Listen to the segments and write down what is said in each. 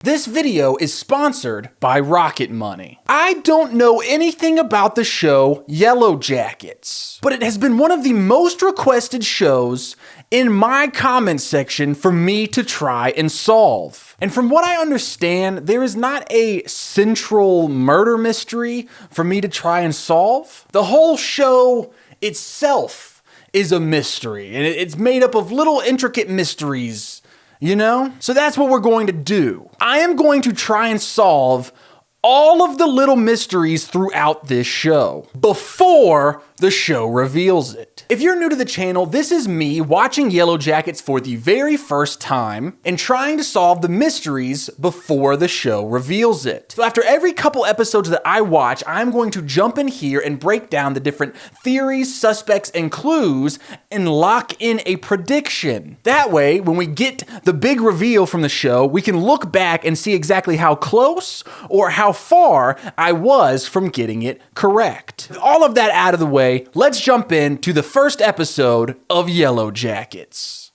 This video is sponsored by Rocket Money. I don't know anything about the show YellowJackets, but it has been one of the most requested shows in my comment section for me to try and solve. And from what I understand, there is not a central murder mystery for me to try and solve. The whole show itself is a mystery, and it's made up of little intricate mysteries. You know? So that's what we're going to do. I am going to try and solve all of the little mysteries throughout this show before the show reveals it. If you're new to the channel, this is me watching YellowJackets for the very first time and trying to solve the mysteries before the show reveals it. So after every couple episodes that I watch, I'm going to jump in here and break down the different theories, suspects, and clues and lock in a prediction. That way, when we get the big reveal from the show, we can look back and see exactly how close or how far I was from getting it correct. With all of that out of the way, let's jump into the first episode of YellowJackets.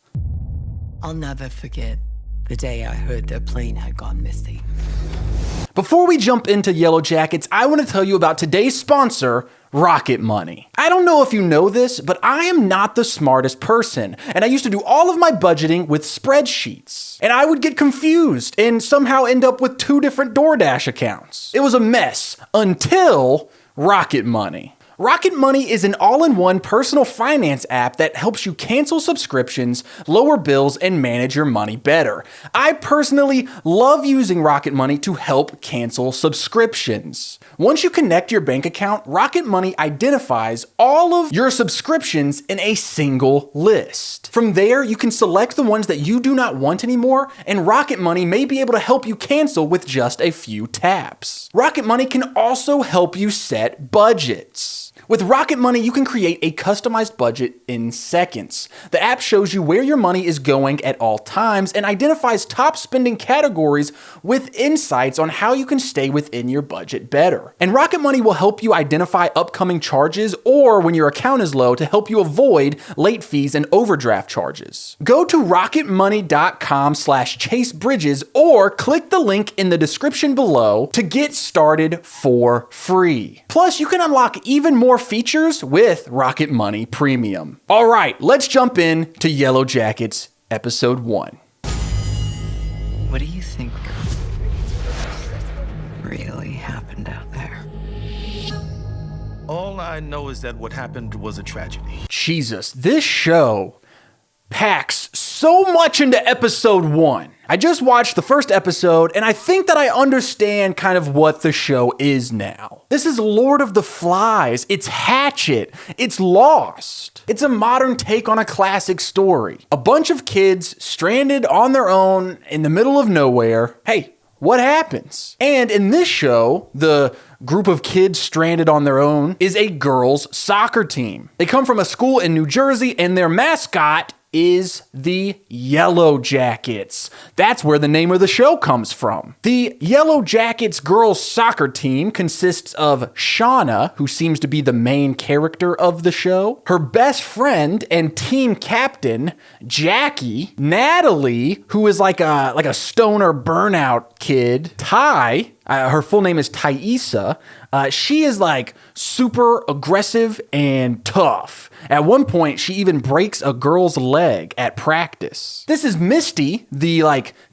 I'll never forget the day I heard their plane had gone missing. Before we jump into YellowJackets, I want to tell you about today's sponsor, Rocket Money. I don't know if you know this, but I am not the smartest person, and I used to do all of my budgeting with spreadsheets. And I would get confused and somehow end up with 2 different DoorDash accounts. It was a mess until Rocket Money. Rocket Money is an all-in-one personal finance app that helps you cancel subscriptions, lower bills, and manage your money better. I personally love using Rocket Money to help cancel subscriptions. Once you connect your bank account, Rocket Money identifies all of your subscriptions in a single list. From there, you can select the ones that you do not want anymore, and Rocket Money may be able to help you cancel with just a few taps. Rocket Money can also help you set budgets. With Rocket Money, you can create a customized budget in seconds. The app shows you where your money is going at all times and identifies top spending categories with insights on how you can stay within your budget better. And Rocket Money will help you identify upcoming charges or when your account is low to help you avoid late fees and overdraft charges. Go to rocketmoney.com/chasebridges or click the link in the description below to get started for free. Plus, you can unlock even more features with Rocket Money Premium. All right, let's jump in to YellowJackets episode 1. What do you think really happened out there? All I know is that what happened was a tragedy. Jesus, this show packs so much into episode 1. I just watched the first episode, and I think that I understand kind of what the show is now. This is Lord of the Flies, it's Hatchet, it's Lost. It's a modern take on a classic story. A bunch of kids stranded on their own in the middle of nowhere. Hey, what happens? And in this show, the group of kids stranded on their own is a girls' soccer team. They come from a school in New Jersey, and their mascot is the YellowJackets. That's where the name of the show comes from. The YellowJackets girls soccer team consists of Shauna, who seems to be the main character of the show, her best friend and team captain, Jackie, Natalie, who is like a stoner burnout kid, Ty, her full name is Thaisa. She is like super aggressive and tough. At one point, she even breaks a girl's leg at practice. This is Misty, the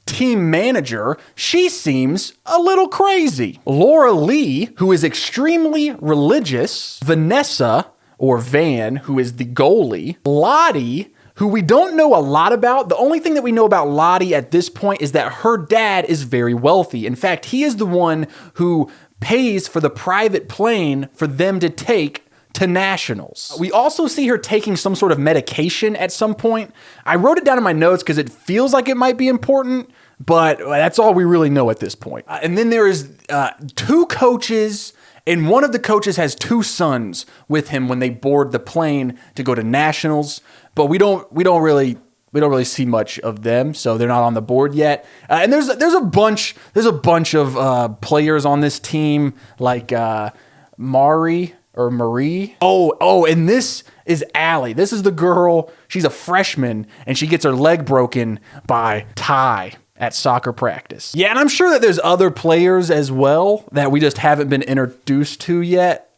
team manager. She seems a little crazy. Laura Lee, who is extremely religious. Vanessa, or Van, who is the goalie. Lottie, who we don't know a lot about. The only thing that we know about Lottie at this point is that her dad is very wealthy. In fact, he is the one who pays for the private plane for them to take to nationals. We also see her taking some sort of medication at some point. I wrote it down in my notes because it feels like it might be important, but that's all we really know at this point. And then there is 2 coaches, and one of the coaches has 2 sons with him when they board the plane to go to nationals, but we don't really see much of them, so they're not on the board yet. And there's a bunch of players on this team, like Marie. Oh, and this is Allie. This is the girl. She's a freshman, and she gets her leg broken by Ty. at soccer practice. Yeah, and I'm sure that there's other players as well that we just haven't been introduced to yet.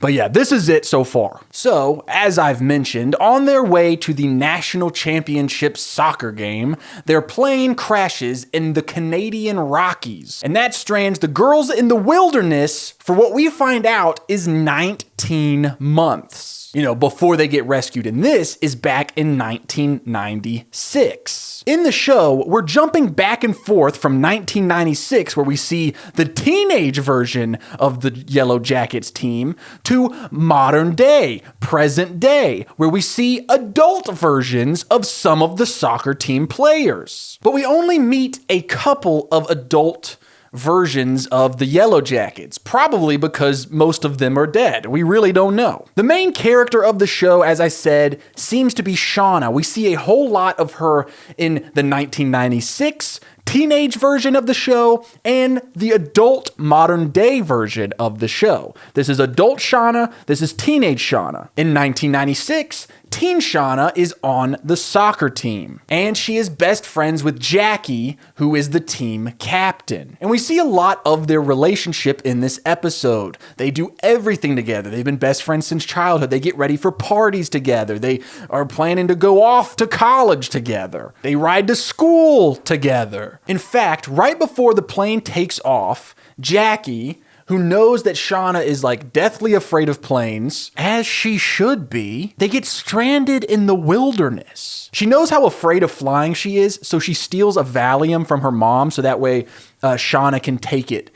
But yeah, this is it so far. So, as I've mentioned, on their way to the national championship soccer game, their plane crashes in the Canadian Rockies. And that strands the girls in the wilderness for what we find out is 19 months. Before they get rescued. And this is back in 1996. In the show, we're jumping back and forth from 1996, where we see the teenage version of the YellowJackets team, to modern day, present day, where we see adult versions of some of the soccer team players. But we only meet a couple of adult versions of the YellowJackets, probably because most of them are dead. We really don't know. The main character of the show, as I said, seems to be Shauna. We see a whole lot of her in the 1996 teenage version of the show and the adult modern day version of the show. This is adult Shauna, this is teenage Shauna. In 1996, teen Shauna is on the soccer team, and she is best friends with Jackie, who is the team captain. And we see a lot of their relationship in this episode. They do everything together. They've been best friends since childhood. They get ready for parties together. They are planning to go off to college together. They ride to school together. In fact, right before the plane takes off, Jackie, who knows that Shauna is like deathly afraid of planes, as she should be, they get stranded in the wilderness. She knows how afraid of flying she is, so she steals a Valium from her mom so that way Shauna can take it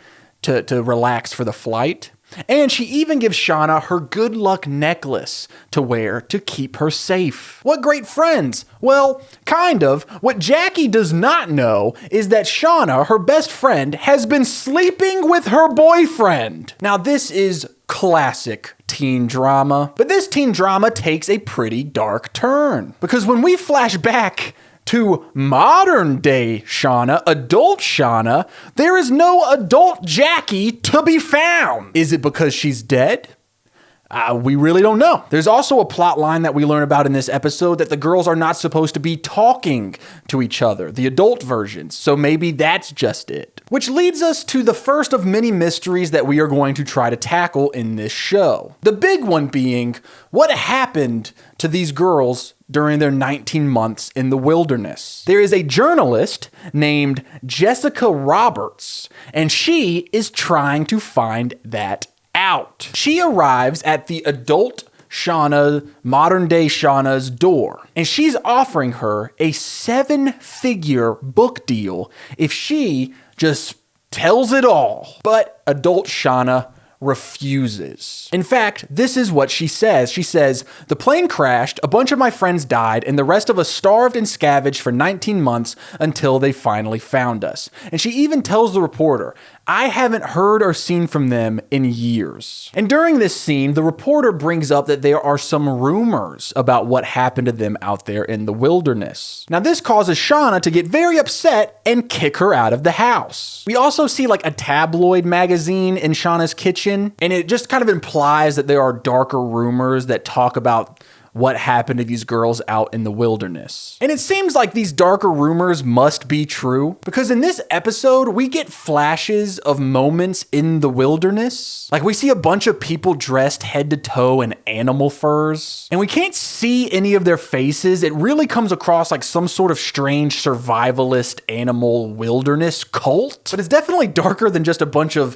to relax for the flight. And she even gives Shauna her good luck necklace to wear to keep her safe. What great friends! Well, kind of. What Jackie does not know is that Shauna, her best friend, has been sleeping with her boyfriend. Now, this is classic teen drama, but this teen drama takes a pretty dark turn. Because when we flash back to modern day Shauna, adult Shauna, there is no adult Jackie to be found. Is it because she's dead? We really don't know. There's also a plot line that we learn about in this episode that the girls are not supposed to be talking to each other, the adult versions, so maybe that's just it. Which leads us to the first of many mysteries that we are going to try to tackle in this show. The big one being, what happened to these girls during their 19 months in the wilderness? There is a journalist named Jessica Roberts, and she is trying to find that out. She arrives at the adult Shauna, modern day Shauna's door, and she's offering her a 7-figure book deal if she just tells it all. But adult Shauna refuses. In fact, this is what she says. She says, "The plane crashed, a bunch of my friends died, and the rest of us starved and scavenged for 19 months until they finally found us." And she even tells the reporter, "I haven't heard or seen from them in years." And during this scene, the reporter brings up that there are some rumors about what happened to them out there in the wilderness. Now, this causes Shauna to get very upset and kick her out of the house. We also see like a tabloid magazine in Shauna's kitchen, and it just kind of implies that there are darker rumors that talk about what happened to these girls out in the wilderness. And it seems like these darker rumors must be true, because in this episode, we get flashes of moments in the wilderness. Like we see a bunch of people dressed head to toe in animal furs, and we can't see any of their faces. It really comes across like some sort of strange survivalist animal wilderness cult, but it's definitely darker than just a bunch of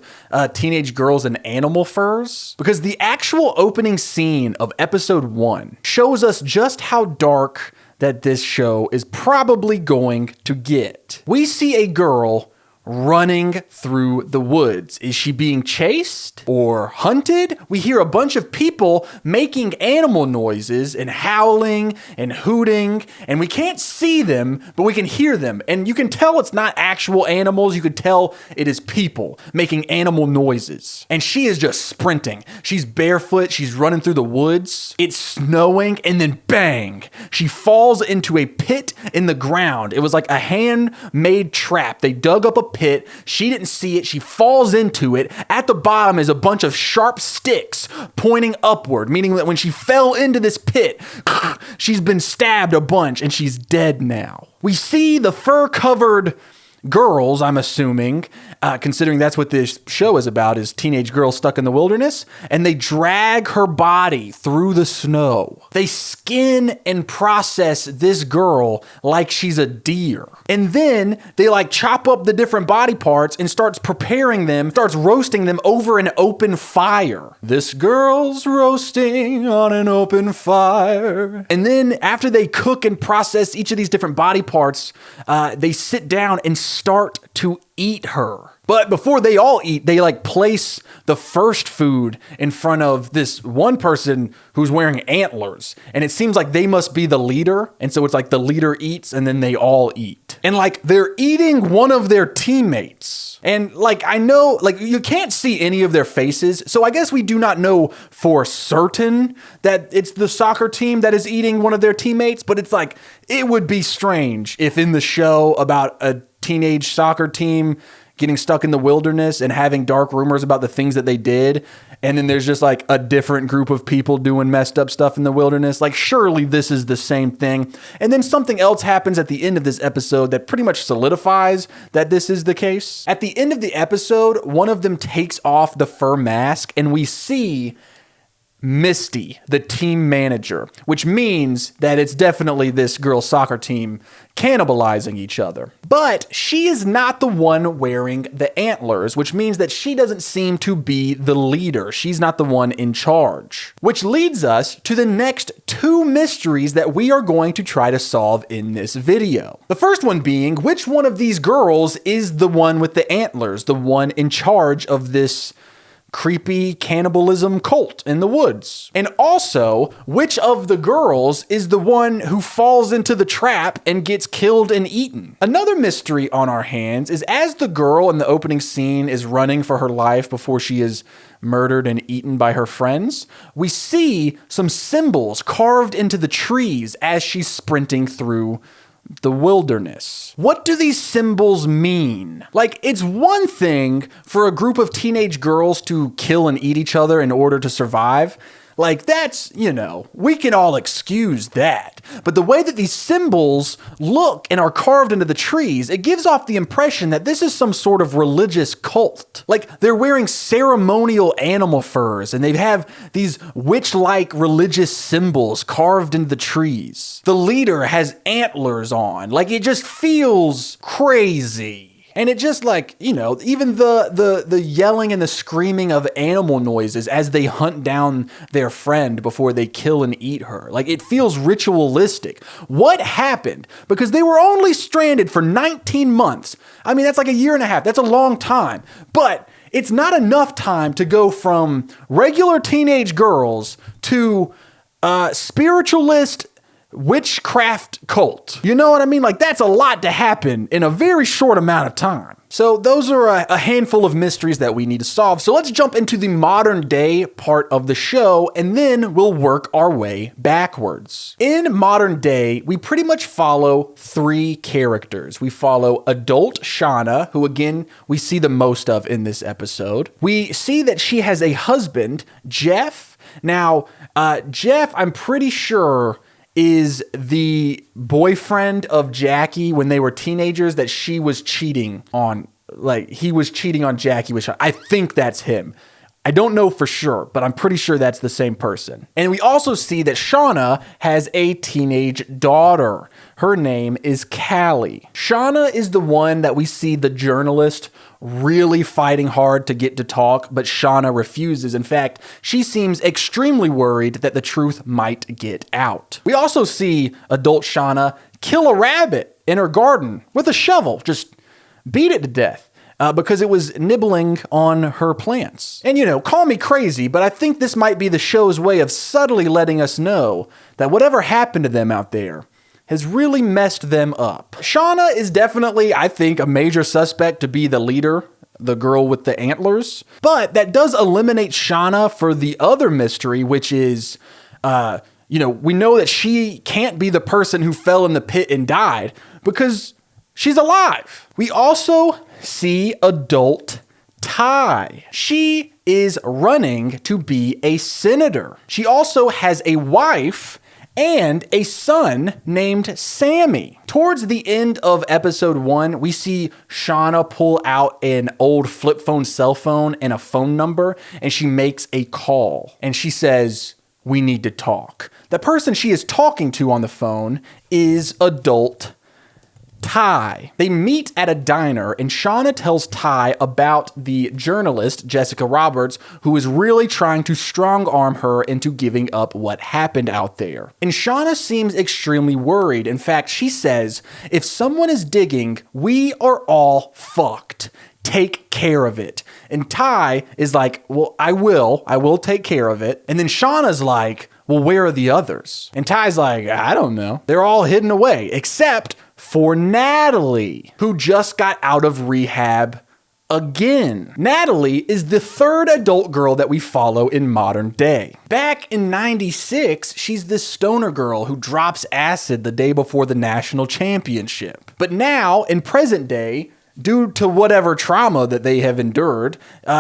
teenage girls in animal furs, because the actual opening scene of episode 1 shows us just how dark that this show is probably going to get. We see a girl running through the woods. Is she being chased or hunted? We hear a bunch of people making animal noises and howling and hooting, and we can't see them, but we can hear them. And you can tell it's not actual animals. You can tell it is people making animal noises. And she is just sprinting. She's barefoot. She's running through the woods. It's snowing, and then bang, she falls into a pit in the ground. It was like a handmade trap. They dug up a pit. She didn't see it. She falls into it. At the bottom is a bunch of sharp sticks pointing upward, meaning that when she fell into this pit, she's been stabbed a bunch and she's dead now. We see the fur-covered girls, I'm assuming, considering that's what this show is about, is teenage girls stuck in the wilderness, and they drag her body through the snow. They skin and process this girl like she's a deer. And then they like chop up the different body parts and starts preparing them, starts roasting them over an open fire. This girl's roasting on an open fire. And then after they cook and process each of these different body parts, they sit down and start to eat her. But before they all eat, they like place the first food in front of this one person who's wearing antlers. And it seems like they must be the leader. And so it's like the leader eats and then they all eat. And like they're eating one of their teammates. And like I know, like you can't see any of their faces. So I guess we do not know for certain that it's the soccer team that is eating one of their teammates. But it's like, it would be strange if in the show about a teenage soccer team getting stuck in the wilderness and having dark rumors about the things that they did, and then there's just like a different group of people doing messed up stuff in the wilderness. Like surely this is the same thing. And then something else happens at the end of this episode that pretty much solidifies that this is the case. At the end of the episode, one of them takes off the fur mask and we see Misty, the team manager, which means that it's definitely this girls' soccer team cannibalizing each other. But she is not the one wearing the antlers, which means that she doesn't seem to be the leader. She's not the one in charge. Which leads us to the next two mysteries that we are going to try to solve in this video. The first one being, which one of these girls is the one with the antlers, the one in charge of this creepy cannibalism cult in the woods? And also, which of the girls is the one who falls into the trap and gets killed and eaten? Another mystery on our hands is as the girl in the opening scene is running for her life before she is murdered and eaten by her friends, we see some symbols carved into the trees as she's sprinting through the wilderness. What do these symbols mean? Like, it's one thing for a group of teenage girls to kill and eat each other in order to survive. Like, that's, you know, we can all excuse that. But the way that these symbols look and are carved into the trees, it gives off the impression that this is some sort of religious cult. Like, they're wearing ceremonial animal furs and they have these witch-like religious symbols carved into the trees. The leader has antlers on. Like, it just feels crazy. And it just like, you know, even the yelling and the screaming of animal noises as they hunt down their friend before they kill and eat her. Like, it feels ritualistic. What happened? Because they were only stranded for 19 months. I mean, that's like a year and a half. That's a long time. But it's not enough time to go from regular teenage girls to spiritualist witchcraft cult. You know what I mean? Like, that's a lot to happen in a very short amount of time. So those are a handful of mysteries that we need to solve. So let's jump into the modern day part of the show, and then we'll work our way backwards. In modern day, we pretty much follow three characters. We follow adult Shauna, who again, we see the most of in this episode. We see that she has a husband, Jeff. Now, Jeff, I'm pretty sure, is the boyfriend of Jackie when they were teenagers that she was cheating on. Like, he was cheating on Jackie with Shauna. I think that's him. I don't know for sure, but I'm pretty sure that's the same person. And we also see that Shauna has a teenage daughter. Her name is Callie. Shauna is the one that we see the journalist really fighting hard to get to talk, but Shauna refuses. In fact, she seems extremely worried that the truth might get out. We also see adult Shauna kill a rabbit in her garden with a shovel, just beat it to death. Because it was nibbling on her plants. And, you know, call me crazy, but I think this might be the show's way of subtly letting us know that whatever happened to them out there has really messed them up. Shauna is definitely, I think, a major suspect to be the leader, the girl with the antlers. But that does eliminate Shauna for the other mystery, which is, you know, we know that she can't be the person who fell in the pit and died because she's alive. We also see adult Ty. She is running to be a senator. She also has a wife and a son named Sammy. Towards the end of episode 1, we see Shauna pull out an old flip phone cell phone and a phone number, and she makes a call. And she says, "We need to talk." The person she is talking to on the phone is adult Ty. They meet at a diner, and Shauna tells Ty about the journalist, Jessica Roberts, who is really trying to strong-arm her into giving up what happened out there. And Shauna seems extremely worried. In fact, she says, "If someone is digging, we are all fucked. Take care of it." And Ty is like, "Well, I will take care of it." And then Shauna's like, "Well, where are the others?" And Ty's like, "I don't know. They're all hidden away, except for Natalie, who just got out of rehab again." Natalie is the third adult girl that we follow in modern day. Back in 96, she's this stoner girl who drops acid the day before the national championship. But now, in present day, due to whatever trauma that they have endured,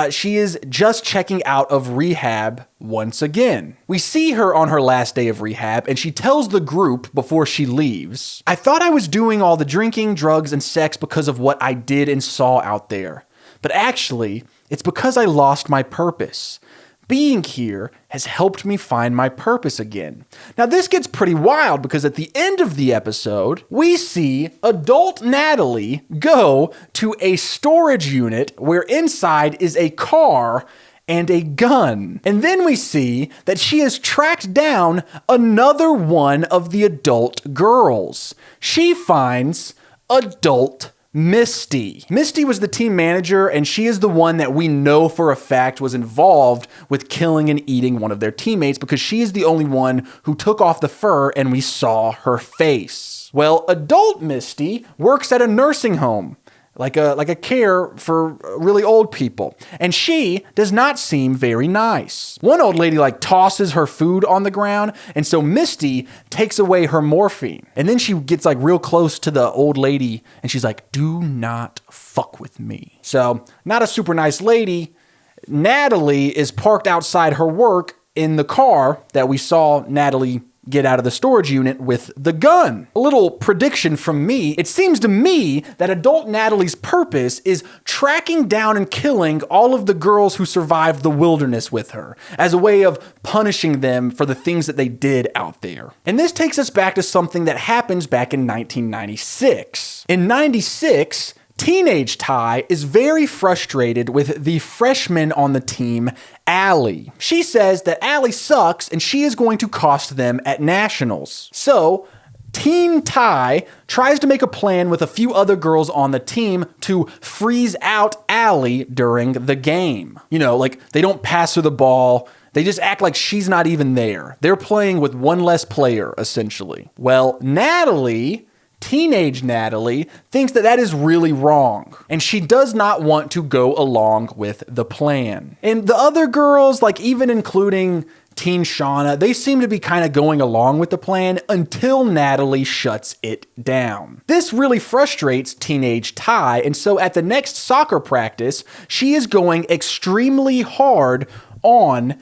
she is just checking out of rehab once again. We see her on her last day of rehab, and she tells the group before she leaves, "I thought I was doing all the drinking, drugs, and sex because of what I did and saw out there. But actually, it's because I lost my purpose. Being here has helped me find my purpose again." Now, this gets pretty wild because at the end of the episode, we see adult Natalie go to a storage unit where inside is a car and a gun. And then we see that she has tracked down another one of the adult girls. She finds adult Misty. Misty was the team manager, and she is the one that we know for a fact was involved with killing and eating one of their teammates because she is the only one who took off the fur and we saw her face. Well, adult Misty works at a nursing home, like a care for really old people. And she does not seem very nice. One old lady tosses her food on the ground, and so Misty takes away her morphine. And then she gets real close to the old lady, and she's like, "Do not fuck with me." So, not a super nice lady. Natalie is parked outside her work in the car that we saw Natalie get out of the storage unit with the gun. A little prediction from me. It seems to me that adult Natalie's purpose is tracking down and killing all of the girls who survived the wilderness with her as a way of punishing them for the things that they did out there. And this takes us back to something that happens back in 1996. In 96, teenage Ty is very frustrated with the freshman on the team, Allie. She says that Allie sucks and she is going to cost them at nationals. So, teen Ty tries to make a plan with a few other girls on the team to freeze out Allie during the game. You know, they don't pass her the ball. They just act like she's not even there. They're playing with one less player, essentially. Well, teenage Natalie thinks that that is really wrong, and she does not want to go along with the plan. And the other girls, even including teen Shauna, they seem to be kind of going along with the plan until Natalie shuts it down. This really frustrates teenage Ty, and so at the next soccer practice, she is going extremely hard on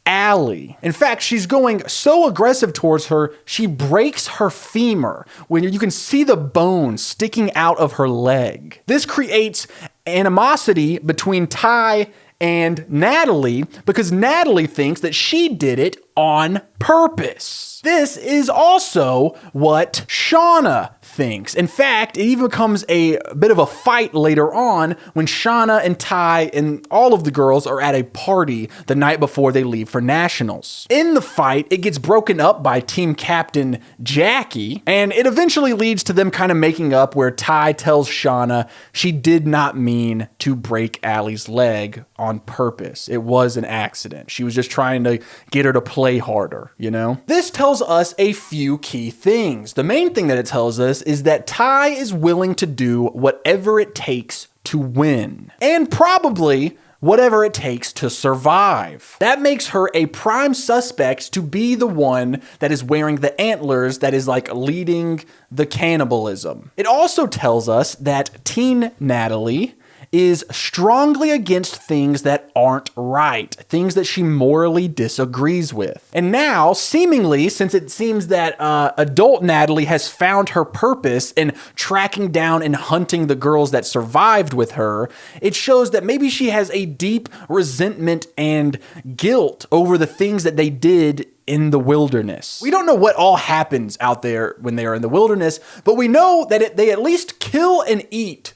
Allie. In fact, she's going so aggressive towards her, she breaks her femur when you can see the bone sticking out of her leg. This creates animosity between Ty and Natalie because Natalie thinks that she did it on purpose. This is also what Shauna thinks. In fact, it even becomes a bit of a fight later on when Shauna and Ty and all of the girls are at a party the night before they leave for nationals. In the fight, it gets broken up by team captain Jackie, and it eventually leads to them kind of making up where Ty tells Shauna she did not mean to break Allie's leg on purpose. It was an accident. She was just trying to get her to play harder, you know? This tells us a few key things. The main thing that it tells us is that Ty is willing to do whatever it takes to win, and probably whatever it takes to survive. That makes her a prime suspect to be the one that is wearing the antlers that is leading the cannibalism. It also tells us that teen Natalie is strongly against things that aren't right, things that she morally disagrees with. And now, seemingly, since it seems that adult Natalie has found her purpose in tracking down and hunting the girls that survived with her, it shows that maybe she has a deep resentment and guilt over the things that they did in the wilderness. We don't know what all happens out there when they are in the wilderness, but we know that they at least kill and eat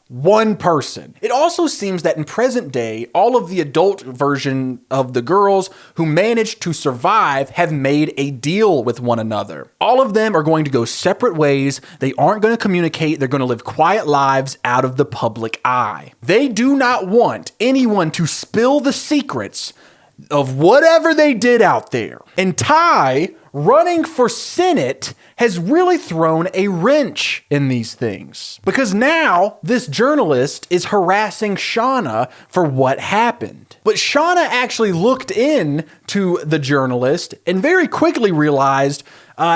one person. It also seems that in present day, all of the adult version of the girls who managed to survive have made a deal with one another. All of them are going to go separate ways. They aren't going to communicate. They're going to live quiet lives out of the public eye. They do not want anyone to spill the secrets of whatever they did out there. And Ty, running for Senate, has really thrown a wrench in these things. Because now this journalist is harassing Shauna for what happened. But Shauna actually looked in to the journalist and very quickly realized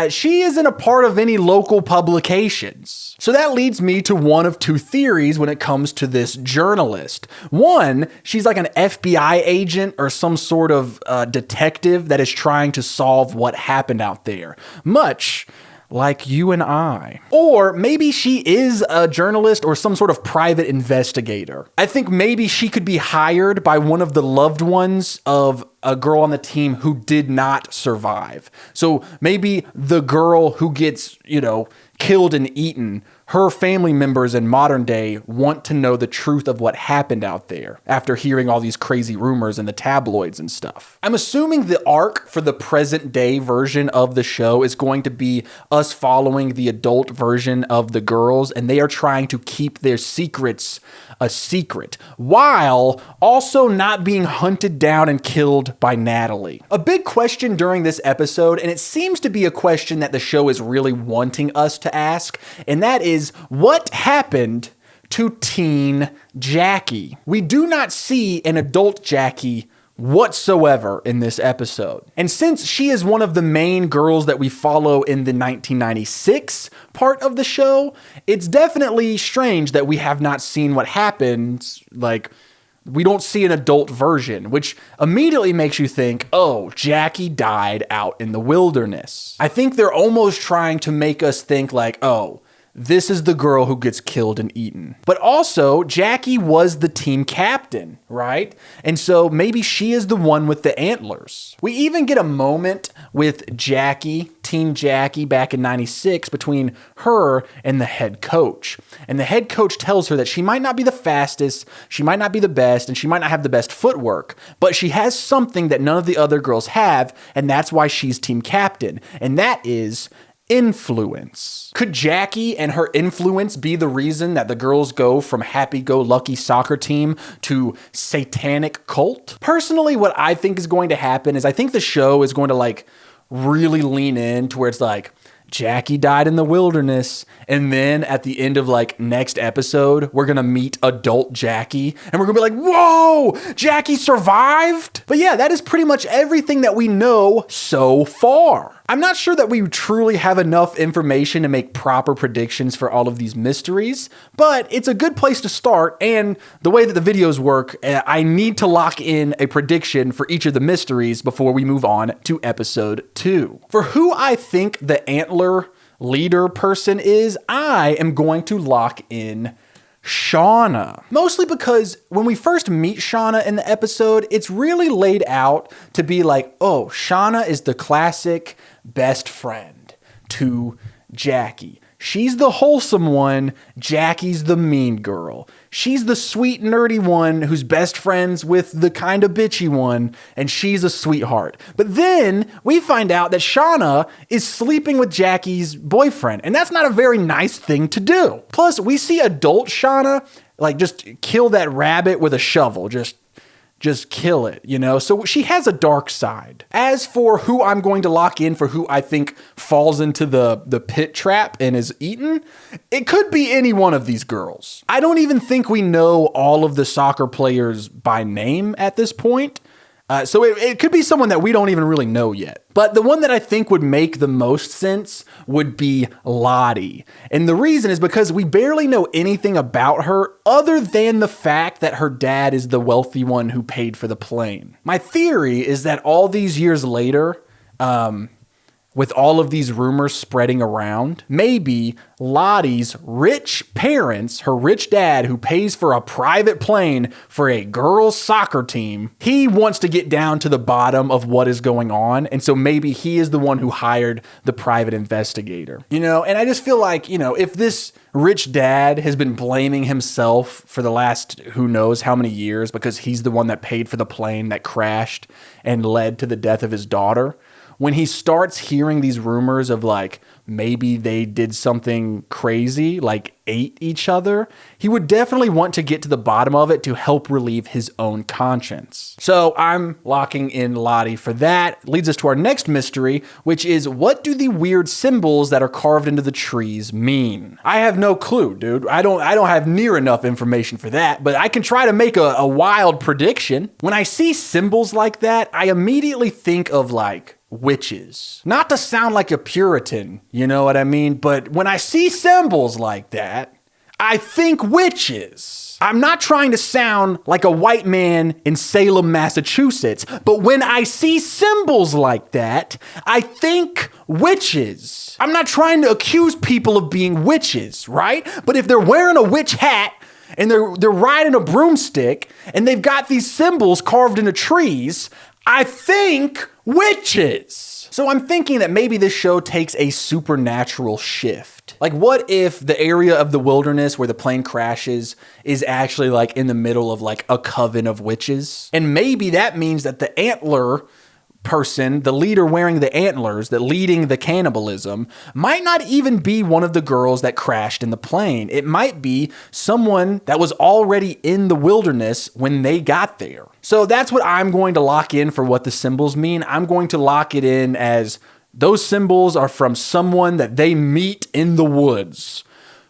she isn't a part of any local publications. So that leads me to one of two theories when it comes to this journalist. One, she's like an FBI agent or some sort of detective that is trying to solve what happened out there. Much like you and I. Or maybe she is a journalist or some sort of private investigator. I think maybe she could be hired by one of the loved ones of a girl on the team who did not survive. So maybe the girl who gets, killed and eaten, her family members in modern day want to know the truth of what happened out there after hearing all these crazy rumors in the tabloids and stuff. I'm assuming the arc for the present day version of the show is going to be us following the adult version of the girls, and they are trying to keep their secrets a secret while also not being hunted down and killed by Natalie. A big question during this episode, and it seems to be a question that the show is really wanting us to ask, and that is, what happened to teen Jackie? We do not see an adult Jackie whatsoever in this episode. And since she is one of the main girls that we follow in the 1996 part of the show, it's definitely strange that we have not seen what happens. Like, we don't see an adult version, which immediately makes you think, oh, Jackie died out in the wilderness. I think they're almost trying to make us think like, oh, this is the girl who gets killed and eaten. But also, Jackie was the team captain, right? And so maybe she is the one with the antlers. We even get a moment with Jackie, Team Jackie, back in 96 between her and the head coach. And the head coach tells her that she might not be the fastest, she might not be the best, and she might not have the best footwork, but she has something that none of the other girls have, and that's why she's team captain. And that is influence. Could Jackie and her influence be the reason that the girls go from happy-go-lucky soccer team to satanic cult? Personally, what I think is going to happen is I think the show is going to really lean in to where it's like, Jackie died in the wilderness, and then at the end of next episode, we're gonna meet adult Jackie, and we're gonna be like, whoa, Jackie survived? But yeah, that is pretty much everything that we know so far. I'm not sure that we truly have enough information to make proper predictions for all of these mysteries, but it's a good place to start, and the way that the videos work, I need to lock in a prediction for each of the mysteries before we move on to episode 2. For who I think the antler leader person is, I am going to lock in Shauna. Mostly because when we first meet Shauna in the episode, it's really laid out to be like, oh, Shauna is the classic best friend to Jackie. She's the wholesome one, Jackie's the mean girl. She's the sweet, nerdy one who's best friends with the kind of bitchy one, and she's a sweetheart. But then we find out that Shauna is sleeping with Jackie's boyfriend, and that's not a very nice thing to do. Plus, we see adult Shauna just kill that rabbit with a shovel, just kill it, So she has a dark side. As for who I'm going to lock in for who I think falls into the pit trap and is eaten, it could be any one of these girls. I don't even think we know all of the soccer players by name at this point. So it could be someone that we don't even really know yet. But the one that I think would make the most sense would be Lottie. And the reason is because we barely know anything about her other than the fact that her dad is the wealthy one who paid for the plane. My theory is that all these years later, with all of these rumors spreading around, maybe Lottie's rich parents, her rich dad who pays for a private plane for a girls' soccer team, he wants to get down to the bottom of what is going on. And so maybe he is the one who hired the private investigator. And I just feel like, if this rich dad has been blaming himself for the last who knows how many years because he's the one that paid for the plane that crashed and led to the death of his daughter, when he starts hearing these rumors of like maybe they did something crazy, like ate each other, he would definitely want to get to the bottom of it to help relieve his own conscience. So I'm locking in Lottie for that. Leads us to our next mystery, which is, what do the weird symbols that are carved into the trees mean? I have no clue, dude. I don't have near enough information for that, but I can try to make a wild prediction. When I see symbols like that, I immediately think of like witches. Not to sound like a Puritan, you know what I mean? But when I see symbols like that, I think witches. I'm not trying to sound like a white man in Salem, Massachusetts, but when I see symbols like that, I think witches. I'm not trying to accuse people of being witches, right? But if they're wearing a witch hat and they're riding a broomstick and they've got these symbols carved into trees, I think witches. So I'm thinking that maybe this show takes a supernatural shift. Like, what if the area of the wilderness where the plane crashes is actually like in the middle of like a coven of witches? And maybe that means that the antler person, the leader wearing the antlers, that leading the cannibalism, might not even be one of the girls that crashed in the plane. It might be someone that was already in the wilderness when they got there. So that's what I'm going to lock in for what the symbols mean. I'm going to lock it in as those symbols are from someone that they meet in the woods.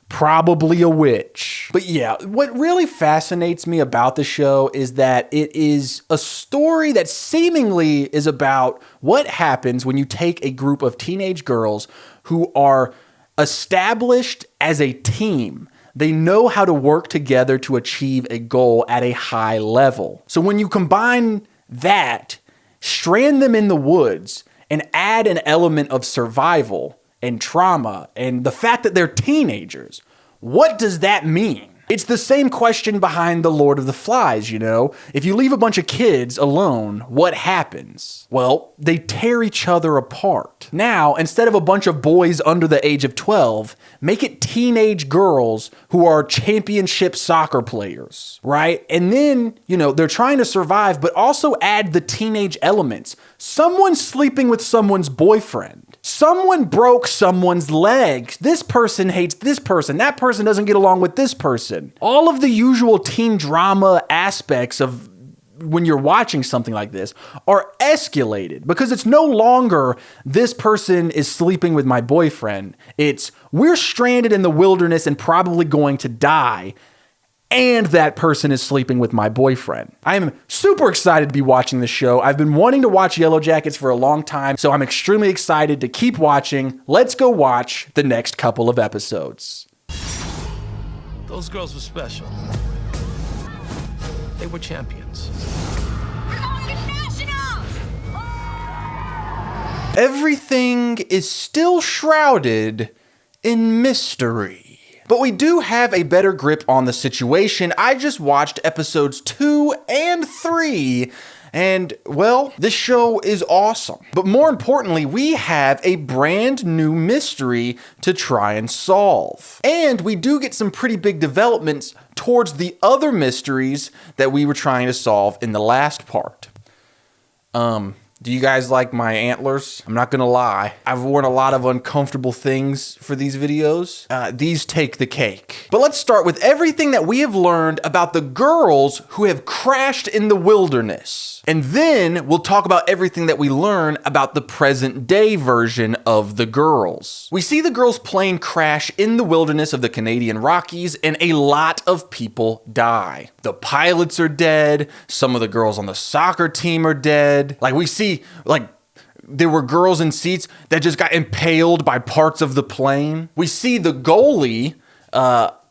Probably a witch. But yeah, what really fascinates me about the show is that it is a story that seemingly is about what happens when you take a group of teenage girls who are established as a team. They know how to work together to achieve a goal at a high level. So when you combine that, strand them in the woods, and add an element of survival and trauma and the fact that they're teenagers, what does that mean? It's the same question behind The Lord of the Flies, If you leave a bunch of kids alone, what happens? Well, they tear each other apart. Now, instead of a bunch of boys under the age of 12, make it teenage girls who are championship soccer players, right? And then, they're trying to survive, but also add the teenage elements. Someone sleeping with someone's boyfriend. Someone broke someone's leg. This person hates this person. That person doesn't get along with this person. All of the usual teen drama aspects of when you're watching something like this are escalated because it's no longer this person is sleeping with my boyfriend. It's we're stranded in the wilderness and probably going to die, and that person is sleeping with my boyfriend. I am super excited to be watching this show. I've been wanting to watch YellowJackets for a long time, so I'm extremely excited to keep watching. Let's go watch the next couple of episodes. Those girls were special. They were champions. Everything is still shrouded in mystery. But we do have a better grip on the situation. I just watched episodes 2 and 3, and, well, this show is awesome. But more importantly, we have a brand new mystery to try and solve. And we do get some pretty big developments towards the other mysteries that we were trying to solve in the last part. Do you guys like my antlers? I'm not gonna lie. I've worn a lot of uncomfortable things for these videos. These take the cake. But let's start with everything that we have learned about the girls who have crashed in the wilderness. And then we'll talk about everything that we learn about the present day version of the girls. We see the girls' plane crash in the wilderness of the Canadian Rockies and a lot of people die. the pilots are dead. Some of the girls on the soccer team are dead. Like we see, like there were girls in seats that just got impaled by parts of the plane. We see the goalie,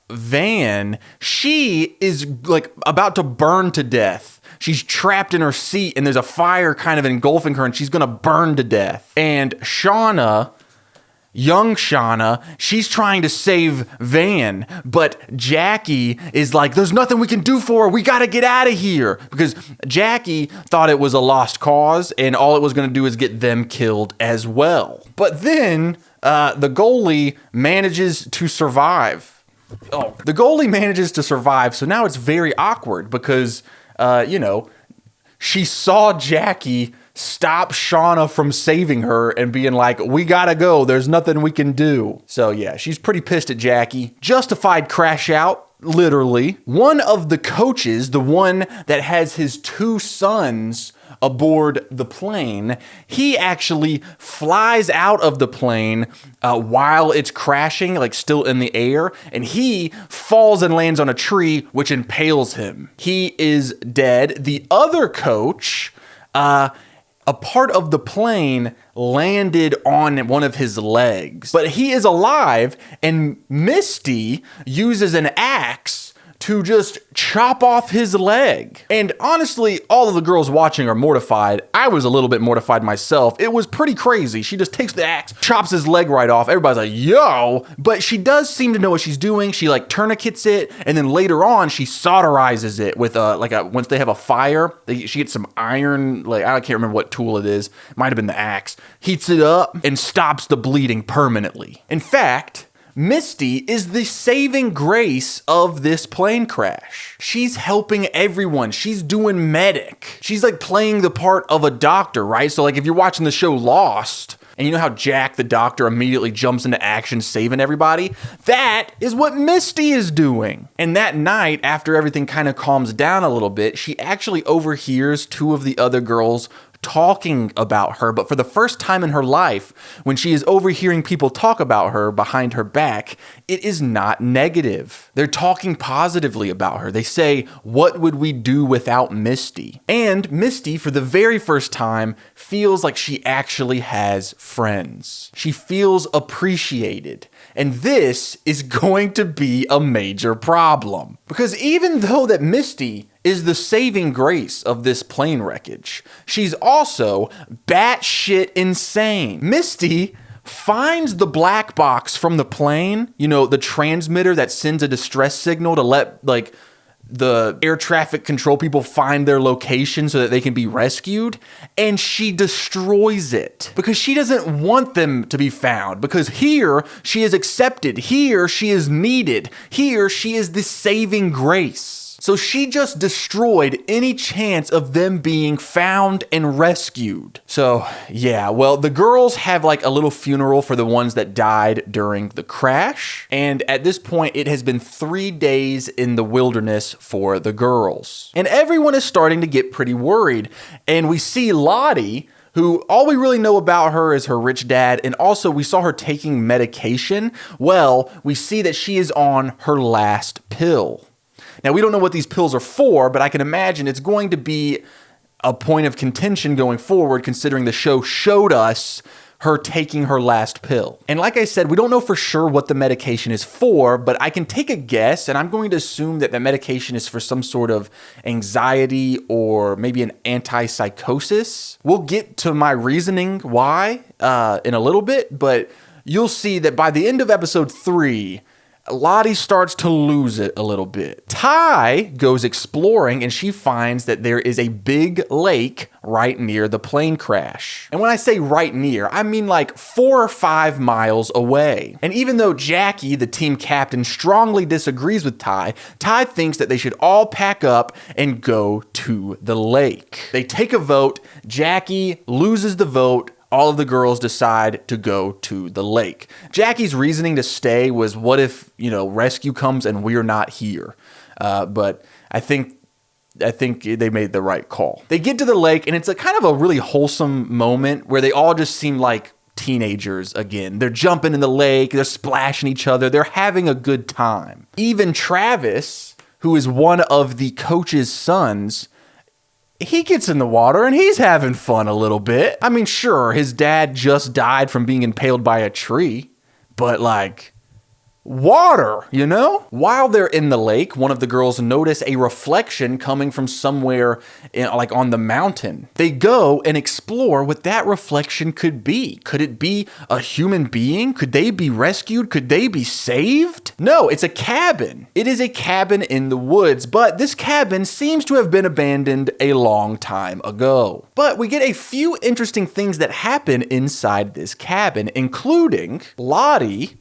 Van, she is like about to burn to death. She's trapped in her seat and there's a fire kind of engulfing her and she's gonna burn to death. And Shauna, young Shauna, she's trying to save Van, but Jackie is like, there's nothing we can do for her. We got to get out of here, because Jackie thought it was a lost cause and all it was going to do is get them killed as well. But then the goalie manages to survive. Oh, the goalie manages to survive. So now it's very awkward because, she saw Jackie stop Shauna from saving her and being like, we gotta go, there's nothing we can do. So yeah, she's pretty pissed at Jackie. Justified crash out, literally. One of the coaches, the one that has his 2 sons aboard the plane, he actually flies out of the plane while it's crashing, like still in the air, and he falls and lands on a tree, which impales him. He is dead. The other coach, a part of the plane landed on one of his legs, but he is alive, and Misty uses an axe to just chop off his leg. And honestly, all of the girls watching are mortified. I was a little bit mortified myself. It was pretty crazy. She just takes the axe, chops his leg right off. Everybody's like, yo! But she does seem to know what she's doing. She like tourniquets it, and then later on, she solderizes it with once they have a fire, she gets some iron, like I can't remember what tool it is. Might have been the axe. Heats it up and stops the bleeding permanently. In fact, Misty is the saving grace of this plane crash. She's helping everyone. She's doing medic. She's like playing the part of a doctor, right? So like if you're watching the show Lost, and you know how Jack the doctor immediately jumps into action saving everybody? That is what Misty is doing. And that night, after everything kind of calms down a little bit, she actually overhears 2 of the other girls talking about her, but for the first time in her life, when she is overhearing people talk about her behind her back, it is not negative. They're talking positively about her. They say, what would we do without Misty? And Misty, for the very first time, feels like she actually has friends. She feels appreciated. And this is going to be a major problem. Because even though that Misty is the saving grace of this plane wreckage, she's also batshit insane. Misty finds the black box from the plane, the transmitter that sends a distress signal to let the air traffic control people find their location so that they can be rescued, and she destroys it because she doesn't want them to be found, because here she is accepted, here she is needed, here she is the saving grace. So she just destroyed any chance of them being found and rescued. So yeah, well, the girls have like a little funeral for the ones that died during the crash. And at this point, it has been 3 days in the wilderness for the girls. And everyone is starting to get pretty worried. And we see Lottie, who all we really know about her is her rich dad, and also we saw her taking medication. Well, we see that she is on her last pill. Now, we don't know what these pills are for, but I can imagine it's going to be a point of contention going forward, considering the show showed us her taking her last pill. And like I said, we don't know for sure what the medication is for, but I can take a guess, and I'm going to assume that that medication is for some sort of anxiety or maybe an antipsychosis. We'll get to my reasoning why in a little bit, but you'll see that by the end of episode 3, Lottie starts to lose it a little bit. Ty goes exploring and she finds that there is a big lake right near the plane crash. And when I say right near, I mean like 4 or 5 miles away. And even though Jackie, the team captain, strongly disagrees with Ty, Ty thinks that they should all pack up and go to the lake. They take a vote. Jackie loses the vote. All of the girls decide to go to the lake. Jackie's reasoning to stay was, what if, rescue comes and we're not here? But I think they made the right call. They get to the lake, and it's a kind of a really wholesome moment where they all just seem like teenagers again. They're jumping in the lake, they're splashing each other, they're having a good time. Even Travis, who is one of the coach's sons, he gets in the water and he's having fun a little bit. I mean, sure, his dad just died from being impaled by a tree, but like, water, you know? While they're in the lake, one of the girls notice a reflection coming from somewhere like on the mountain. They go and explore what that reflection could be. Could it be a human being? Could they be rescued? Could they be saved? No, it's a cabin. It is a cabin in the woods, but this cabin seems to have been abandoned a long time ago. But we get a few interesting things that happen inside this cabin, including Lottie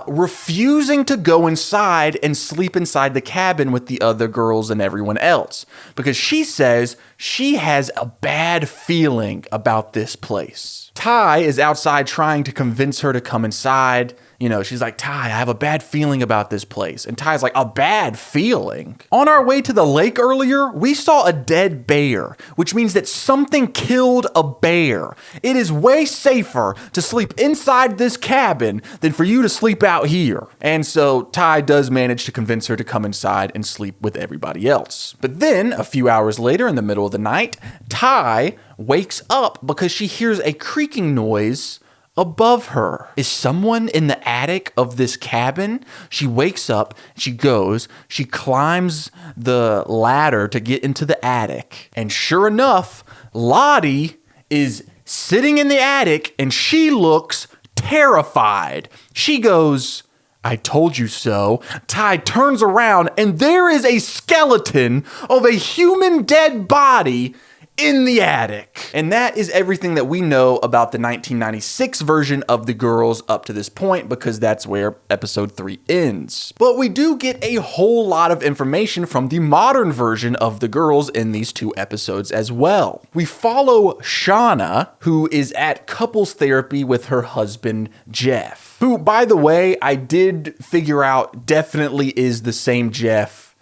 refusing to go inside and sleep inside the cabin with the other girls and everyone else because she says she has a bad feeling about this place. Ty is outside trying to convince her to come inside. You know, she's like, Ty, I have a bad feeling about this place. And Ty's like, a bad feeling? On our way to the lake earlier, we saw a dead bear, which means that something killed a bear. It is way safer to sleep inside this cabin than for you to sleep out here. And so Ty does manage to convince her to come inside and sleep with everybody else. But then, a few hours later in the middle of the night, Ty wakes up because she hears a creaking noise above her. Is someone in the attic of this cabin? She wakes up, she goes, she climbs the ladder to get into the attic. And sure enough, Lottie is sitting in the attic and she looks terrified. She goes, I told you so. Ty turns around and there is a skeleton of a human dead body in the attic. And that is everything that we know about the 1996 version of The Girls up to this point, because that's where episode 3 ends. But we do get a whole lot of information from the modern version of The Girls in these 2 episodes as well. We follow Shauna, who is at couples therapy with her husband, Jeff, who, by the way, I did figure out definitely is the same Jeff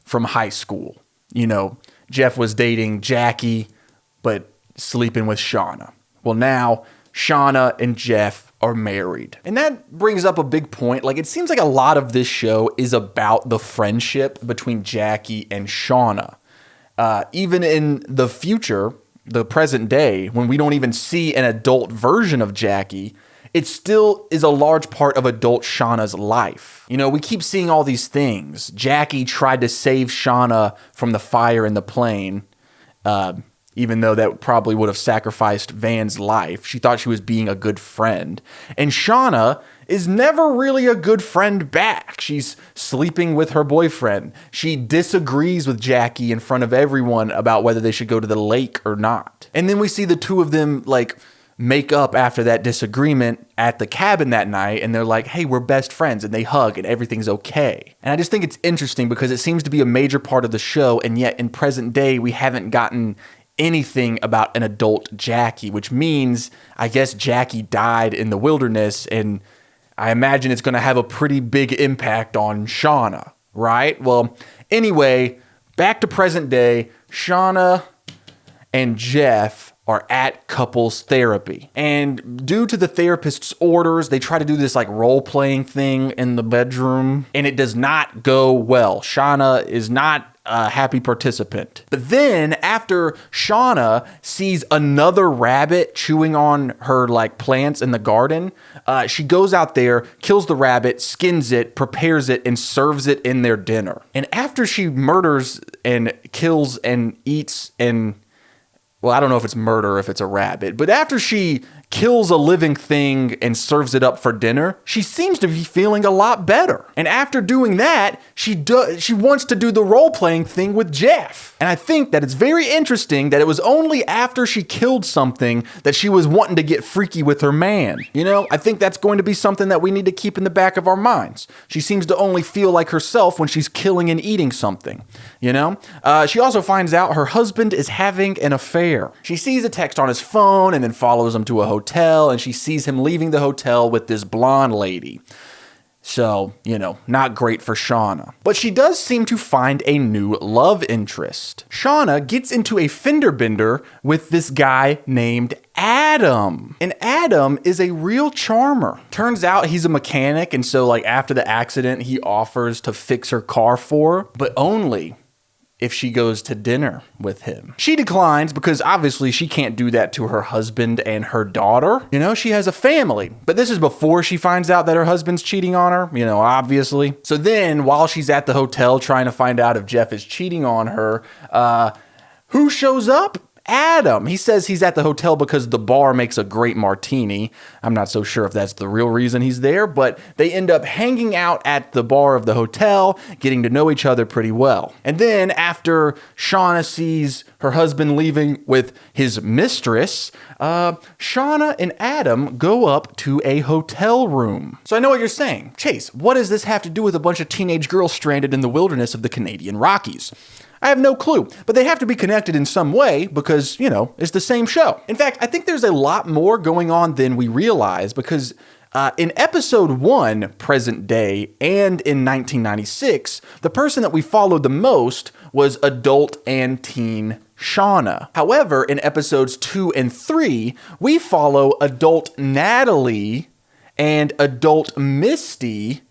from high school. You know, Jeff was dating Jackie, but sleeping with Shauna. Well, now Shauna and Jeff are married. And that brings up a big point. Like, it seems like a lot of this show is about the friendship between Jackie and Shauna. Even in the future, the present day, when we don't even see an adult version of Jackie, it still is a large part of adult Shauna's life. You know, we keep seeing all these things. Jackie tried to save Shauna from the fire in the plane, even though that probably would have sacrificed Van's life. She thought she was being a good friend. And Shauna is never really a good friend back. She's sleeping with her boyfriend. She disagrees with Jackie in front of everyone about whether they should go to the lake or not. And then we see the two of them, like, make up after that disagreement at the cabin that night, and they're like, hey, we're best friends, and they hug and everything's okay. And I just think it's interesting because it seems to be a major part of the show, and yet in present day we haven't gotten anything about an adult Jackie, which means I guess Jackie died in the wilderness, and I imagine it's going to have a pretty big impact on Shauna, right? Well, anyway, back to present day. Shauna and Jeff are at couples therapy. And due to the therapist's orders, they try to do this like role-playing thing in the bedroom, and it does not go well. Shauna is not a happy participant. But then after Shauna sees another rabbit chewing on her like plants in the garden, she goes out there, kills the rabbit, skins it, prepares it, and serves it in their dinner. And after she murders and kills and eats and, well, I don't know if it's murder, if it's a rabbit, but after she kills a living thing and serves it up for dinner, she seems to be feeling a lot better. And after doing that, she wants to do the role-playing thing with Jeff. And I think that it's very interesting that it was only after she killed something that she was wanting to get freaky with her man. You know, I think that's going to be something that we need to keep in the back of our minds. She seems to only feel like herself when she's killing and eating something, you know? She also finds out her husband is having an affair. She sees a text on his phone and then follows him to a hotel, and she sees him leaving the hotel with this blonde lady. So, not great for Shauna. But she does seem to find a new love interest. Shauna gets into a fender bender with this guy named Adam. And Adam is a real charmer. Turns out he's a mechanic, and so after the accident, he offers to fix her car for her, but only if she goes to dinner with him. She declines because obviously she can't do that to her husband and her daughter. She has a family. But this is before she finds out that her husband's cheating on her, obviously. So then while she's at the hotel trying to find out if Jeff is cheating on her, who shows up? Adam. He says he's at the hotel because the bar makes a great martini. I'm not so sure if that's the real reason he's there, but they end up hanging out at the bar of the hotel, getting to know each other pretty well. And then after Shauna sees her husband leaving with his mistress, Shauna and Adam go up to a hotel room. So I know what you're saying. Chase, what does this have to do with a bunch of teenage girls stranded in the wilderness of the Canadian Rockies? I have no clue, but they have to be connected in some way because, it's the same show. In fact, I think there's a lot more going on than we realize because in episode 1, present day, and in 1996, the person that we followed the most was adult and teen Shauna. However, in episodes 2 and 3, we follow adult Natalie and adult Misty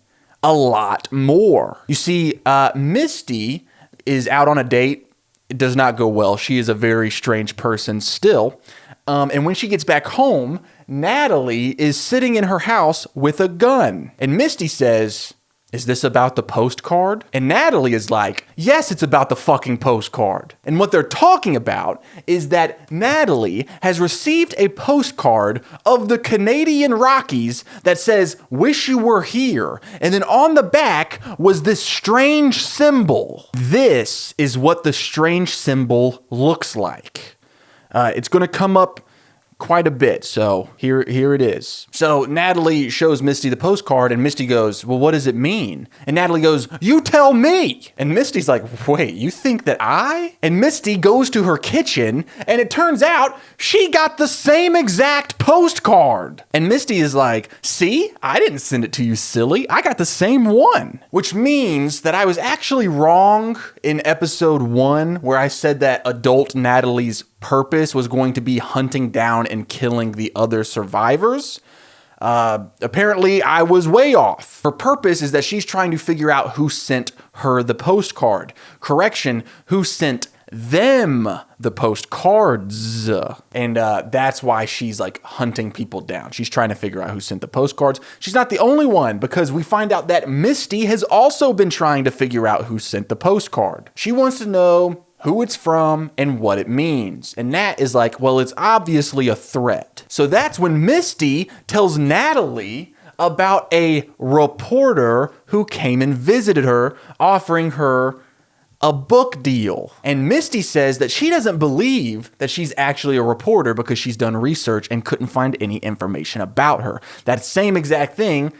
a lot more. You see, Misty is out on a date. It does not go well. She is a very strange person still. And when she gets back home, Natalie is sitting in her house with a gun. And Misty says, "Is this about the postcard?" And Natalie is like, "Yes, it's about the fucking postcard." And what they're talking about is that Natalie has received a postcard of the Canadian Rockies that says, "Wish you were here." And then on the back was this strange symbol. This is what the strange symbol looks like. It's going to come up quite a bit, so here it is. So Natalie shows Misty the postcard, and Misty goes, "Well, what does it mean?" And Natalie goes, "You tell me." And Misty's like, "Wait, you think that I?" And Misty goes to her kitchen, and it turns out she got the same exact postcard. And Misty is like, "See, I didn't send it to you, silly. I got the same one." Which means that I was actually wrong in episode 1, where I said that adult Natalie's purpose was going to be hunting down and killing the other survivors. Apparently, I was way off. Her purpose is that she's trying to figure out who sent her the postcard. Correction, who sent them the postcards. And that's why she's hunting people down. She's trying to figure out who sent the postcards. She's not the only one, because we find out that Misty has also been trying to figure out who sent the postcard. She wants to know who it's from and what it means. And Nat is like, well, it's obviously a threat. So that's when Misty tells Natalie about a reporter who came and visited her, offering her a book deal. And Misty says that she doesn't believe that she's actually a reporter because she's done research and couldn't find any information about her. That same exact thing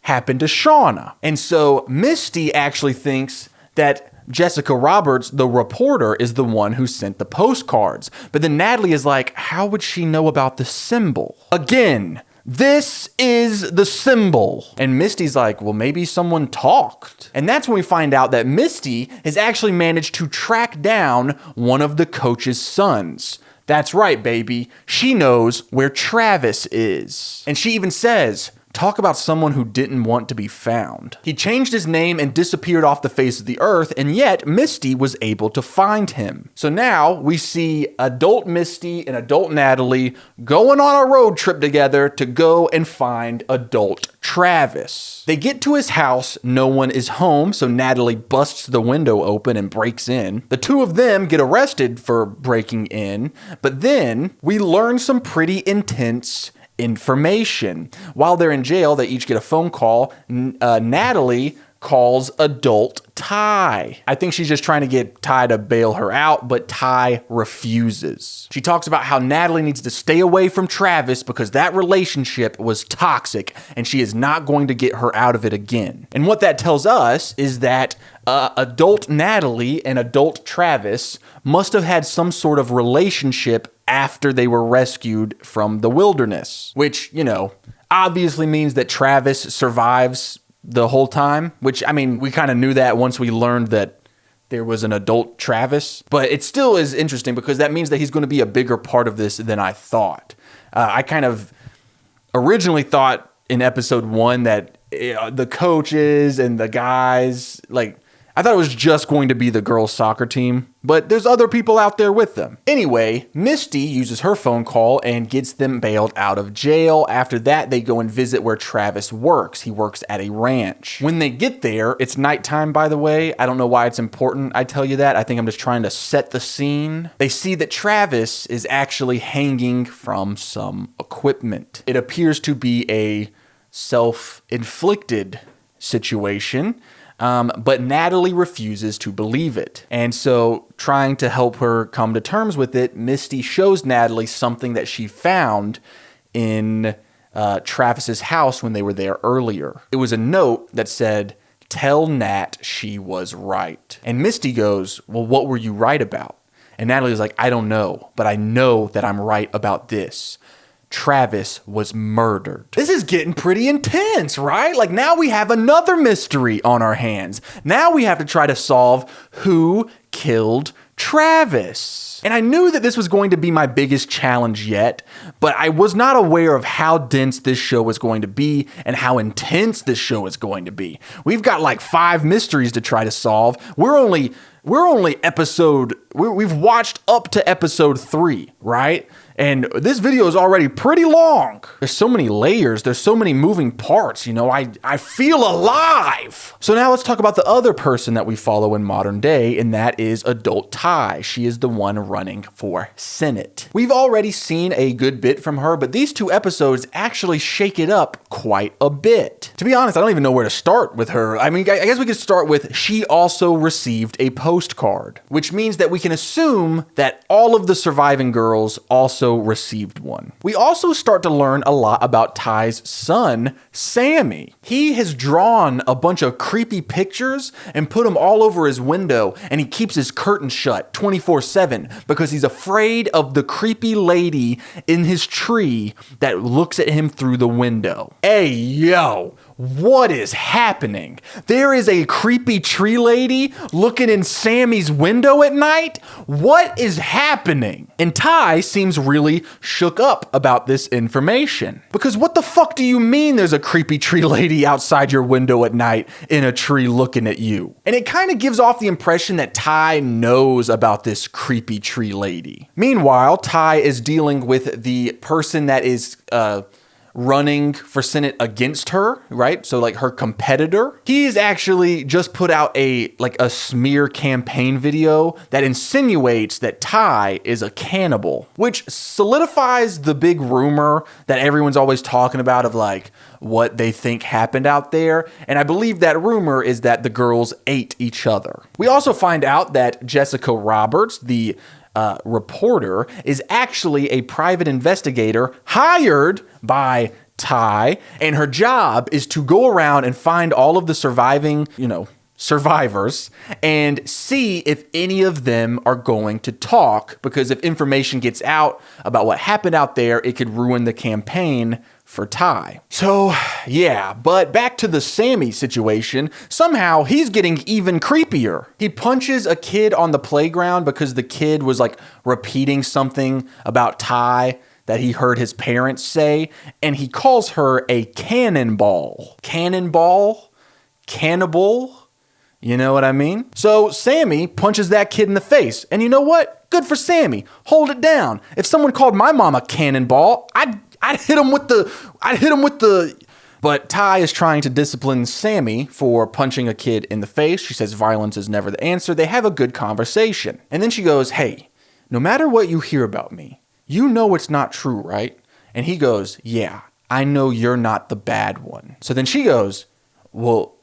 happened to Shauna. And so Misty actually thinks that Jessica Roberts, the reporter, is the one who sent the postcards. But then Natalie is like, how would she know about the symbol? Again, this is the symbol. And Misty's like, well, maybe someone talked. And that's when we find out that Misty has actually managed to track down one of the coach's sons. That's right, baby. She knows where Travis is. And she even says, talk about someone who didn't want to be found. He changed his name and disappeared off the face of the earth, and yet Misty was able to find him. So now we see adult Misty and adult Natalie going on a road trip together to go and find adult Travis. They get to his house, no one is home, so Natalie busts the window open and breaks in. The two of them get arrested for breaking in, but then we learn some pretty intense information. While they're in jail, they each get a phone call. Natalie calls adult Ty. I think she's just trying to get Ty to bail her out, but Ty refuses. She talks about how Natalie needs to stay away from Travis because that relationship was toxic and she is not going to get her out of it again. And what that tells us is that adult Natalie and adult Travis must have had some sort of relationship after they were rescued from the wilderness, which, obviously means that Travis survives the whole time, which, I mean, we kind of knew that once we learned that there was an adult Travis, but it still is interesting because that means that he's going to be a bigger part of this than I thought. I kind of originally thought in episode 1 that the coaches and the guys, like, I thought it was just going to be the girls' soccer team, but there's other people out there with them. Anyway, Misty uses her phone call and gets them bailed out of jail. After that, they go and visit where Travis works. He works at a ranch. When they get there, it's nighttime, by the way. I don't know why it's important I tell you that. I think I'm just trying to set the scene. They see that Travis is actually hanging from some equipment. It appears to be a self-inflicted situation. But Natalie refuses to believe it. And so, trying to help her come to terms with it, Misty shows Natalie something that she found in Travis's house when they were there earlier. It was a note that said, "Tell Nat she was right." And Misty goes, "Well, what were you right about?" And Natalie was like, "I don't know, but I know that I'm right about this. Travis was murdered." This is getting pretty intense, right? Like, now we have another mystery on our hands. Now we have to try to solve who killed Travis. And I knew that this was going to be my biggest challenge yet, but I was not aware of how dense this show was going to be and how intense this show is going to be. We've got like 5 mysteries to try to solve. We've watched up to episode 3, right? And this video is already pretty long. There's so many layers. There's so many moving parts. You know, I feel alive. So now let's talk about the other person that we follow in modern day, and that is adult Ty. She is the one running for Senate. We've already seen a good bit from her, but these 2 episodes actually shake it up quite a bit. To be honest, I don't even know where to start with her. I mean, I guess we could start with she also received a postcard, which means that we can assume that all of the surviving girls also received one. We also start to learn a lot about Ty's son, Sammy. He has drawn a bunch of creepy pictures and put them all over his window, and he keeps his curtains shut 24/7 because he's afraid of the creepy lady in his tree that looks at him through the window. Hey, yo. What is happening? There is a creepy tree lady looking in Sammy's window at night? What is happening? And Ty seems really shook up about this information. Because what the fuck do you mean there's a creepy tree lady outside your window at night in a tree looking at you? And it kind of gives off the impression that Ty knows about this creepy tree lady. Meanwhile, Ty is dealing with the person that is running for Senate against her, right? So like her competitor. He's actually just put out a smear campaign video that insinuates that Ty is a cannibal, which solidifies the big rumor that everyone's always talking about of like what they think happened out there. And I believe that rumor is that the girls ate each other. We also find out that Jessica Roberts, the reporter, is actually a private investigator hired by Ty, and her job is to go around and find all of the surviving, survivors and see if any of them are going to talk, because if information gets out about what happened out there, it could ruin the campaign for Ty. So yeah, but back to the Sammy situation. Somehow he's getting even creepier. He punches a kid on the playground because the kid was like repeating something about Ty that he heard his parents say, and he calls her a cannonball. Cannonball? Cannibal? You know what I mean? So Sammy punches that kid in the face. And you know what? Good for Sammy. Hold it down. If someone called my mom a cannonball, I'd hit him with the. But Ty is trying to discipline Sammy for punching a kid in the face. She says violence is never the answer. They have a good conversation. And then she goes, "Hey, no matter what you hear about me, you know it's not true, right?" And he goes, "Yeah, I know you're not the bad one." So then she goes, "Well,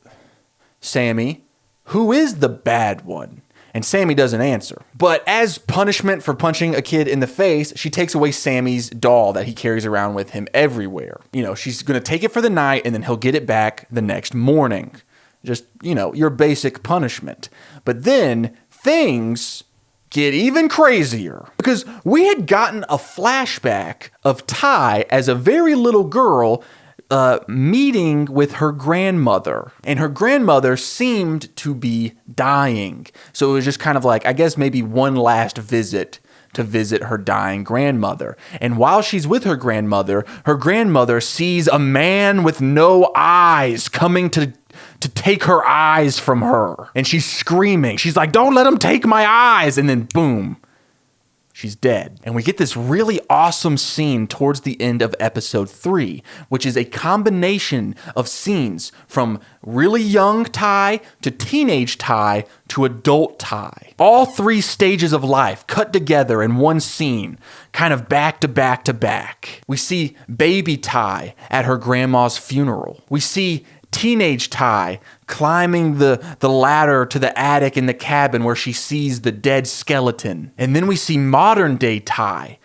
Sammy, who is the bad one?" And Sammy doesn't answer. But as punishment for punching a kid in the face, she takes away Sammy's doll that he carries around with him everywhere. She's going to take it for the night and then he'll get it back the next morning. Just, your basic punishment. But then things get even crazier, because we had gotten a flashback of Ty as a very little girl meeting with her grandmother, and her grandmother seemed to be dying. So it was just kind of like, I guess maybe one last visit to visit her dying grandmother. And while she's with her grandmother sees a man with no eyes coming to take her eyes from her. And she's screaming. She's like, "Don't let him take my eyes." And then boom, she's dead. And we get this really awesome scene towards the end of episode 3, which is a combination of scenes from really young Ty to teenage Ty to adult Ty. All 3 stages of life cut together in one scene, kind of back to back to back. We see baby Ty at her grandma's funeral. We see teenage Ty climbing the ladder to the attic in the cabin where she sees the dead skeleton. And then we see modern day Ty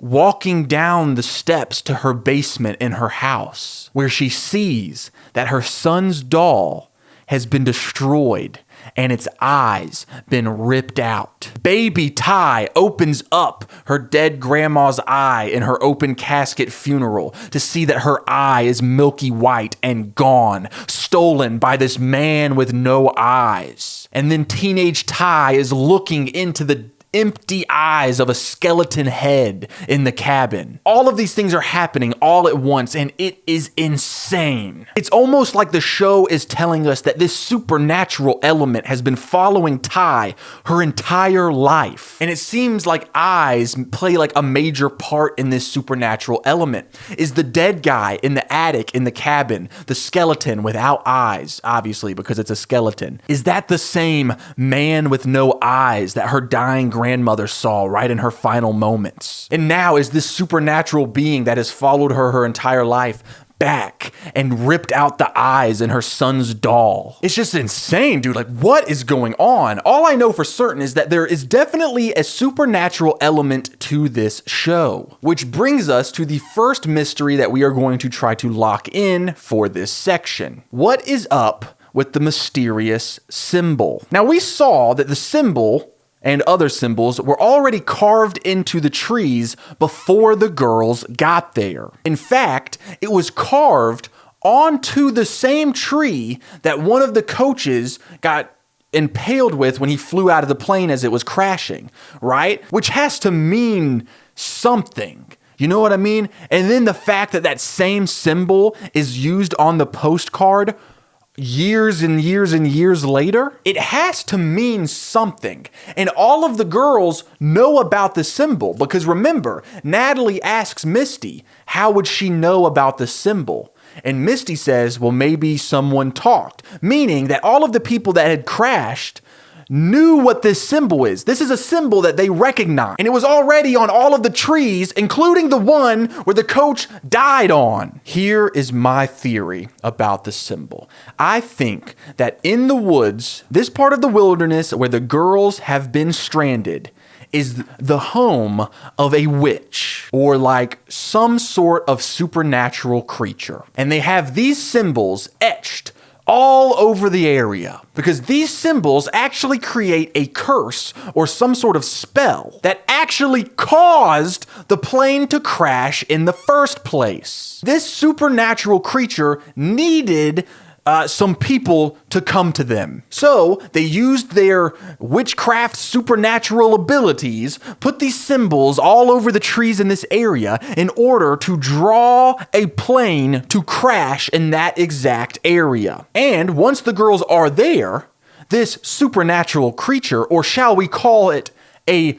walking down the steps to her basement in her house, where she sees that her son's doll has been destroyed and its eyes been ripped out. Baby Ty opens up her dead grandma's eye in her open casket funeral to see that her eye is milky white and gone, stolen by this man with no eyes. And then teenage Ty is looking into the empty eyes of a skeleton head in the cabin. All of these things are happening all at once, and it is insane. It's almost like the show is telling us that this supernatural element has been following Ty her entire life. And it seems like eyes play like a major part in this supernatural element. Is the dead guy in the attic in the cabin, the skeleton without eyes, obviously because it's a skeleton, is that the same man with no eyes that her dying grandmother saw right in her final moments? And now is this supernatural being that has followed her entire life back and ripped out the eyes in her son's doll? It's just insane, dude. Like, what is going on? All I know for certain is that there is definitely a supernatural element to this show, which brings us to the first mystery that we are going to try to lock in for this section. What is up with the mysterious symbol? Now, we saw that the symbol and other symbols were already carved into the trees before the girls got there. In fact, it was carved onto the same tree that one of the coaches got impaled with when he flew out of the plane as it was crashing, right? Which has to mean something. You know what I mean? And then the fact that that same symbol is used on the postcard years and years and years later, it has to mean something. And all of the girls know about the symbol because remember, Natalie asks Misty, how would she know about the symbol? And Misty says, well, maybe someone talked, meaning that all of the people that had crashed knew what this symbol is. This is a symbol that they recognize. And it was already on all of the trees, including the one where the coach died on. Here is my theory about the symbol. I think that in the woods, this part of the wilderness where the girls have been stranded is the home of a witch or like some sort of supernatural creature. And they have these symbols etched all over the area because these symbols actually create a curse or some sort of spell that actually caused the plane to crash in the first place. This supernatural creature needed some people to come to them. So they used their witchcraft supernatural abilities, put these symbols all over the trees in this area in order to draw a plane to crash in that exact area. And once the girls are there, this supernatural creature, or shall we call it a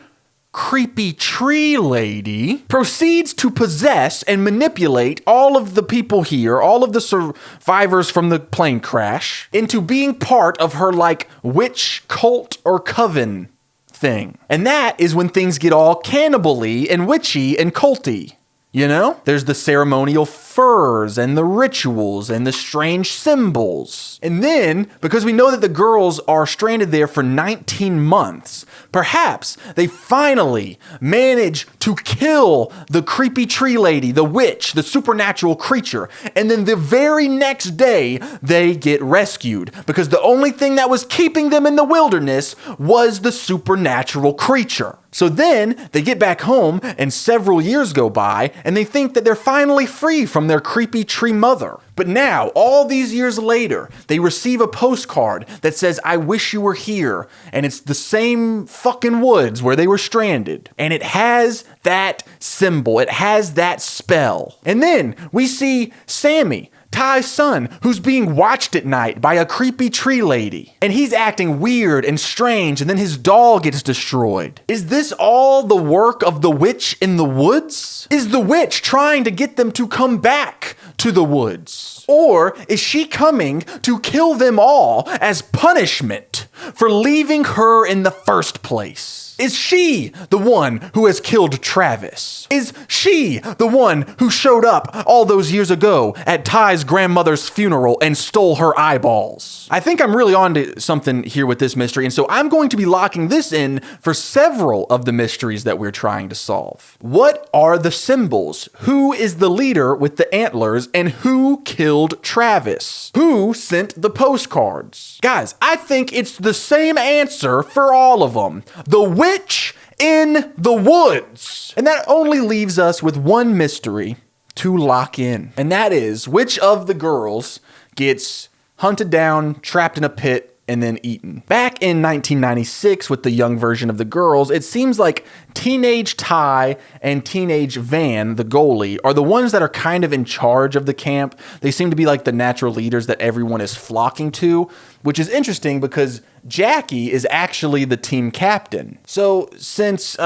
creepy tree lady, proceeds to possess and manipulate all of the people here, all of the survivors from the plane crash, into being part of her like witch cult or coven thing. And that is when things get all cannibal-y and witchy and culty. You know, there's the ceremonial furs and the rituals and the strange symbols. And then, because we know that the girls are stranded there for 19 months, perhaps they finally manage to kill the creepy tree lady, the witch, the supernatural creature. And then the very next day, they get rescued because the only thing that was keeping them in the wilderness was the supernatural creature. So then they get back home and several years go by and they think that they're finally free from from their creepy tree mother. But now, all these years later, they receive a postcard that says, "I wish you were here." And it's the same fucking woods where they were stranded. And it has that symbol. It has that spell. And then we see Sammy, Ty's son, who's being watched at night by a creepy tree lady. And he's acting weird and strange, and then his doll gets destroyed. Is this all the work of the witch in the woods? Is the witch trying to get them to come back to the woods? Or is she coming to kill them all as punishment for leaving her in the first place? Is she the one who has killed Travis? Is she the one who showed up all those years ago at Ty's grandmother's funeral and stole her eyeballs? I think I'm really on to something here with this mystery, and so I'm going to be locking this in for several of the mysteries that we're trying to solve. What are the symbols? Who is the leader with the antlers, and who killed Travis? Who sent the postcards? Guys, I think it's the same answer for all of them. The witch in the woods. And that only leaves us with one mystery to lock in. And that is, which of the girls gets hunted down, trapped in a pit, and then eaten? Back in 1996, with the young version of the girls, it seems like teenage Ty and teenage Van, the goalie, are the ones that are kind of in charge of the camp. They seem to be like the natural leaders that everyone is flocking to, which is interesting because Jackie is actually the team captain. So since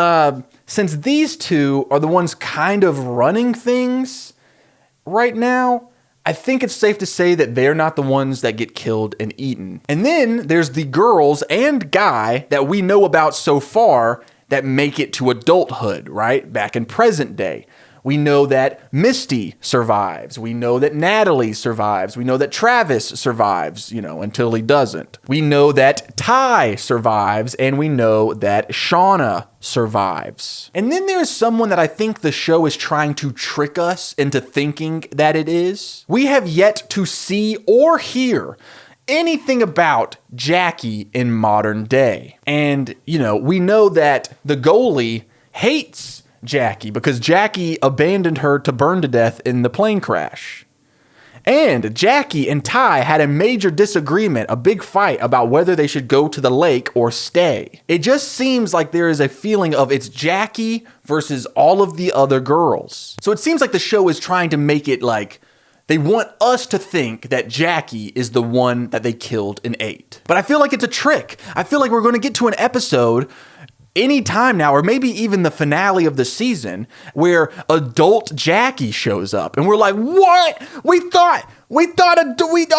these two are the ones kind of running things right now, I think it's safe to say that they're not the ones that get killed and eaten. And then there's the girls and guy that we know about so far that make it to adulthood, right? Back in present day. We know that Misty survives. We know that Natalie survives. We know that Travis survives, until he doesn't. We know that Ty survives, and we know that Shauna survives. And then there's someone that I think the show is trying to trick us into thinking that it is. We have yet to see or hear anything about Jackie in modern day. And, we know that the goalie hates Jackie because Jackie abandoned her to burn to death in the plane crash. And Jackie and Ty had a major disagreement, a big fight about whether they should go to the lake or stay. It just seems like there is a feeling of it's Jackie versus all of the other girls. So it seems like the show is trying to make it like they want us to think that Jackie is the one that they killed and ate. But I feel like it's a trick. I feel like we're going to get to an episode any time now, or maybe even the finale of the season, where adult Jackie shows up and we're like, what?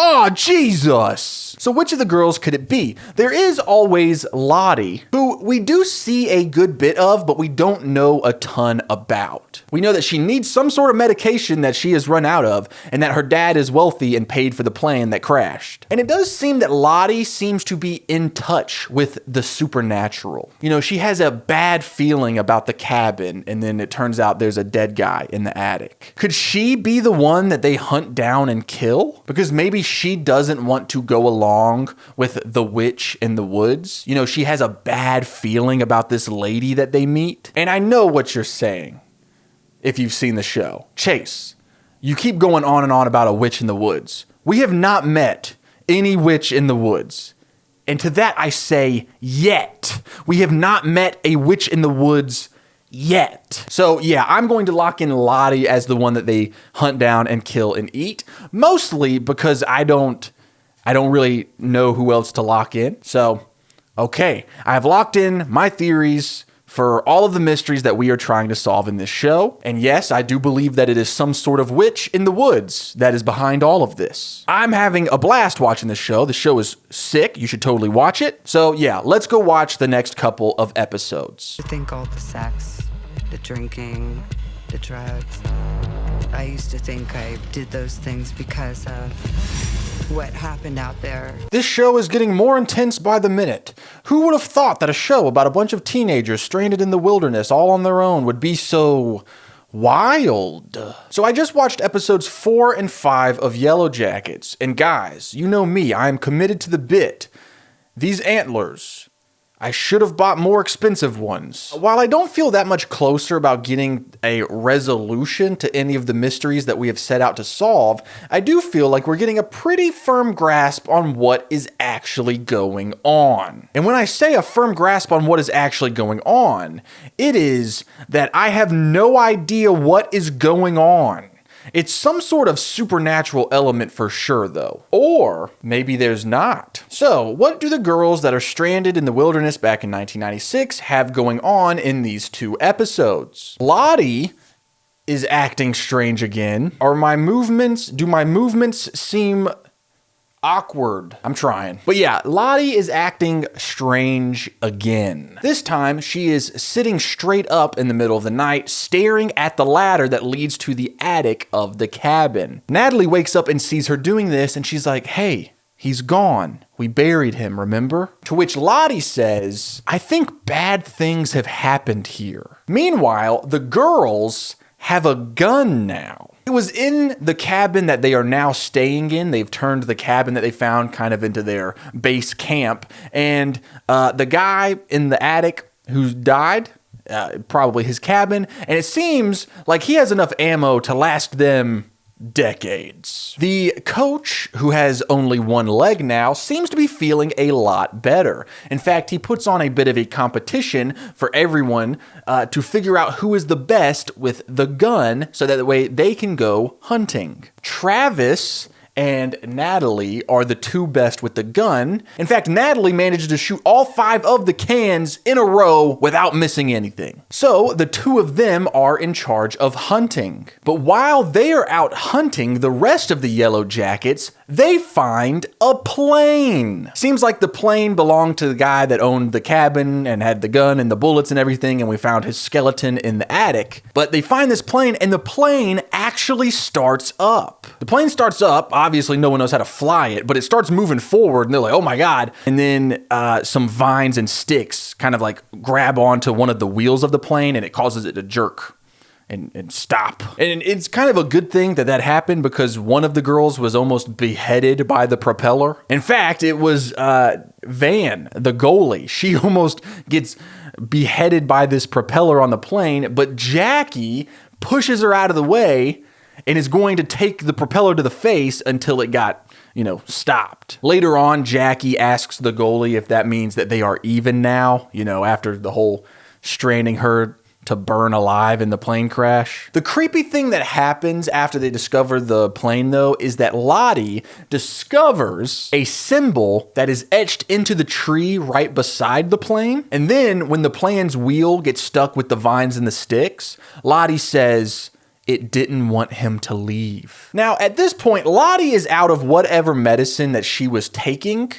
Oh, Jesus. So which of the girls could it be? There is always Lottie, who we do see a good bit of, but we don't know a ton about. We know that she needs some sort of medication that she has run out of, and that her dad is wealthy and paid for the plane that crashed. And it does seem that Lottie seems to be in touch with the supernatural. She has a bad feeling about the cabin, and then it turns out there's a dead guy in the attic. Could she be the one that they hunt down and kill? Because maybe she doesn't want to go along with the witch in the woods. She has a bad feeling about this lady that they meet. And I know what you're saying if you've seen the show. Chase, you keep going on and on about a witch in the woods. We have not met any witch in the woods. And to that I say, yet. We have not met a witch in the woods yet. So yeah, I'm going to lock in Lottie as the one that they hunt down and kill and eat. Mostly because I don't really know who else to lock in. So, okay, I've locked in my theories for all of the mysteries that we are trying to solve in this show. And yes, I do believe that it is some sort of witch in the woods that is behind all of this. I'm having a blast watching this show. The show is sick. You should totally watch it. So yeah, let's go watch the next couple of episodes. I think all the sex, the drinking, the drugs. I used to think I did those things because of what happened out there. This show is getting more intense by the minute. Who would have thought that a show about a bunch of teenagers stranded in the wilderness all on their own would be so wild? So I just watched episodes 4 and 5 of YellowJackets, and guys, you know me, I am committed to the bit. These antlers, I should have bought more expensive ones. While I don't feel that much closer about getting a resolution to any of the mysteries that we have set out to solve, I do feel like we're getting a pretty firm grasp on what is actually going on. And when I say a firm grasp on what is actually going on, it is that I have no idea what is going on. It's some sort of supernatural element for sure, though. Or maybe there's not. So, what do the girls that are stranded in the wilderness back in 1996 have going on in these 2 episodes? Lottie is acting strange again. Do my movements seem awkward? I'm trying. But yeah, Lottie is acting strange again. This time, she is sitting straight up in the middle of the night, staring at the ladder that leads to the attic of the cabin. Natalie wakes up and sees her doing this, and she's like, hey, he's gone. We buried him, remember? To which Lottie says, I think bad things have happened here. Meanwhile, the girls have a gun now. It was in the cabin that they are now staying in. They've turned the cabin that they found kind of into their base camp. And the guy in the attic who died, probably his cabin. And it seems like he has enough ammo to last them decades. The coach, who has only one leg now, seems to be feeling a lot better. In fact, he puts on a bit of a competition for everyone to figure out who is the best with the gun so that way they can go hunting. Travis and Natalie are the 2 best with the gun. In fact, Natalie managed to shoot all 5 of the cans in a row without missing anything. So the 2 of them are in charge of hunting. But while they are out hunting, the rest of the YellowJackets, they find a plane. Seems like the plane belonged to the guy that owned the cabin and had the gun and the bullets and everything, and we found his skeleton in the attic. But they find this plane, and the plane actually starts up. The plane starts up. Obviously, no one knows how to fly it, but it starts moving forward, and they're like, oh my God. And then some vines and sticks kind of like grab onto one of the wheels of the plane, and it causes it to jerk and stop. And it's kind of a good thing that that happened because one of the girls was almost beheaded by the propeller. In fact, it was Van, the goalie. She almost gets beheaded by this propeller on the plane, but Jackie pushes her out of the way and is going to take the propeller to the face until it got, stopped. Later on, Jackie asks the goalie if that means that they are even now, after the whole stranding her to burn alive in the plane crash. The creepy thing that happens after they discover the plane, though, is that Lottie discovers a symbol that is etched into the tree right beside the plane. And then when the plane's wheel gets stuck with the vines and the sticks, Lottie says it didn't want him to leave. Now, at this point, Lottie is out of whatever medicine that she was taking,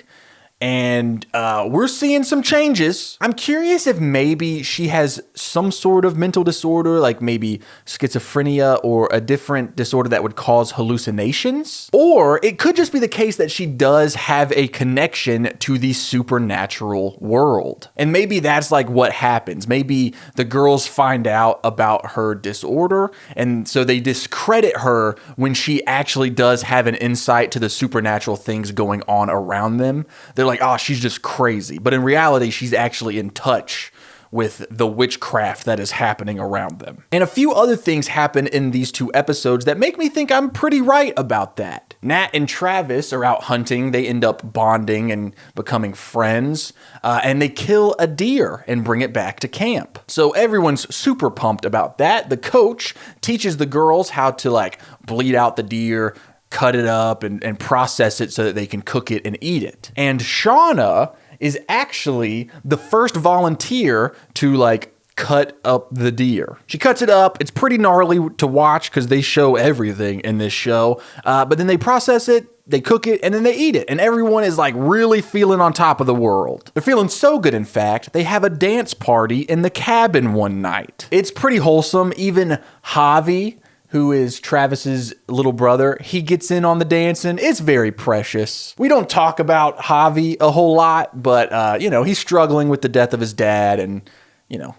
and we're seeing some changes. I'm curious if maybe she has some sort of mental disorder, like maybe schizophrenia or a different disorder that would cause hallucinations. Or it could just be the case that she does have a connection to the supernatural world. And maybe that's like what happens. Maybe the girls find out about her disorder, and so they discredit her when she actually does have an insight to the supernatural things going on around them. They're like, oh, she's just crazy. But in reality, she's actually in touch with the witchcraft that is happening around them. And a few other things happen in these 2 episodes that make me think I'm pretty right about that. Nat and Travis are out hunting. They end up bonding and becoming friends. And they kill a deer and bring it back to camp. So everyone's super pumped about that. The coach teaches the girls how to bleed out the deer, cut it up and process it so that they can cook it and eat it. And Shauna is actually the first volunteer to cut up the deer. She cuts it up. It's pretty gnarly to watch because they show everything in this show. But then they process it, they cook it, and then they eat it. And everyone is really feeling on top of the world. They're feeling so good, in fact, they have a dance party in the cabin one night. It's pretty wholesome. Even Javi, who is Travis's little brother, he gets in on the dancing. It's very precious. We don't talk about Javi a whole lot, but, he's struggling with the death of his dad, and,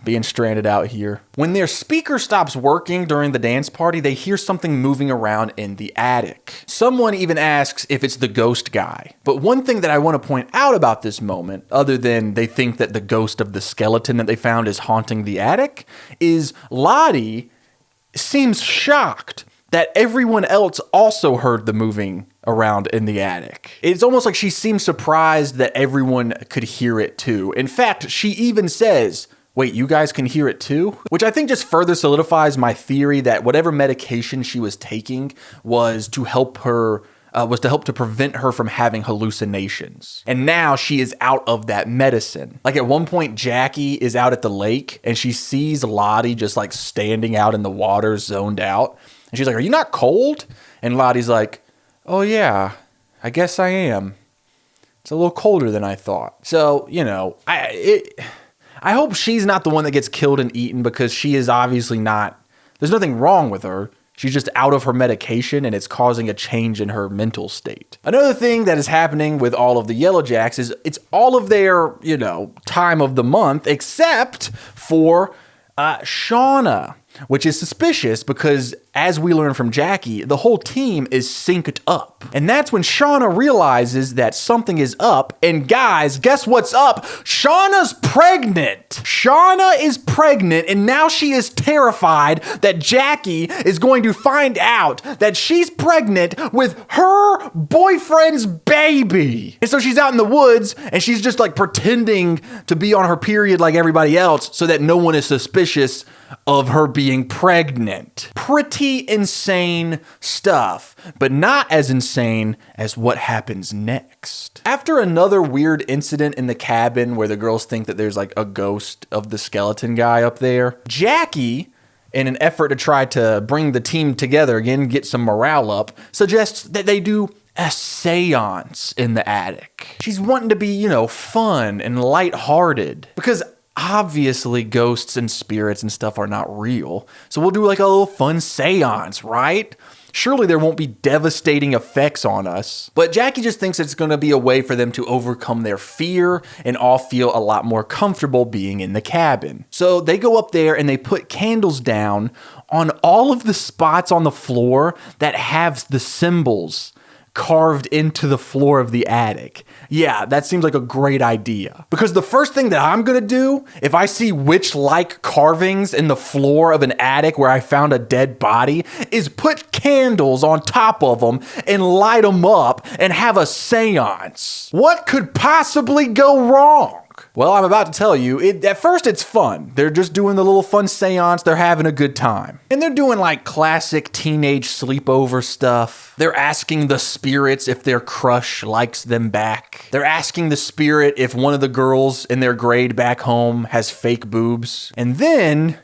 being stranded out here. When their speaker stops working during the dance party, they hear something moving around in the attic. Someone even asks if it's the ghost guy. But one thing that I want to point out about this moment, other than they think that the ghost of the skeleton that they found is haunting the attic, is Lottie seems shocked that everyone else also heard the moving around in the attic. It's almost like she seems surprised that everyone could hear it too. In fact, she even says, wait, you guys can hear it too? Which I think just further solidifies my theory that whatever medication she was taking was to help her to prevent her from having hallucinations. And now she is out of that medicine. Like at one point, Jackie is out at the lake and she sees Lottie just like standing out in the water, zoned out. And she's like, are you not cold? And Lottie's like, oh yeah, I guess I am. It's a little colder than I thought. So, I hope she's not the one that gets killed and eaten, because she is obviously not, there's nothing wrong with her. She's just out of her medication and it's causing a change in her mental state. Another thing that is happening with all of the YellowJacks is it's all of their, time of the month except for Shauna, which is suspicious because, as we learn from Jackie, the whole team is synced up. And that's when Shauna realizes that something is up. And guys, guess what's up? Shauna's pregnant. Shauna is pregnant, and now she is terrified that Jackie is going to find out that she's pregnant with her boyfriend's baby. And so she's out in the woods, and she's just like pretending to be on her period like everybody else so that no one is suspicious of her being pregnant. Pretty insane stuff, but not as insane as what happens next. After another weird incident in the cabin where the girls think that there's like a ghost of the skeleton guy up there, Jackie, in an effort to try to bring the team together again, get some morale up, suggests that they do a seance in the attic. She's wanting to be, fun and lighthearted, because obviously ghosts and spirits and stuff are not real. So we'll do like a little fun seance, right? Surely there won't be devastating effects on us. But Jackie just thinks it's going to be a way for them to overcome their fear and all feel a lot more comfortable being in the cabin. So they go up there and they put candles down on all of the spots on the floor that have the symbols carved into the floor of the attic. Yeah, that seems like a great idea. Because the first thing that I'm gonna do, if I see witch-like carvings in the floor of an attic where I found a dead body, is put candles on top of them and light them up and have a seance. What could possibly go wrong? Well, I'm about to tell you, at first it's fun. They're just doing the little fun seance. They're having a good time. And they're doing like classic teenage sleepover stuff. They're asking the spirits if their crush likes them back. They're asking the spirit if one of the girls in their grade back home has fake boobs. And then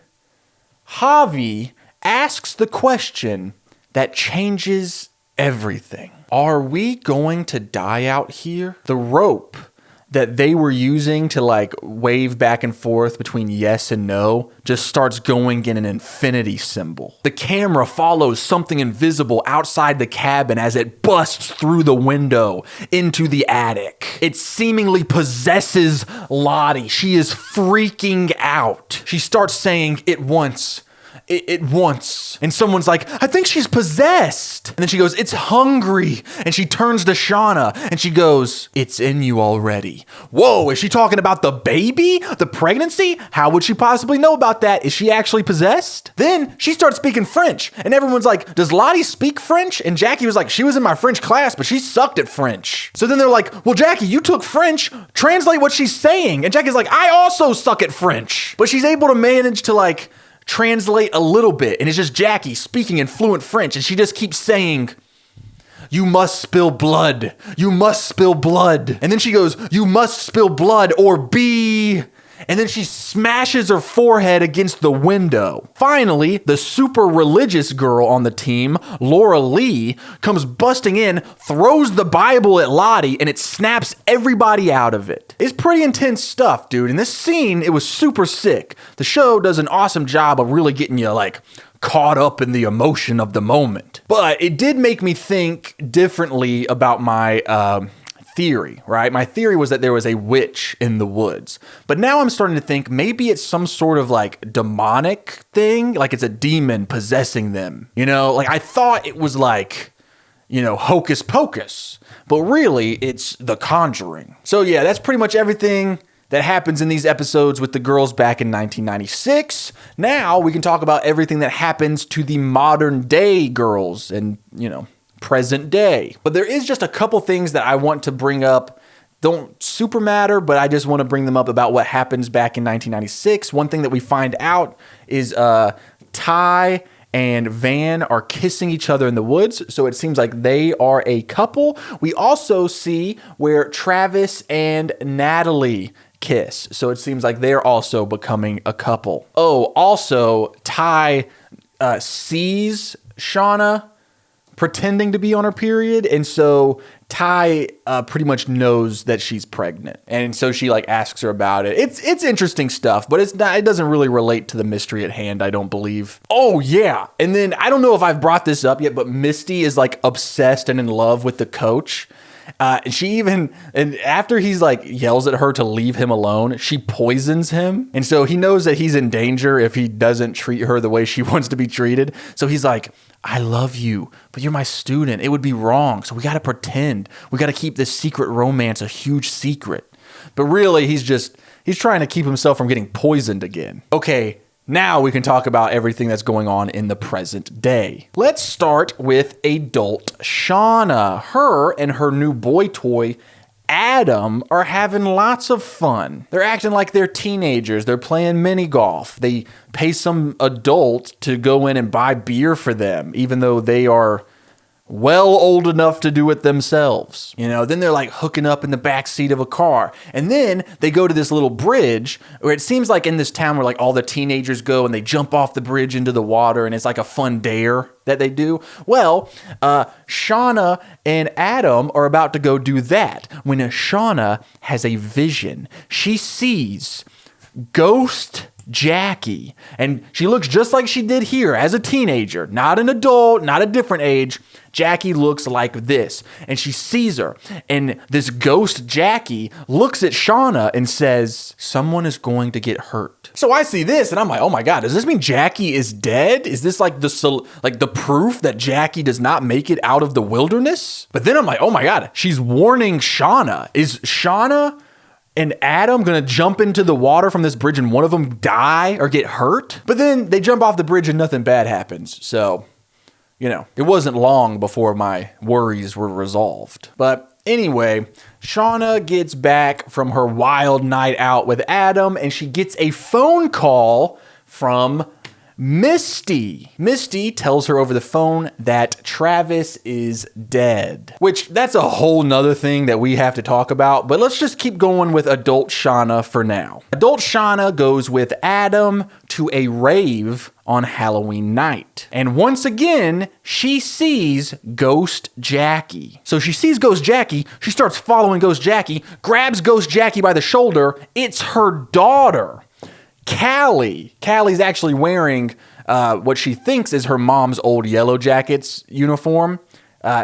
Javi asks the question that changes everything. Are we going to die out here? The rope that they were using to like wave back and forth between yes and no just starts going in an infinity symbol. The camera follows something invisible outside the cabin as it busts through the window into the attic. It seemingly possesses Lottie. She is freaking out. She starts saying it once. It once. And someone's like, I think she's possessed. And then she goes, it's hungry. And she turns to Shauna and she goes, it's in you already. Whoa, is she talking about the baby? The pregnancy? How would she possibly know about that? Is she actually possessed? Then she starts speaking French. And everyone's like, does Lottie speak French? And Jackie was like, she was in my French class, but she sucked at French. So then they're like, well, Jackie, you took French. Translate what she's saying. And Jackie's like, I also suck at French. But she's able to manage to like translate a little bit, and it's just Jackie speaking in fluent French, and she just keeps saying, you must spill blood. You must spill blood. And then she goes, you must spill blood or be... And then she smashes her forehead against the window. Finally, the super religious girl on the team, Laura Lee, comes busting in, throws the Bible at Lottie, and it snaps everybody out of it. It's pretty intense stuff, dude. In this scene, it was super sick. The show does an awesome job of really getting you, like, caught up in the emotion of the moment. But it did make me think differently about my theory, right? My theory was that there was a witch in the woods. But now I'm starting to think maybe it's some sort of like demonic thing, like it's a demon possessing them. You know, like I thought it was like, you know, hocus pocus, but really it's The Conjuring. So yeah, that's pretty much everything that happens in these episodes with the girls back in 1996. Now we can talk about everything that happens to the modern day girls and, you know, present day. But there is just a couple things that I want to bring up. Don't super matter, but I just want to bring them up about what happens back in 1996. One thing that we find out is Ty and Van are kissing each other in the woods, so it seems like they are a couple. We also see where Travis and Natalie kiss, so it seems like they're also becoming a couple. Oh, also, Ty sees Shauna pretending to be on her period, and so Ty pretty much knows that she's pregnant, and so she like asks her about it. It's interesting stuff, but it doesn't really relate to the mystery at hand, I don't believe. Oh yeah, and then I don't know if I've brought this up yet, but Misty is like obsessed and in love with the coach. And after he's like yells at her to leave him alone, she poisons him. And so he knows that he's in danger if he doesn't treat her the way she wants to be treated. So he's like, I love you, but you're my student. It would be wrong. So we got to pretend. We got to keep this secret romance a huge secret. But really, he's trying to keep himself from getting poisoned again. Okay. Now we can talk about everything that's going on in the present day. Let's start with adult Shauna. Her and her new boy toy, Adam, are having lots of fun. They're acting like they're teenagers. They're playing mini golf. They pay some adult to go in and buy beer for them, even though they are well old enough to do it themselves. You know, then they're like hooking up in the back seat of a car. And then they go to this little bridge where it seems like in this town where like all the teenagers go and they jump off the bridge into the water and it's like a fun dare that they do. Well, Shauna and Adam are about to go do that when Shauna has a vision. She sees Ghost Jackie, and she looks just like she did here as a teenager, not an adult, not a different age. Jackie looks like this, and she sees her, and this ghost Jackie looks at Shauna and says, someone is going to get hurt. So I see this and I'm like, oh my God, does this mean Jackie is dead? Is this like the proof that Jackie does not make it out of the wilderness? But then I'm like, oh my God, she's warning Shauna. Is Shauna and Adam gonna jump into the water from this bridge and one of them die or get hurt? But then they jump off the bridge and nothing bad happens. So, you know, it wasn't long before my worries were resolved. But anyway, Shauna gets back from her wild night out with Adam and she gets a phone call from Misty. Misty tells her over the phone that Travis is dead, which that's a whole nother thing that we have to talk about, but let's just keep going with adult Shauna for now. Adult Shauna goes with Adam to a rave on Halloween night. And once again, she sees Ghost Jackie. So she sees Ghost Jackie, she starts following Ghost Jackie, grabs Ghost Jackie by the shoulder. It's her daughter, Callie. Callie's actually wearing what she thinks is her mom's old YellowJackets uniform.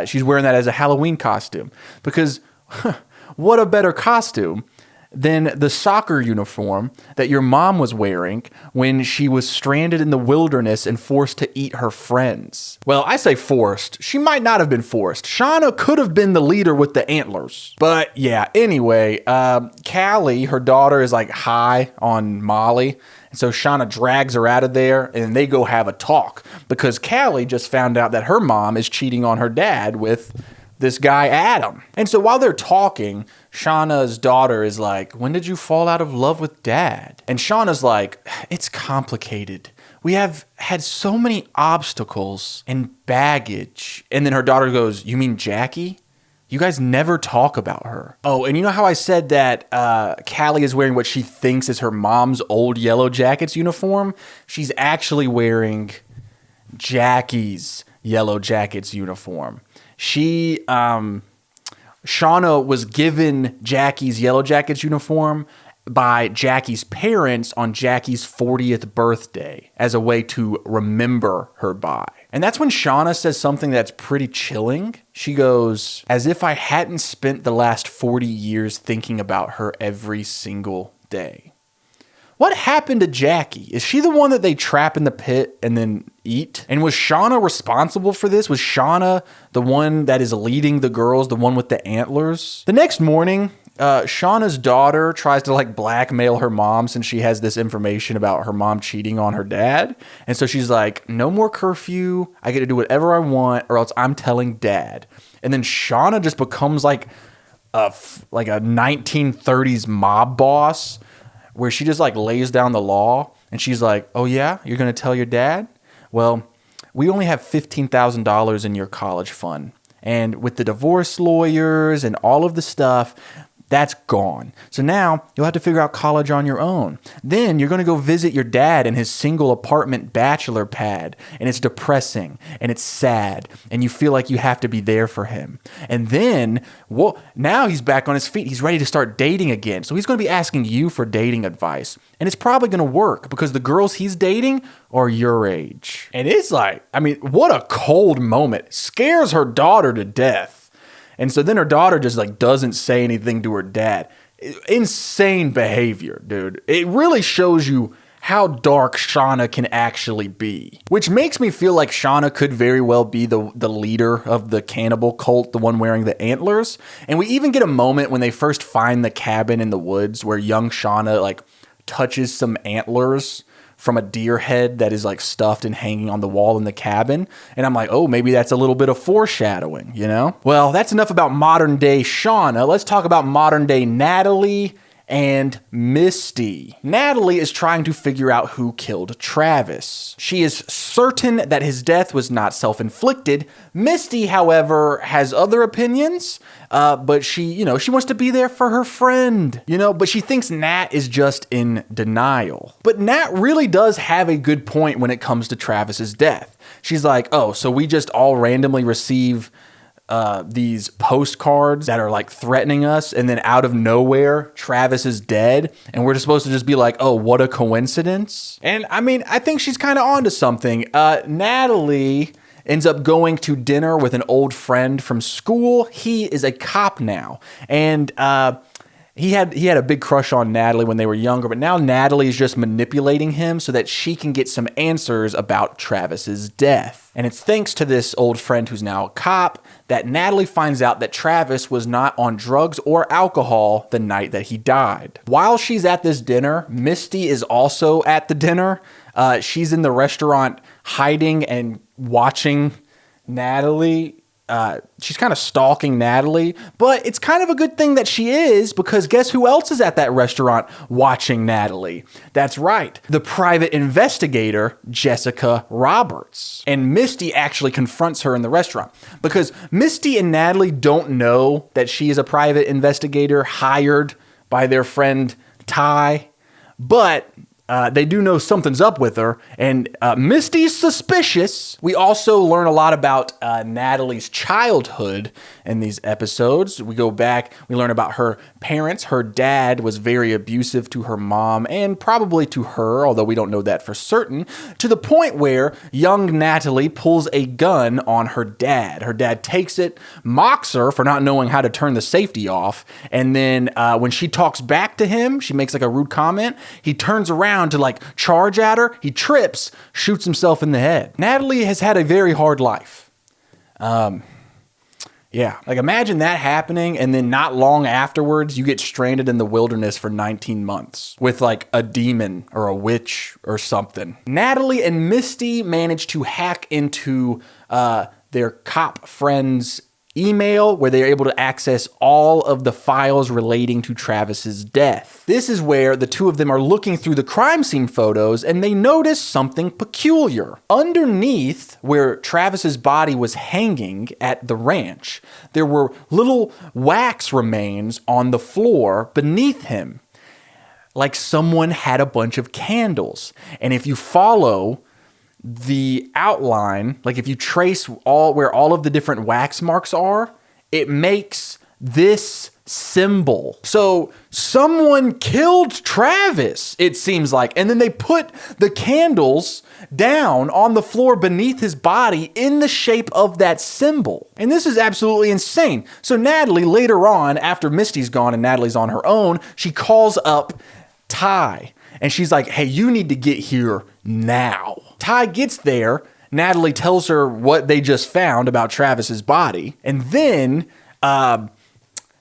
She's wearing that as a Halloween costume because what a better costume than the soccer uniform that your mom was wearing when she was stranded in the wilderness and forced to eat her friends. Well, I say forced. She might not have been forced. Shauna could have been the leader with the antlers. But yeah, anyway, Callie, her daughter, is like high on Molly. And so Shauna drags her out of there and they go have a talk because Callie just found out that her mom is cheating on her dad with this guy, Adam. And so while they're talking, Shauna's daughter is like, when did you fall out of love with dad? And Shauna's like, it's complicated. We have had so many obstacles and baggage. And then her daughter goes, you mean Jackie? You guys never talk about her. Oh, and you know how I said that Callie is wearing what she thinks is her mom's old YellowJackets uniform? She's actually wearing Jackie's YellowJackets uniform. Shauna was given Jackie's YellowJackets uniform by Jackie's parents on Jackie's 40th birthday as a way to remember her by. And that's when Shauna says something that's pretty chilling. She goes, "As if I hadn't spent the last 40 years thinking about her every single day." What happened to Jackie? Is she the one that they trap in the pit and then eat? And was Shauna responsible for this? Was Shauna the one that is leading the girls, the one with the antlers? The next morning, Shauna's daughter tries to blackmail her mom since she has this information about her mom cheating on her dad. And so she's like, no more curfew. I get to do whatever I want or else I'm telling dad. And then Shauna just becomes like a 1930s mob boss where she just lays down the law and she's like, oh yeah, you're going to tell your dad? Well, we only have $15,000 in your college fund. And with the divorce lawyers and all of the stuff, that's gone. So now you'll have to figure out college on your own. Then you're going to go visit your dad in his single apartment bachelor pad. And it's depressing and it's sad. And you feel like you have to be there for him. And then, well, now he's back on his feet. He's ready to start dating again. So he's going to be asking you for dating advice. And it's probably going to work because the girls he's dating are your age. And it's what a cold moment. Scares her daughter to death. And so then her daughter just doesn't say anything to her dad. Insane behavior, dude. It really shows you how dark Shauna can actually be. Which makes me feel like Shauna could very well be the leader of the cannibal cult, the one wearing the antlers. And we even get a moment when they first find the cabin in the woods where young Shauna touches some antlers from a deer head that is stuffed and hanging on the wall in the cabin. And I'm like, oh, maybe that's a little bit of foreshadowing, you know? Well, that's enough about modern day Shauna. Let's talk about modern day Natalie and Misty. Natalie is trying to figure out who killed Travis. She is certain that his death was not self-inflicted. Misty, however, has other opinions, but she wants to be there for her friend, but she thinks Nat is just in denial. But Nat really does have a good point when it comes to Travis's death. She's like, oh, so we just all randomly receive these postcards that are threatening us, and then out of nowhere Travis is dead and we're just supposed to just be like, oh, what a coincidence. And I think she's kind of onto something. Natalie ends up going to dinner with an old friend from school. He is a cop now, and he had a big crush on Natalie when they were younger, but now Natalie is just manipulating him so that she can get some answers about Travis's death. And it's thanks to this old friend who's now a cop that Natalie finds out that Travis was not on drugs or alcohol the night that he died. While she's at this dinner, Misty is also at the dinner. She's in the restaurant hiding and watching Natalie. She's kind of stalking Natalie, but it's kind of a good thing that she is, because guess who else is at that restaurant watching Natalie? That's right, the private investigator, Jessica Roberts. And Misty actually confronts her in the restaurant because Misty and Natalie don't know that she is a private investigator hired by their friend Ty, but they do know something's up with her, and Misty's suspicious. We also learn a lot about Natalie's childhood in these episodes. We go back, we learn about her parents. Her dad was very abusive to her mom and probably to her, although we don't know that for certain, to the point where young Natalie pulls a gun on her dad. Her dad takes it, mocks her for not knowing how to turn the safety off, and then when she talks back to him, she makes a rude comment, he turns around to charge at her, he trips, shoots himself in the head. Natalie has had a very hard life. Yeah, imagine that happening, and then not long afterwards, you get stranded in the wilderness for 19 months with a demon or a witch or something. Natalie and Misty manage to hack into their cop friend's email, where they're able to access all of the files relating to Travis's death. This is where the two of them are looking through the crime scene photos and they notice something peculiar. Underneath where Travis's body was hanging at the ranch, there were little wax remains on the floor beneath him, like someone had a bunch of candles. And if you follow the outline, if you trace where all of the different wax marks are, it makes this symbol. So someone killed Travis, it seems like, and then they put the candles down on the floor beneath his body in the shape of that symbol. And this is absolutely insane. So Natalie, later on, after Misty's gone and Natalie's on her own, she calls up Ty and she's like, hey, you need to get here now. Ty gets there. Natalie tells her what they just found about Travis's body. And then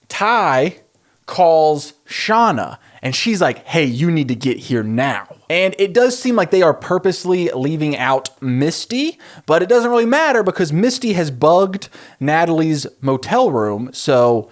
Ty calls Shauna and she's like, hey, you need to get here now. And it does seem like they are purposely leaving out Misty, but it doesn't really matter because Misty has bugged Natalie's motel room. So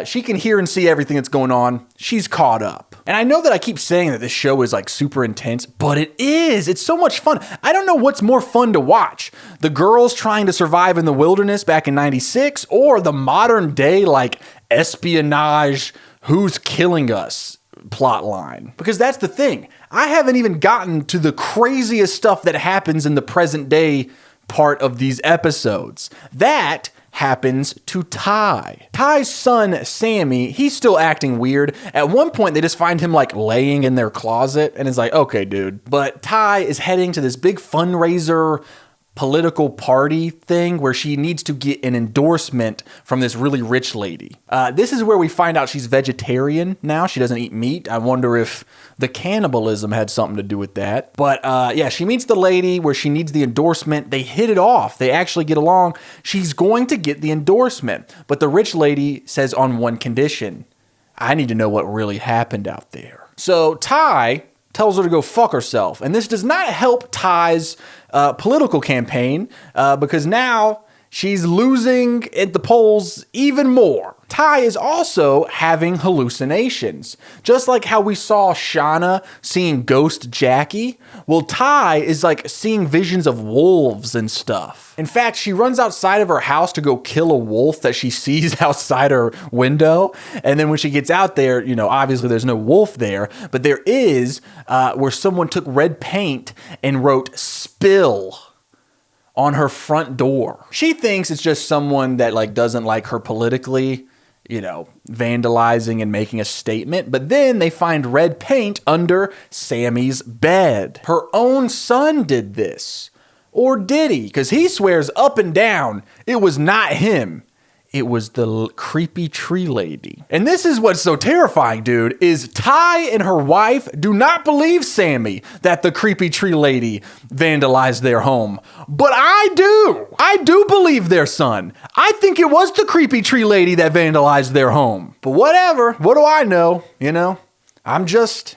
she can hear and see everything that's going on. She's caught up. And I know that I keep saying that this show is like super intense, but it is. It's so much fun. I don't know what's more fun to watch. The girls trying to survive in the wilderness back in 96 or the modern day like espionage, who's killing us plot line. Because that's the thing. I haven't even gotten to the craziest stuff that happens in the present day part of these episodes. That happens to Ty. Ty's son, Sammy, he's still acting weird. At one point, they just find him like laying in their closet and it's like, okay, dude. But Ty is heading to this big fundraiser political party thing where she needs to get an endorsement from this really rich lady. This is where we find out she's vegetarian now. She doesn't eat meat. I wonder if the cannibalism had something to do with that. But yeah, she meets the lady where she needs the endorsement. They hit it off. They actually get along. She's going to get the endorsement. But the rich lady says on one condition, I need to know what really happened out there. So Ty tells her to go fuck herself. And this does not help Ty's political campaign because now she's losing at the polls even more. Ty is also having hallucinations. Just like how we saw Shauna seeing Ghost Jackie, well, Ty is like seeing visions of wolves and stuff. In fact, she runs outside of her house to go kill a wolf that she sees outside her window. And then when she gets out there, you know, obviously there's no wolf there, but there is where someone took red paint and wrote "spill" on her front door. She thinks it's just someone that like doesn't like her politically, you know, vandalizing and making a statement. But then they find red paint under Sammy's bed. Her own son did this. Or did he? Because he swears up and down it was not him. It was the creepy tree lady. And this is what's so terrifying, dude, is Ty and her wife do not believe Sammy that the creepy tree lady vandalized their home. But I do. I do believe their son. I think it was the creepy tree lady that vandalized their home. But whatever. What do I know? You know, I'm just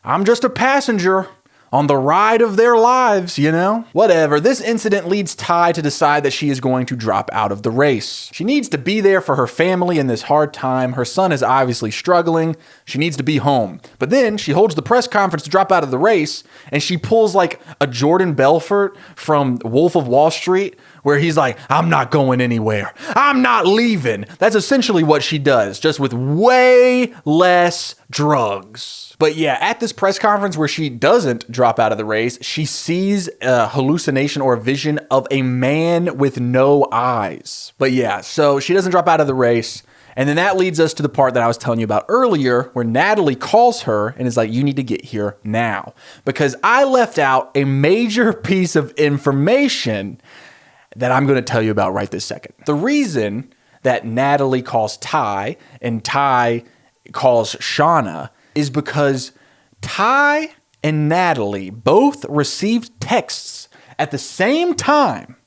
a passenger on the ride of their lives, you know? Whatever. This incident leads Ty to decide that she is going to drop out of the race. She needs to be there for her family in this hard time. Her son is obviously struggling. She needs to be home. But then she holds the press conference to drop out of the race, and she pulls like a Jordan Belfort from Wolf of Wall Street, where he's like, I'm not going anywhere. I'm not leaving. That's essentially what she does, just with way less drugs. But yeah, at this press conference where she doesn't drop out of the race, she sees a hallucination or a vision of a man with no eyes. But yeah, so she doesn't drop out of the race. And then that leads us to the part that I was telling you about earlier, where Natalie calls her and is like, you need to get here now. Because I left out a major piece of information that I'm going to tell you about right this second. The reason that Natalie calls Ty and Ty calls Shauna is because Ty and Natalie both received texts at the same time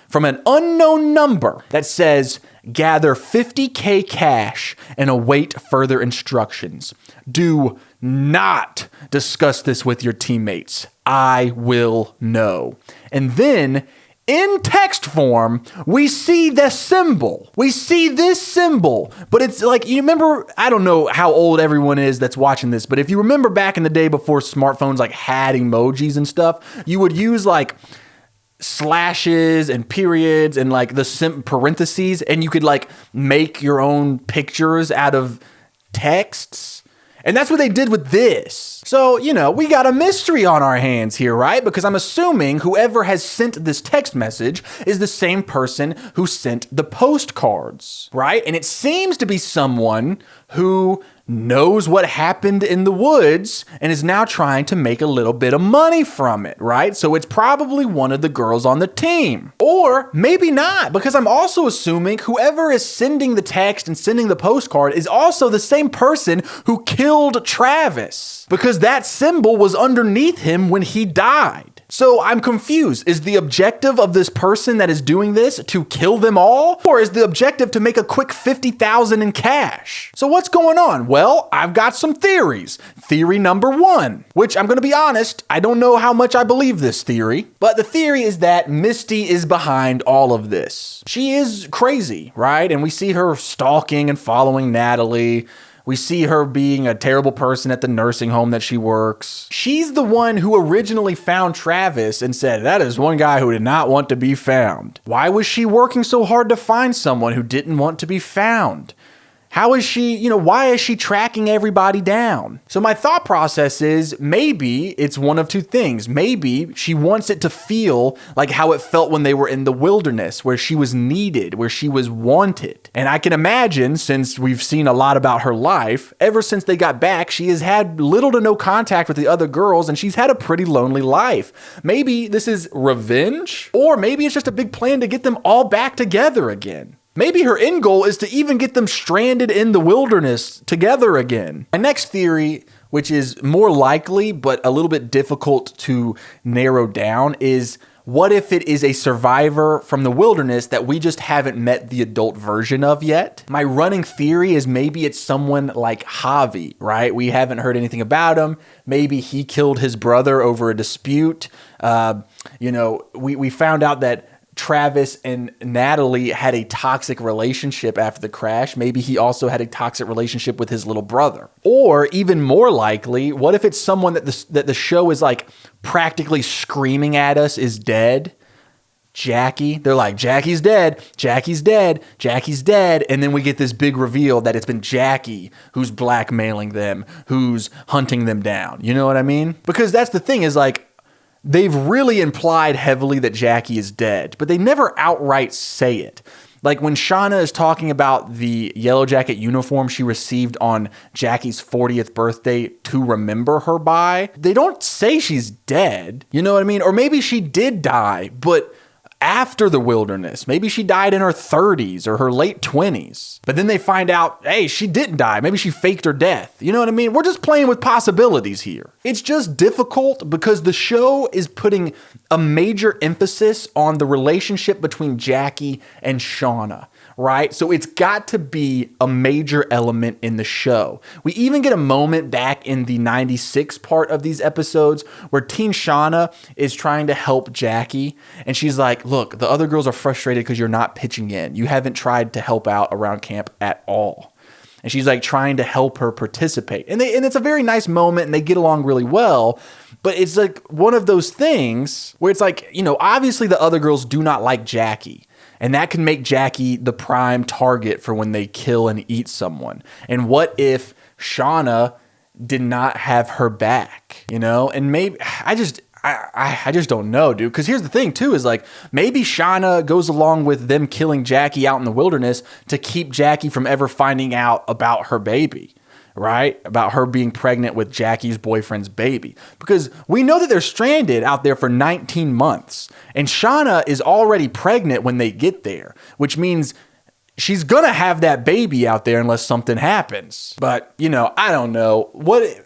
from an unknown number that says, gather 50K cash and await further instructions. Do not discuss this with your teammates. I will know. And then in text form, we see the symbol. We see this symbol, but it's like, you remember, I don't know how old everyone is that's watching this, but if you remember back in the day before smartphones like had emojis and stuff, you would use like slashes and periods and like the parentheses, and you could like make your own pictures out of texts. And that's what they did with this. So, we got a mystery on our hands here, right? Because I'm assuming whoever has sent this text message is the same person who sent the postcards, right? And it seems to be someone who knows what happened in the woods and is now trying to make a little bit of money from it, right? So it's probably one of the girls on the team. Or maybe not, because I'm also assuming whoever is sending the text and sending the postcard is also the same person who killed Travis, because that symbol was underneath him when he died. So I'm confused. Is the objective of this person that is doing this to kill them all? Or is the objective to make a quick $50,000 in cash? So what's going on? Well, I've got some theories. Theory number one, which I'm going to be honest, I don't know how much I believe this theory, but the theory is that Misty is behind all of this. She is crazy, right? And we see her stalking and following Natalie. We see her being a terrible person at the nursing home that she works. She's the one who originally found Travis and said, that is one guy who did not want to be found. Why was she working so hard to find someone who didn't want to be found? How is she, why is she tracking everybody down? So my thought process is maybe it's one of two things. Maybe she wants it to feel like how it felt when they were in the wilderness, where she was needed, where she was wanted. And I can imagine, since we've seen a lot about her life, ever since they got back, she has had little to no contact with the other girls, and she's had a pretty lonely life. Maybe this is revenge, or maybe it's just a big plan to get them all back together again. Maybe her end goal is to even get them stranded in the wilderness together again. My next theory, which is more likely but a little bit difficult to narrow down, is what if it is a survivor from the wilderness that we just haven't met the adult version of yet? My running theory is maybe it's someone like Javi, right? We haven't heard anything about him. Maybe he killed his brother over a dispute. We found out that Travis and Natalie had a toxic relationship after the crash. Maybe he also had a toxic relationship with his little brother. Or even more likely, what if it's someone that the show is like practically screaming at us is dead? Jackie. They're like, Jackie's dead, Jackie's dead, Jackie's dead. And then we get this big reveal that it's been Jackie who's blackmailing them, who's hunting them down. You know what I mean? Because that's the thing is like, they've really implied heavily that Jackie is dead, but they never outright say it. Like when Shauna is talking about the Yellow Jacket uniform she received on Jackie's 40th birthday to remember her by, they don't say she's dead. You know what I mean? Or maybe she did die, but after the wilderness. Maybe she died in her 30s or her late 20s. But then they find out, hey, she didn't die. Maybe she faked her death. You know what I mean? We're just playing with possibilities here. It's just difficult because the show is putting a major emphasis on the relationship between Jackie and Shauna, right? So it's got to be a major element in the show. We even get a moment back in the 96 part of these episodes where Teen Shauna is trying to help Jackie. And she's like, look, the other girls are frustrated because you're not pitching in. You haven't tried to help out around camp at all. And she's like trying to help her participate. And it's a very nice moment and they get along really well. But it's like one of those things where it's like, you know, obviously the other girls do not like Jackie. And that can make Jackie the prime target for when they kill and eat someone. And what if Shauna did not have her back, you know? And maybe I just don't know, dude. Because here's the thing, too, is like maybe Shauna goes along with them killing Jackie out in the wilderness to keep Jackie from ever finding out about her baby, right? About her being pregnant with Jackie's boyfriend's baby. Because we know that they're stranded out there for 19 months. And Shauna is already pregnant when they get there, which means she's gonna have that baby out there unless something happens. But, you know, I don't know.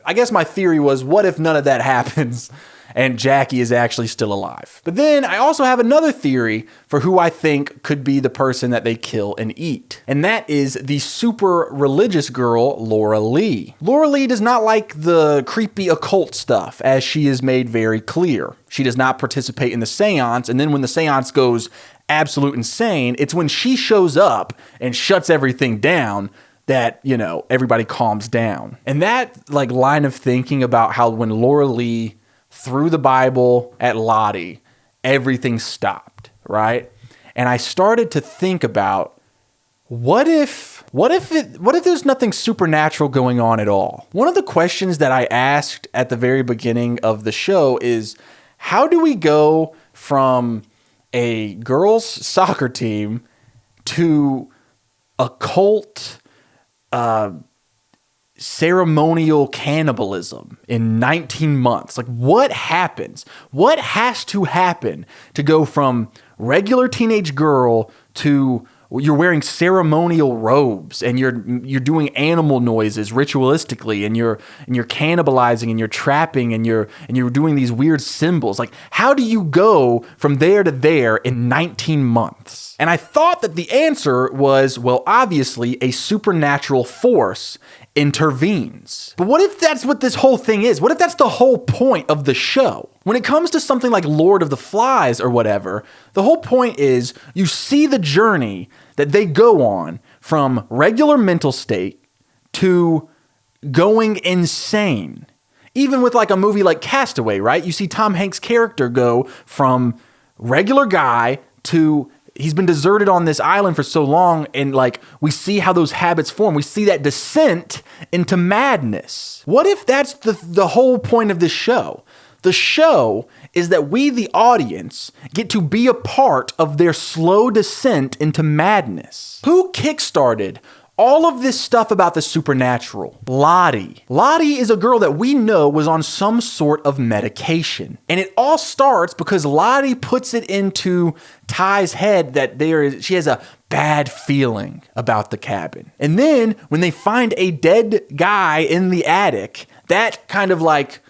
I guess my theory was, what if none of that happens and Jackie is actually still alive? But then I also have another theory for who I think could be the person that they kill and eat. And that is the super religious girl, Laura Lee. Laura Lee does not like the creepy occult stuff, as she is made very clear. She does not participate in the seance. And then when the seance goes absolute insane, it's when she shows up and shuts everything down that, you know, everybody calms down. And that like line of thinking about how when Laura Lee threw the Bible at Lottie, everything stopped, right? And I started to think about, what if there's nothing supernatural going on at all? One of the questions that I asked at the very beginning of the show is, how do we go from a girls' soccer team to a cult ceremonial cannibalism in 19 months? Like, what happens? What has to happen to go from regular teenage girl to you're wearing ceremonial robes and you're doing animal noises ritualistically and you're cannibalizing and you're trapping and you're doing these weird symbols? Like, how do you go from there to there in 19 months? And I thought that the answer was, well, obviously a supernatural force intervenes. But what if that's what this whole thing is? What if that's the whole point of the show? When it comes to something like Lord of the Flies or whatever, the whole point is you see the journey that they go on from regular mental state to going insane. Even with like a movie like Castaway, right? You see Tom Hanks' character go from regular guy to he's been deserted on this island for so long, and like we see how those habits form. We see that descent into madness. What if that's the whole point of this show? The show is that we, the audience, get to be a part of their slow descent into madness. Who kickstarted all of this stuff about the supernatural? Lottie. Lottie is a girl that we know was on some sort of medication. And it all starts because Lottie puts it into Ty's head that she has a bad feeling about the cabin. And then when they find a dead guy in the attic, that kind of like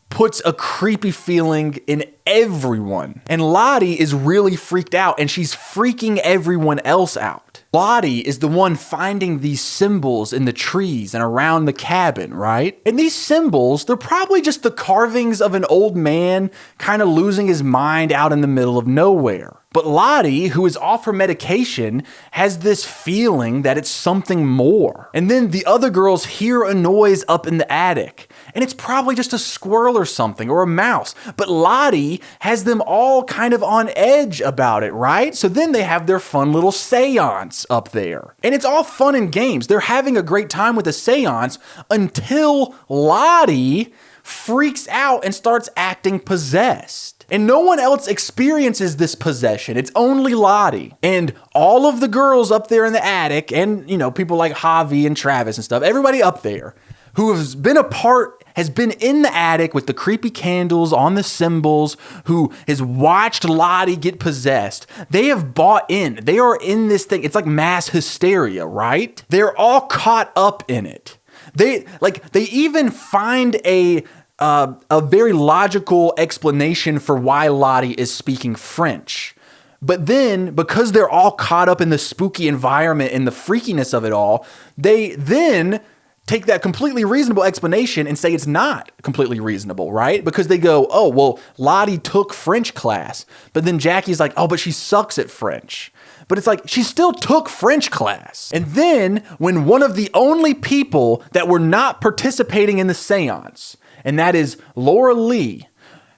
puts a creepy feeling in everyone. And Lottie is really freaked out and she's freaking everyone else out. Lottie is the one finding these symbols in the trees and around the cabin, right? And these symbols, they're probably just the carvings of an old man kind of losing his mind out in the middle of nowhere. But Lottie, who is off her medication, has this feeling that it's something more. And then the other girls hear a noise up in the attic, and it's probably just a squirrel or something, or a mouse. But Lottie has them all kind of on edge about it, right? So then they have their fun little seance up there. And it's all fun and games. They're having a great time with the seance until Lottie freaks out and starts acting possessed. And no one else experiences this possession. It's only Lottie. And all of the girls up there in the attic, and people like Javi and Travis and stuff, everybody up there who has been in the attic with the creepy candles on the symbols, who has watched Lottie get possessed, they have bought in. They are in this thing. It's like mass hysteria, right? They're all caught up in it. They even find a very logical explanation for why Lottie is speaking French. But then, because they're all caught up in the spooky environment and the freakiness of it all, they then take that completely reasonable explanation and say it's not completely reasonable, right? Because they go, oh, well, Lottie took French class. But then Jackie's like, oh, but she sucks at French. But it's like, she still took French class. And then when one of the only people that were not participating in the seance, and that is Laura Lee,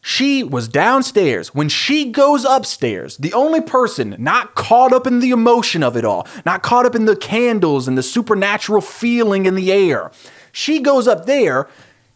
she was downstairs. When she goes upstairs, the only person not caught up in the emotion of it all, not caught up in the candles and the supernatural feeling in the air, she goes up there.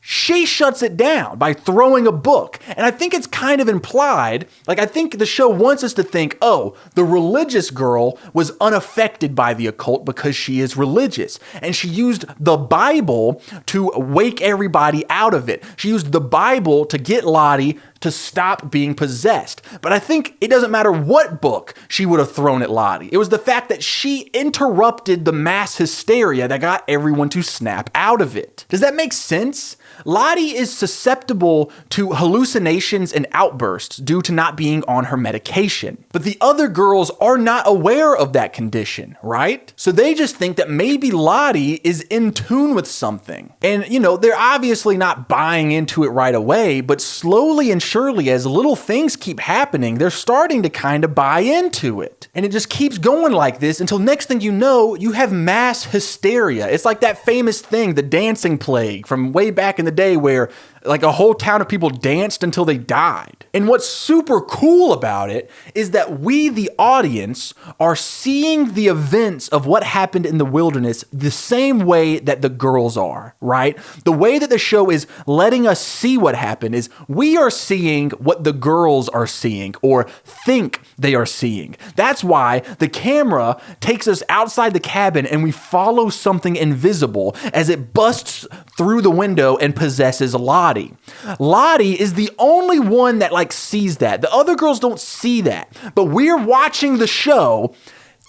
She shuts it down by throwing a book. And I think it's kind of implied, I think the show wants us to think, oh, the religious girl was unaffected by the occult because she is religious. And she used the Bible to wake everybody out of it. She used the Bible to get Lottie to stop being possessed. But I think it doesn't matter what book she would have thrown at Lottie. It was the fact that she interrupted the mass hysteria that got everyone to snap out of it. Does that make sense? Lottie is susceptible to hallucinations and outbursts due to not being on her medication. But the other girls are not aware of that condition, right? So they just think that maybe Lottie is in tune with something. And, they're obviously not buying into it right away, but slowly and surely, as little things keep happening, they're starting to kind of buy into it. And it just keeps going like this until next thing you know, you have mass hysteria. It's like that famous thing, the dancing plague from way back in the day, where Like a whole town of people danced until they died. And what's super cool about it is that we, the audience, are seeing the events of what happened in the wilderness the same way that the girls are, right? The way that the show is letting us see what happened is we are seeing what the girls are seeing or think they are seeing. That's why the camera takes us outside the cabin and we follow something invisible as it busts through the window and possesses Lottie. Lottie is the only one that sees that. The other girls don't see that, but we're watching the show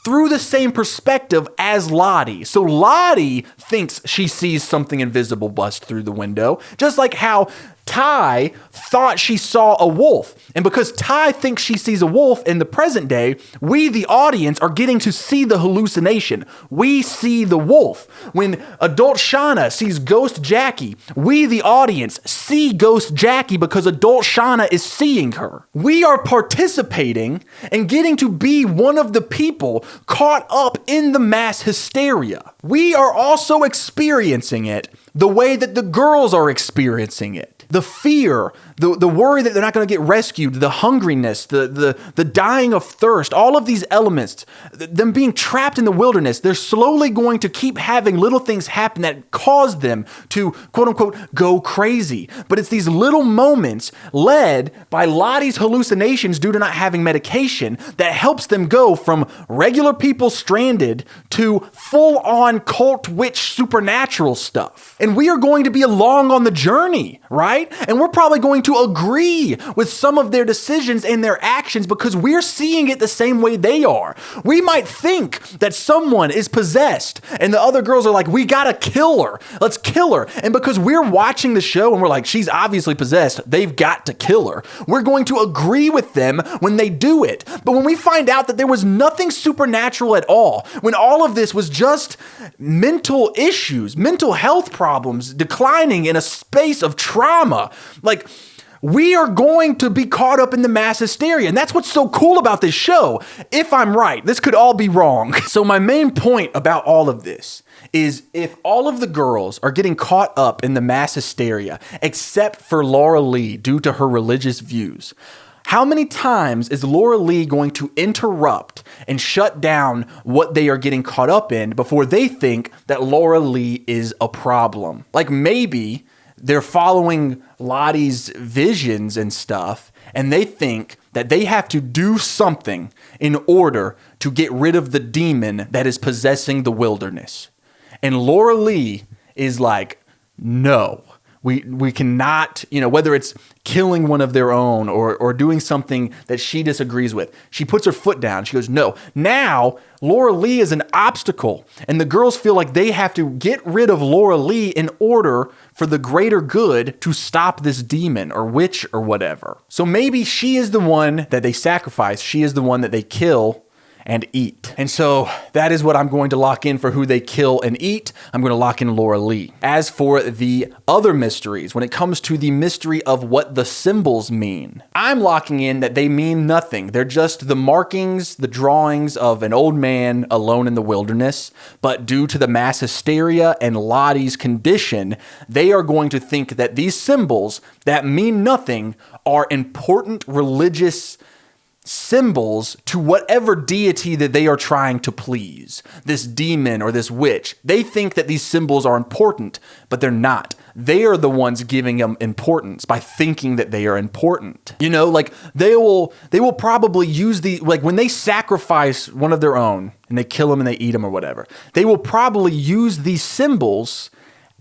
through the same perspective as Lottie. So Lottie thinks she sees something invisible bust through the window, just like how Ty thought she saw a wolf. And because Ty thinks she sees a wolf in the present day, we, the audience, are getting to see the hallucination. We see the wolf. When adult Shauna sees Ghost Jackie, we, the audience, see Ghost Jackie because adult Shauna is seeing her. We are participating and getting to be one of the people caught up in the mass hysteria. We are also experiencing it the way that the girls are experiencing it. The fear, the worry that they're not going to get rescued, the hungriness, the dying of thirst, all of these elements, them being trapped in the wilderness, they're slowly going to keep having little things happen that cause them to, quote unquote, go crazy. But it's these little moments led by Lottie's hallucinations due to not having medication that helps them go from regular people stranded to full-on cult witch supernatural stuff. And we are going to be along on the journey, right? And we're probably going to agree with some of their decisions and their actions because we're seeing it the same way they are. We might think that someone is possessed and the other girls are like, we gotta kill her. Let's kill her. And because we're watching the show and we're like, she's obviously possessed, they've got to kill her. We're going to agree with them when they do it. But when we find out that there was nothing supernatural at all, when all of this was just mental issues, mental health problems declining in a space of trauma, we are going to be caught up in the mass hysteria. And that's what's so cool about this show. If I'm right, this could all be wrong. So my main point about all of this is if all of the girls are getting caught up in the mass hysteria, except for Laura Lee due to her religious views, how many times is Laura Lee going to interrupt and shut down what they are getting caught up in before they think that Laura Lee is a problem? Maybe they're following Lottie's visions and stuff, and they think that they have to do something in order to get rid of the demon that is possessing the wilderness. And Laura Lee is like, no, we cannot, whether it's killing one of their own or doing something that she disagrees with. She puts her foot down. She goes, no. Now, Laura Lee is an obstacle, and the girls feel like they have to get rid of Laura Lee in order for the greater good to stop this demon or witch or whatever. So maybe she is the one that they sacrifice. She is the one that they kill and eat. And so that is what I'm going to lock in for who they kill and eat. I'm going to lock in Laura Lee. As for the other mysteries, when it comes to the mystery of what the symbols mean, I'm locking in that they mean nothing. They're just the markings, the drawings of an old man alone in the wilderness. But due to the mass hysteria and Lottie's condition, they are going to think that these symbols that mean nothing are important religious symbols to whatever deity that they are trying to please. This demon or this witch. They think that these symbols are important, but they're not. They are the ones giving them importance by thinking that they are important. They will probably use when they sacrifice one of their own and they kill them and they eat them or whatever, they will probably use these symbols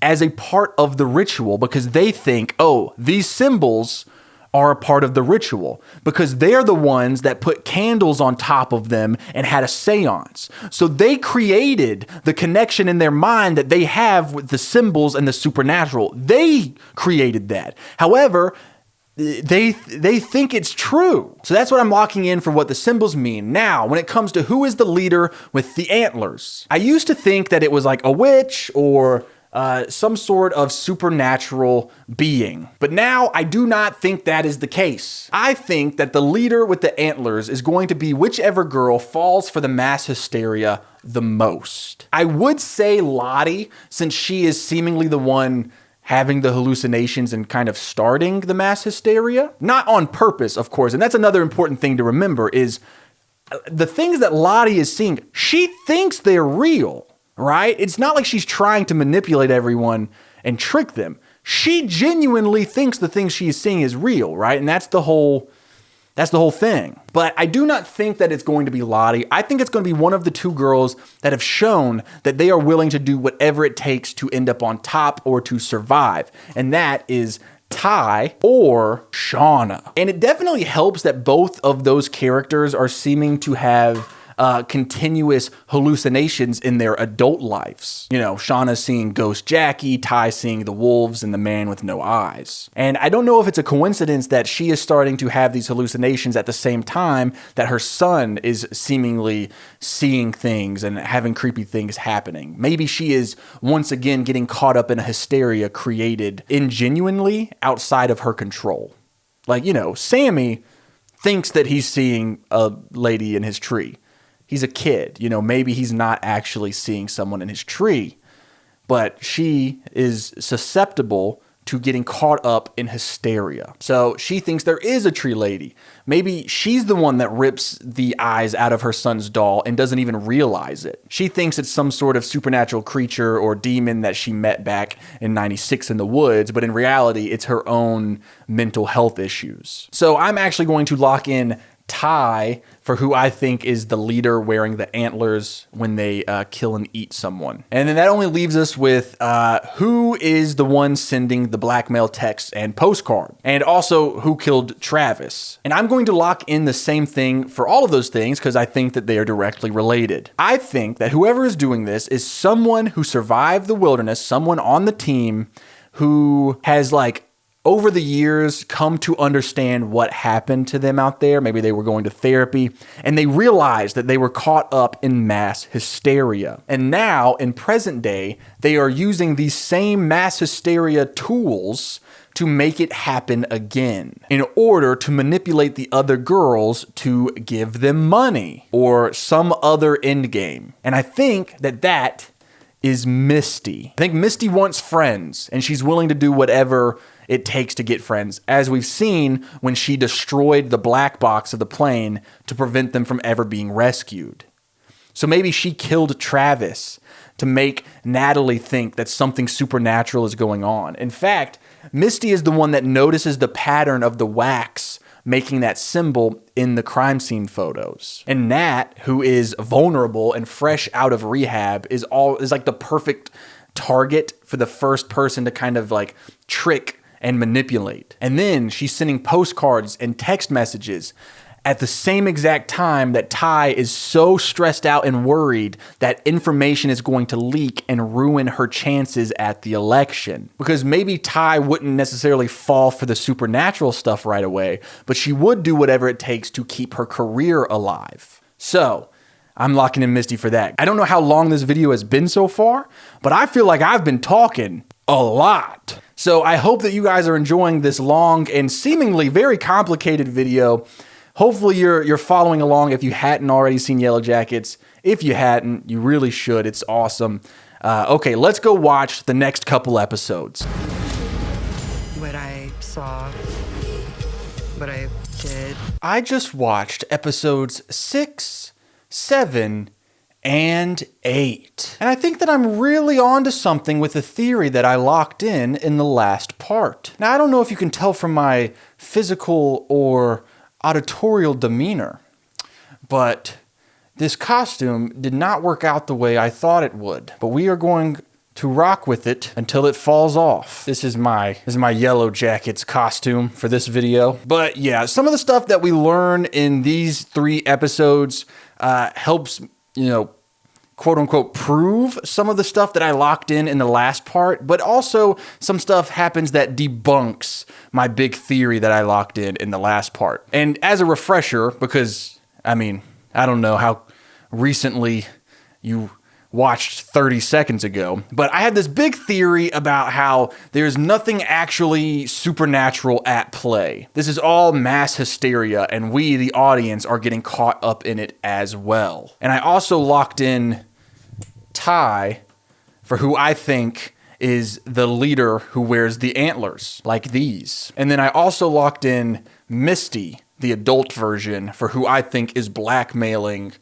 as a part of the ritual because they think, oh, these symbols are a part of the ritual because they're the ones that put candles on top of them and had a seance. So they created the connection in their mind that they have with the symbols and the supernatural. They created that. However, they think it's true. So that's what I'm locking in for what the symbols mean. Now, when it comes to who is the leader with the antlers, I used to think that it was like a witch or some sort of supernatural being. But now I do not think that is the case. I think that the leader with the antlers is going to be whichever girl falls for the mass hysteria the most. I would say Lottie, since she is seemingly the one having the hallucinations and kind of starting the mass hysteria. Not on purpose, of course. And that's another important thing to remember is the things that Lottie is seeing, she thinks they're real, right? It's not like she's trying to manipulate everyone and trick them. She genuinely thinks the things she is seeing is real, right? And that's the whole thing. But I do not think that it's going to be Lottie. I think it's going to be one of the two girls that have shown that they are willing to do whatever it takes to end up on top or to survive. And that is Ty or Shauna. And it definitely helps that both of those characters are seeming to have continuous hallucinations in their adult lives. You know, Shauna's seeing Ghost Jackie, Ty seeing the wolves and the man with no eyes. And I don't know if it's a coincidence that she is starting to have these hallucinations at the same time that her son is seemingly seeing things and having creepy things happening. Maybe she is once again getting caught up in a hysteria created ingenuinely outside of her control. Like, you know, Sammy thinks that he's seeing a lady in his tree. He's a kid, you know, maybe he's not actually seeing someone in his tree, but she is susceptible to getting caught up in hysteria. So she thinks there is a tree lady. Maybe she's the one that rips the eyes out of her son's doll and doesn't even realize it. She thinks it's some sort of supernatural creature or demon that she met back in '96 in the woods, but in reality, it's her own mental health issues. So I'm actually going to lock in Ty for who I think is the leader wearing the antlers when they kill and eat someone. And then that only leaves us with who is the one sending the blackmail text and postcard, and also who killed Travis. And I'm going to lock in the same thing for all of those things because I think that they are directly related. I think that whoever is doing this is someone who survived the wilderness, someone on the team who has over the years come to understand what happened to them out there. Maybe they were going to therapy and they realized that they were caught up in mass hysteria. And now in present day, they are using these same mass hysteria tools to make it happen again in order to manipulate the other girls to give them money or some other end game. And I think that is Misty. I think Misty wants friends and she's willing to do whatever it takes to get friends, as we've seen when she destroyed the black box of the plane to prevent them from ever being rescued. So maybe she killed Travis to make Natalie think that something supernatural is going on. In fact, Misty is the one that notices the pattern of the wax making that symbol in the crime scene photos. And Nat, who is vulnerable and fresh out of rehab, is like the perfect target for the first person to kind of trick and manipulate. And then she's sending postcards and text messages at the same exact time that Ty is so stressed out and worried that information is going to leak and ruin her chances at the election. Because maybe Ty wouldn't necessarily fall for the supernatural stuff right away, but she would do whatever it takes to keep her career alive. So I'm locking in Misty for that. I don't know how long this video has been so far, but I feel like I've been talking a lot. So I hope that you guys are enjoying this long and seemingly very complicated video. Hopefully you're following along if you hadn't already seen YellowJackets. If you hadn't, you really should. It's awesome. Okay, let's go watch the next couple episodes. What I saw, what I did. I just watched episodes 6, 7, and 8. And I think that I'm really onto something with the theory that I locked in the last part. Now, I don't know if you can tell from my physical or auditorial demeanor, but this costume did not work out the way I thought it would. But we are going to rock with it until it falls off. This is my YellowJackets costume for this video. But yeah, some of the stuff that we learn in these 3 episodes helps, quote unquote, prove some of the stuff that I locked in the last part, but also some stuff happens that debunks my big theory that I locked in the last part. And as a refresher, because I don't know how recently you watched 30 seconds ago, but I had this big theory about how there's nothing actually supernatural at play. This is all mass hysteria, and we, the audience, are getting caught up in it as well. And I also locked in Ty for who I think is the leader who wears the antlers, like these. And then I also locked in Misty, the adult version, for who I think is blackmailing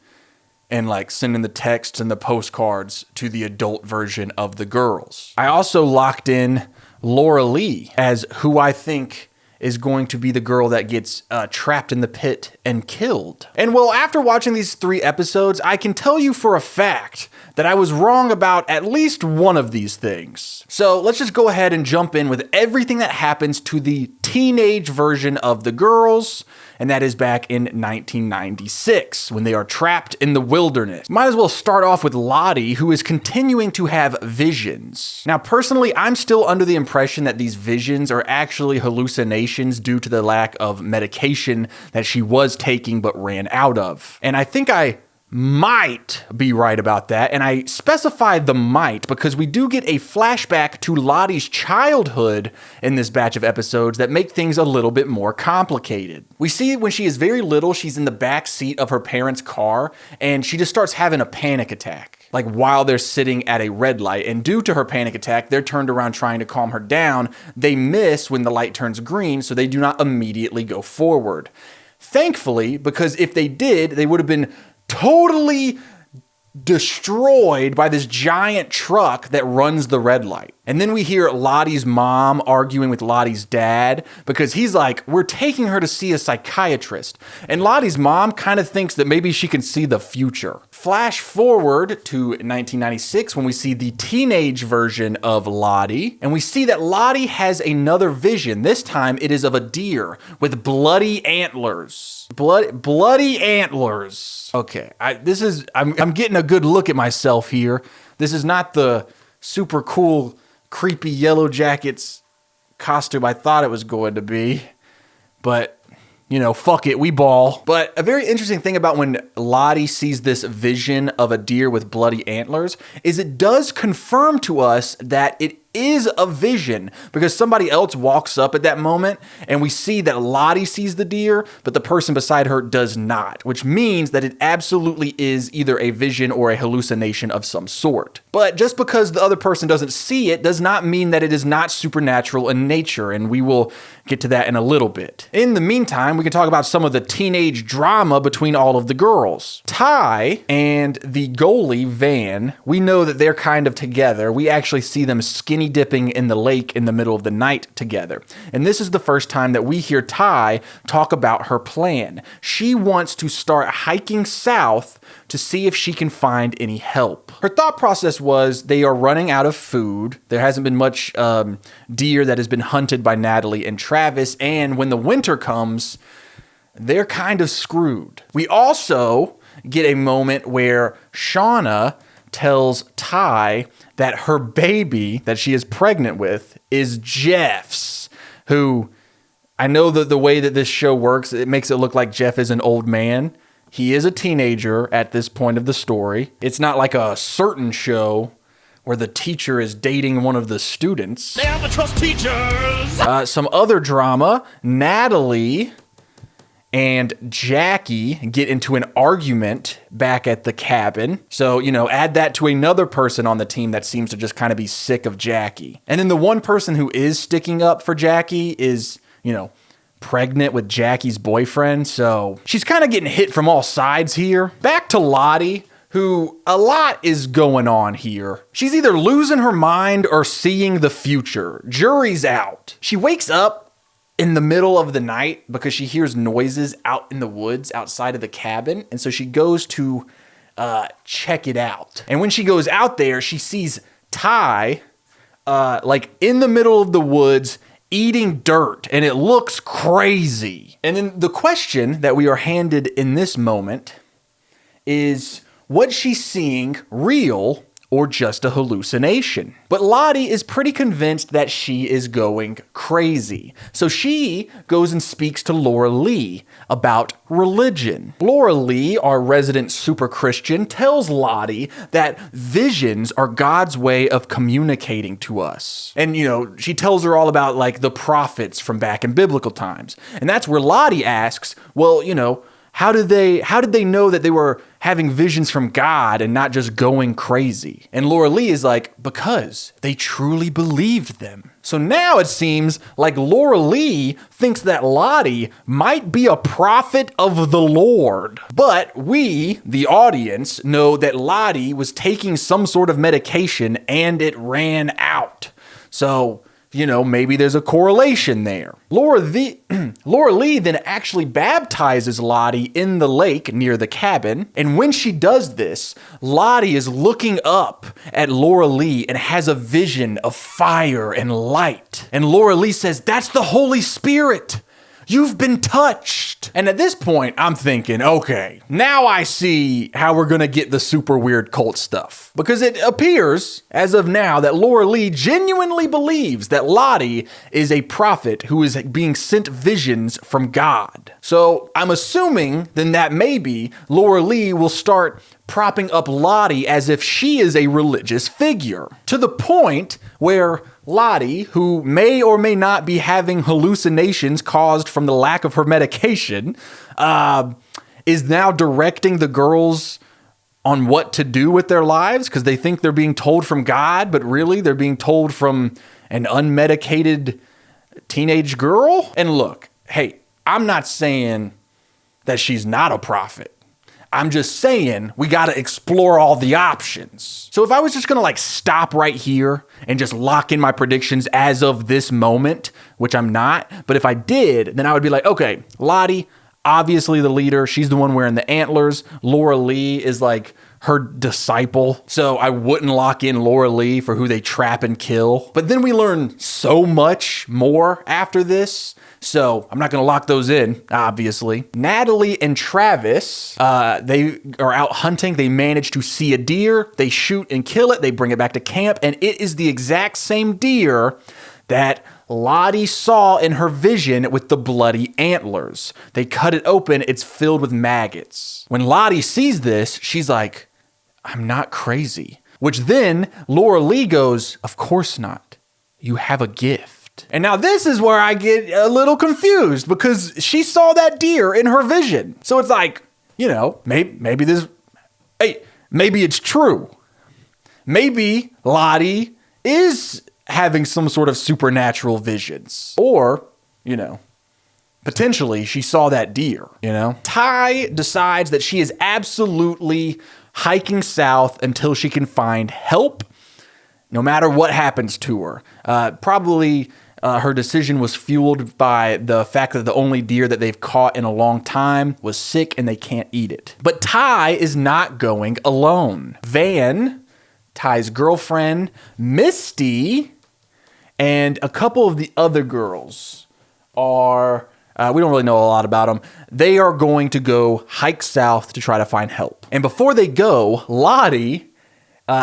and like sending the texts and the postcards to the adult version of the girls. I also locked in Laura Lee as who I think is going to be the girl that gets trapped in the pit and killed. And well, after watching these 3 episodes, I can tell you for a fact that I was wrong about at least one of these things. So let's just go ahead and jump in with everything that happens to the teenage version of the girls, and that is back in 1996 when they are trapped in the wilderness. Might as well start off with Lottie, who is continuing to have visions. Now, personally, I'm still under the impression that these visions are actually hallucinations due to the lack of medication that she was taking but ran out of. And I think I might be right about that, and I specified the might because we do get a flashback to Lottie's childhood in this batch of episodes that make things a little bit more complicated. We see when she is very little, she's in the back seat of her parents' car, and she just starts having a panic attack, like while they're sitting at a red light, and due to her panic attack, they're turned around trying to calm her down. They miss when the light turns green, so they do not immediately go forward. Thankfully, because if they did, they would have been totally destroyed by this giant truck that runs the red light. And then we hear Lottie's mom arguing with Lottie's dad because he's like, we're taking her to see a psychiatrist. And Lottie's mom kind of thinks that maybe she can see the future. Flash forward to 1996 when we see the teenage version of Lottie, and we see that Lottie has another vision. This time it is of a deer with bloody antlers. Bloody antlers. Okay, I'm getting a good look at myself here. This is not the super cool, creepy YellowJackets costume I thought it was going to be, but you know, fuck it, we ball. But a very interesting thing about when Lottie sees this vision of a deer with bloody antlers is it does confirm to us that it is a vision, because somebody else walks up at that moment and we see that Lottie sees the deer, but the person beside her does not, which means that it absolutely is either a vision or a hallucination of some sort. But just because the other person doesn't see it does not mean that it is not supernatural in nature, and we will get to that in a little bit. In the meantime, we can talk about some of the teenage drama between all of the girls. Ty and the goalie, Van, we know that they're kind of together. We actually see them skinny dipping in the lake in the middle of the night together. And this is the first time that we hear Ty talk about her plan. She wants to start hiking south to see if she can find any help. Her thought process was they are running out of food. There hasn't been much deer that has been hunted by Natalie and Travis, and when the winter comes, they're kind of screwed. We also get a moment where Shauna tells Ty that her baby that she is pregnant with is Jeff's, who, I know that the way that this show works, it makes it look like Jeff is an old man. He is a teenager at this point of the story. It's not like a certain show where the teacher is dating one of the students. Never trust teachers! Some other drama. Natalie and Jackie get into an argument back at the cabin. So, you know, add that to another person on the team that seems to just kind of be sick of Jackie. And then the one person who is sticking up for Jackie is, you know, pregnant with Jackie's boyfriend. So she's kind of getting hit from all sides here. Back to Lottie, who a lot is going on here. She's either losing her mind or seeing the future. Jury's out. She wakes up in the middle of the night because she hears noises out in the woods outside of the cabin. And so she goes to check it out. And when she goes out there, she sees Ty like in the middle of the woods eating dirt, and it looks crazy. And then the question that we are handed in this moment is, what she's seeing real or just a hallucination? But Lottie is pretty convinced that she is going crazy. So she goes and speaks to Laura Lee about religion. Laura Lee, our resident super Christian, tells Lottie that visions are God's way of communicating to us. And, you know, she tells her all about like the prophets from back in biblical times. And that's where Lottie asks, well, you know, How did they know that they were having visions from God and not just going crazy? And Laura Lee is like, because they truly believed them. So now it seems like Laura Lee thinks that Lottie might be a prophet of the Lord. But we, the audience, know that Lottie was taking some sort of medication and it ran out. So, maybe there's a correlation there. Laura Lee then actually baptizes Lottie in the lake near the cabin. And when she does this, Lottie is looking up at Laura Lee and has a vision of fire and light. And Laura Lee says, "That's the Holy Spirit. You've been touched." And at this point, I'm thinking, okay, now I see how we're gonna get the super weird cult stuff. Because it appears, as of now, that Laura Lee genuinely believes that Lottie is a prophet who is being sent visions from God. So I'm assuming then that maybe Laura Lee will start propping up Lottie as if she is a religious figure. To the point where Lottie, who may or may not be having hallucinations caused from the lack of her medication, is now directing the girls on what to do with their lives because they think they're being told from God, but really they're being told from an unmedicated teenage girl. And look, hey, I'm not saying that she's not a prophet. I'm just saying we got to explore all the options. So if I was just going to stop right here and just lock in my predictions as of this moment, which I'm not, but if I did, then I would be like, okay, Lottie, obviously the leader. She's the one wearing the antlers. Laura Lee is her disciple. So I wouldn't lock in Laura Lee for who they trap and kill. But then we learn so much more after this. So I'm not going to lock those in, obviously. Natalie and Travis, they are out hunting. They manage to see a deer. They shoot and kill it. They bring it back to camp. And it is the exact same deer that Lottie saw in her vision with the bloody antlers. They cut it open. It's filled with maggots. When Lottie sees this, she's like, I'm not crazy. Which then Laura Lee goes, of course not. You have a gift. And now this is where I get a little confused because she saw that deer in her vision. So it's maybe it's true. Maybe Lottie is having some sort of supernatural visions. Or, potentially she saw that deer, Ty decides that she is absolutely hiking south until she can find help, no matter what happens to her. Probably her decision was fueled by the fact that the only deer that they've caught in a long time was sick and they can't eat it. But Ty is not going alone. Van, Ty's girlfriend, Misty, and a couple of the other girls are, we don't really know a lot about them. They are going to go hike south to try to find help. And before they go, Lottie,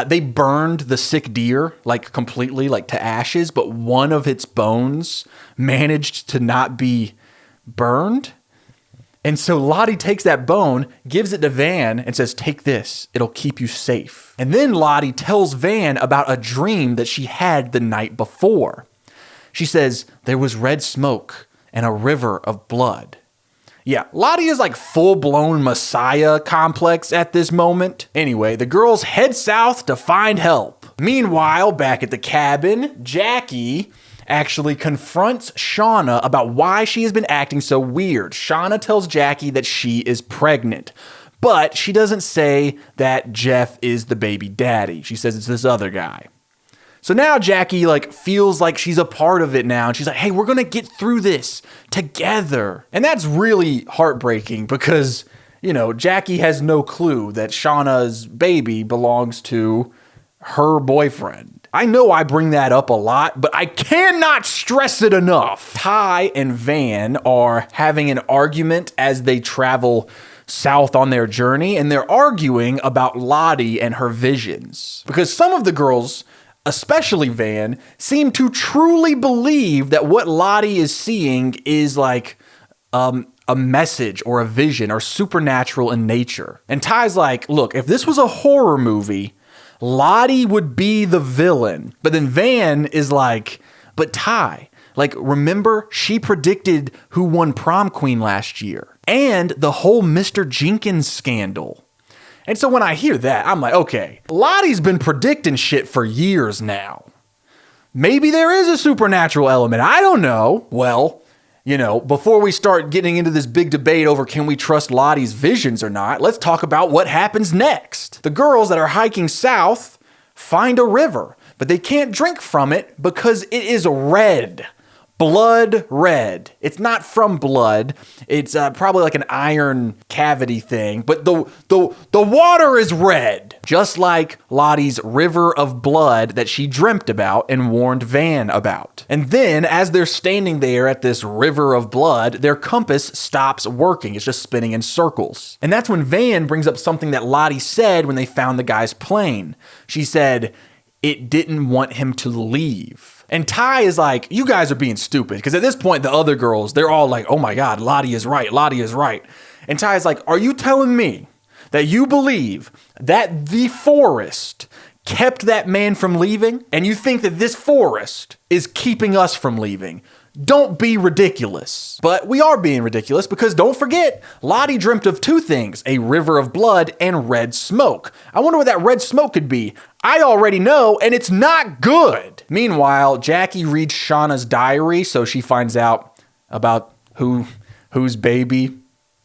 they burned the sick deer completely to ashes, but one of its bones managed to not be burned. And so Lottie takes that bone, gives it to Van, and says, take this, it'll keep you safe. And then Lottie tells Van about a dream that she had the night before. She says, there was red smoke and a river of blood. Yeah, Lottie is full-blown Messiah complex at this moment. Anyway, the girls head south to find help. Meanwhile, back at the cabin, Jackie actually confronts Shauna about why she has been acting so weird. Shauna tells Jackie that she is pregnant, but she doesn't say that Jeff is the baby daddy. She says it's this other guy. So now Jackie feels like she's a part of it now. And she's like, hey, we're going to get through this together. And that's really heartbreaking because, Jackie has no clue that Shauna's baby belongs to her boyfriend. I know I bring that up a lot, but I cannot stress it enough. Ty and Van are having an argument as they travel south on their journey. And they're arguing about Lottie and her visions. Because some of the girls, especially Van, seem to truly believe that what Lottie is seeing is a message or a vision or supernatural in nature. And Ty's like, look, if this was a horror movie, Lottie would be the villain. But then Van is like, but Ty, remember she predicted who won prom queen last year. and the whole Mr. Jenkins scandal. And so when I hear that, I'm like, okay, Lottie's been predicting shit for years now. Maybe there is a supernatural element. I don't know. Well, you know, before we start getting into this big debate over can we trust Lottie's visions or not, let's talk about what happens next. The girls that are hiking south find a river, but they can't drink from it because it is red. Blood red. It's not from blood. It's probably like an iron cavity thing, but the water is red, just like Lottie's river of blood that she dreamt about and warned Van about. And then as they're standing there at this river of blood, their compass stops working. It's just spinning in circles. And that's when Van brings up something that Lottie said when they found the guy's plane. She said it didn't want him to leave. And Ty is like, you guys are being stupid. Because at this point, the other girls, they're all like, oh my God, Lottie is right. Lottie is right. And Ty is like, are you telling me that you believe that the forest kept that man from leaving? And you think that this forest is keeping us from leaving? Don't be ridiculous. But we are being ridiculous because don't forget, Lottie dreamt of two things, a river of blood and red smoke. I wonder what that red smoke could be. I already know, and it's not good. Meanwhile, Jackie reads Shauna's diary, so she finds out about whose baby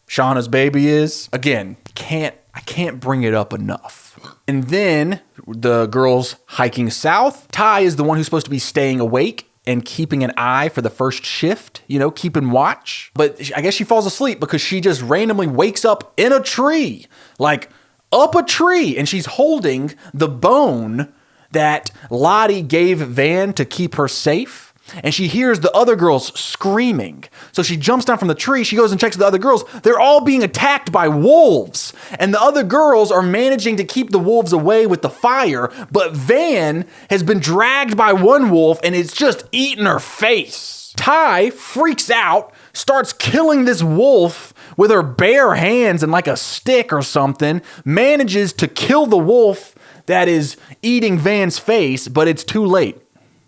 Shauna's baby is. Again, I can't bring it up enough. And then the girls hiking south. Ty is the one who's supposed to be staying awake and keeping an eye for the first shift, you know, keeping watch. But I guess she falls asleep because she just randomly wakes up in a tree, like up a tree, and she's holding the bone that Lottie gave Van to keep her safe. And she hears the other girls screaming. So she jumps down from the tree. She goes and checks the other girls. They're all being attacked by wolves. And the other girls are managing to keep the wolves away with the fire. But Van has been dragged by one wolf and it's just eating her face. Ty freaks out, starts killing this wolf with her bare hands and like a stick or something, manages to kill the wolf that is eating Van's face, but it's too late.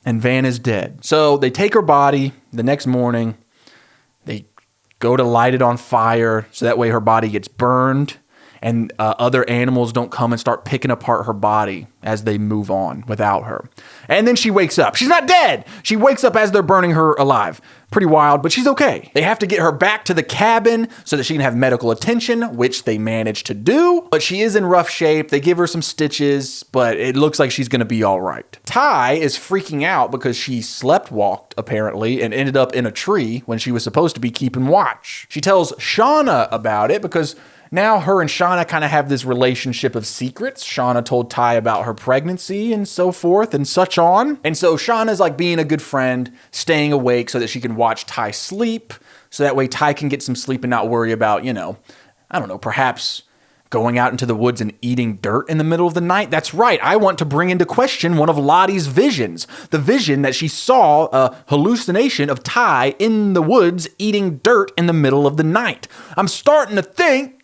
And Van is dead. So they take her body the next morning. They go to light it on fire so that way her body gets burned and other animals don't come and start picking apart her body as they move on without her. And then she wakes up. She's not dead. She wakes up as they're burning her alive. Pretty wild, but she's okay. They have to get her back to the cabin so that she can have medical attention, which they managed to do. But she is in rough shape. They give her some stitches, but it looks like she's going to be all right. Ty is freaking out because she slept-walked, apparently, and ended up in a tree when she was supposed to be keeping watch. She tells Shauna about it because now her and Shauna kind of have this relationship of secrets. Shauna told Ty about her pregnancy and so forth and such on. And so Shauna's like being a good friend, staying awake so that she can watch Ty sleep. So that way Ty can get some sleep and not worry about, you know, I don't know, perhaps going out into the woods and eating dirt in the middle of the night. That's right. I want to bring into question one of Lottie's visions. The vision that she saw a hallucination of Ty in the woods eating dirt in the middle of the night. I'm starting to think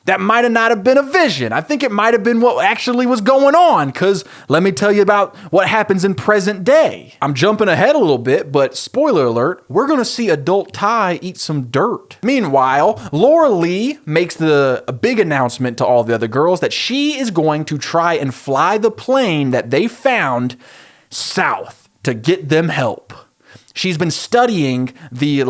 that might have not have been a vision. I think it might have been what actually was going on, because let me tell you about what happens in present day. I'm jumping ahead a little bit, but spoiler alert, we're going to see adult Ty eat some dirt. Meanwhile, Laura Lee makes a big announcement to all the other girls that she is going to try and fly the plane that they found south to get them help. She's been studying the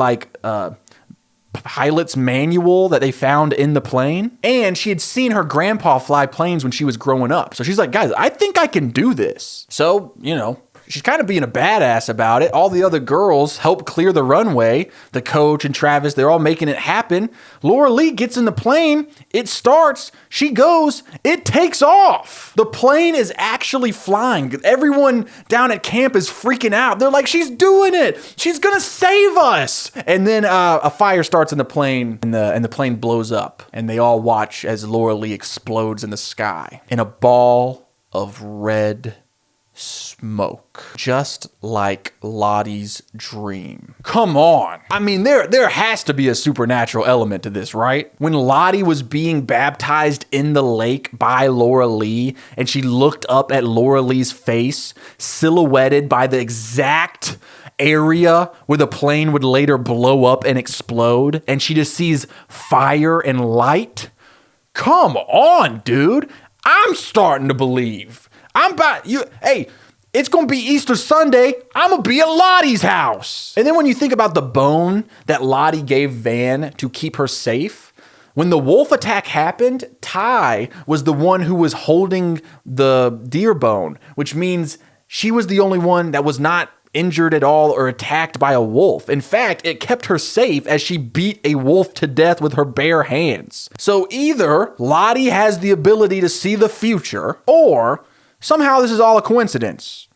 pilot's manual that they found in the plane, and she had seen her grandpa fly planes when she was growing up. So she's like, guys, I think I can do this. So, you know, she's kind of being a badass about it. All the other girls help clear the runway. The coach and Travis, they're all making it happen. Laura Lee gets in the plane. It starts. She goes. It takes off. The plane is actually flying. Everyone down at camp is freaking out. They're like, she's doing it. She's going to save us. And then a fire starts in the plane, and the plane blows up. And they all watch as Laura Lee explodes in the sky in a ball of red smoke. Just like Lottie's dream. Come on. I mean, there has to be a supernatural element to this, right? When Lottie was being baptized in the lake by Laura Lee, and she looked up at Laura Lee's face, silhouetted by the exact area where the plane would later blow up and explode, and she just sees fire and light. Come on, dude. I'm starting to believe. Hey, it's going to be Easter Sunday. I'm going to be at Lottie's house. And then when you think about the bone that Lottie gave Van to keep her safe, when the wolf attack happened, Ty was the one who was holding the deer bone, which means she was the only one that was not injured at all or attacked by a wolf. In fact, it kept her safe as she beat a wolf to death with her bare hands. So either Lottie has the ability to see the future, or somehow this is all a coincidence.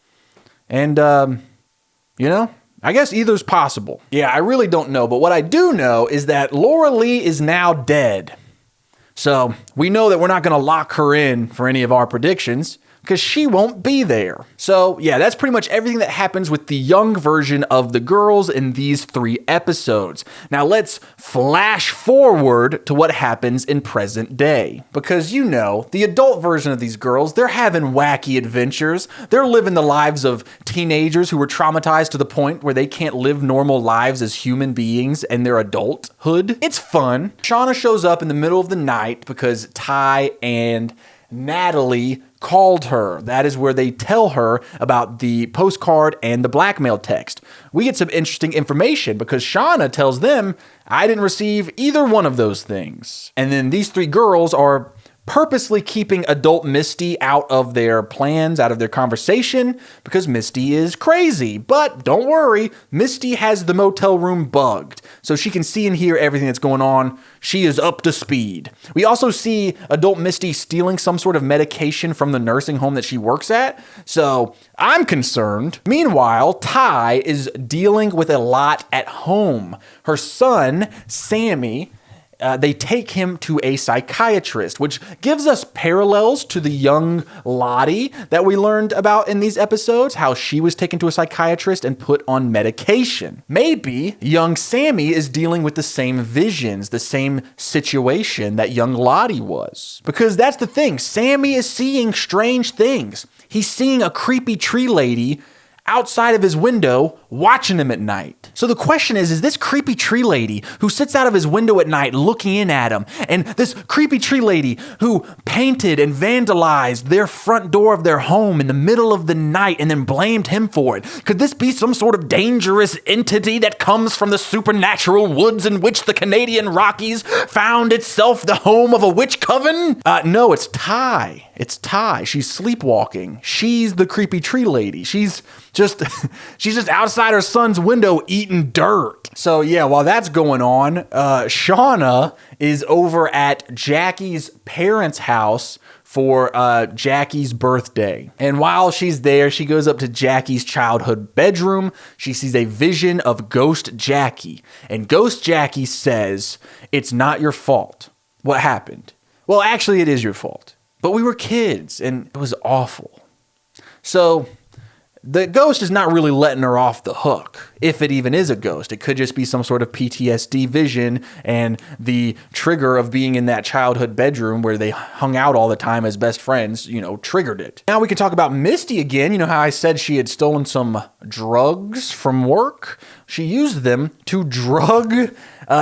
And, I guess either's possible. Yeah, I really don't know. But what I do know is that Laura Lee is now dead. So we know that we're not going to lock her in for any of our predictions, because she won't be there. So yeah, that's pretty much everything that happens with the young version of the girls in these 3 episodes. Now let's flash forward to what happens in present day. Because the adult version of these girls, they're having wacky adventures. They're living the lives of teenagers who were traumatized to the point where they can't live normal lives as human beings in their adulthood. It's fun. Shauna shows up in the middle of the night because Ty and Natalie called her. That is where they tell her about the postcard and the blackmail text. We get some interesting information because Shauna tells them, I didn't receive either one of those things. And then these 3 girls are purposely keeping adult Misty out of their plans, out of their conversation, because Misty is crazy. But don't worry, Misty has the motel room bugged, so she can see and hear everything that's going on. She is up to speed. We also see adult Misty stealing some sort of medication from the nursing home that she works at, so I'm concerned. Meanwhile, Ty is dealing with a lot at home. Her son, Sammy, they take him to a psychiatrist, which gives us parallels to the young Lottie that we learned about in these episodes, how she was taken to a psychiatrist and put on medication. Maybe young Sammy is dealing with the same visions, the same situation that young Lottie was. Because that's the thing, Sammy is seeing strange things. He's seeing a creepy tree lady outside of his window watching him at night. So the question is this creepy tree lady who sits out of his window at night looking in at him, and this creepy tree lady who painted and vandalized their front door of their home in the middle of the night and then blamed him for it. Could this be some sort of dangerous entity that comes from the supernatural woods in which the Canadian Rockies found itself the home of a witch coven? No, it's Ty. It's Ty. She's sleepwalking. She's the creepy tree lady. She's just outside her son's window eating dirt. So yeah, while that's going on, Shauna is over at Jackie's parents' house for Jackie's birthday. And while she's there, she goes up to Jackie's childhood bedroom. She sees a vision of Ghost Jackie. And Ghost Jackie says, "It's not your fault. What happened? Well, actually, it is your fault. But we were kids, and it was awful." So the ghost is not really letting her off the hook, if it even is a ghost. It could just be some sort of PTSD vision, and the trigger of being in that childhood bedroom where they hung out all the time as best friends, triggered it. Now we can talk about Misty again. You know how I said she had stolen some drugs from work? She used them to drug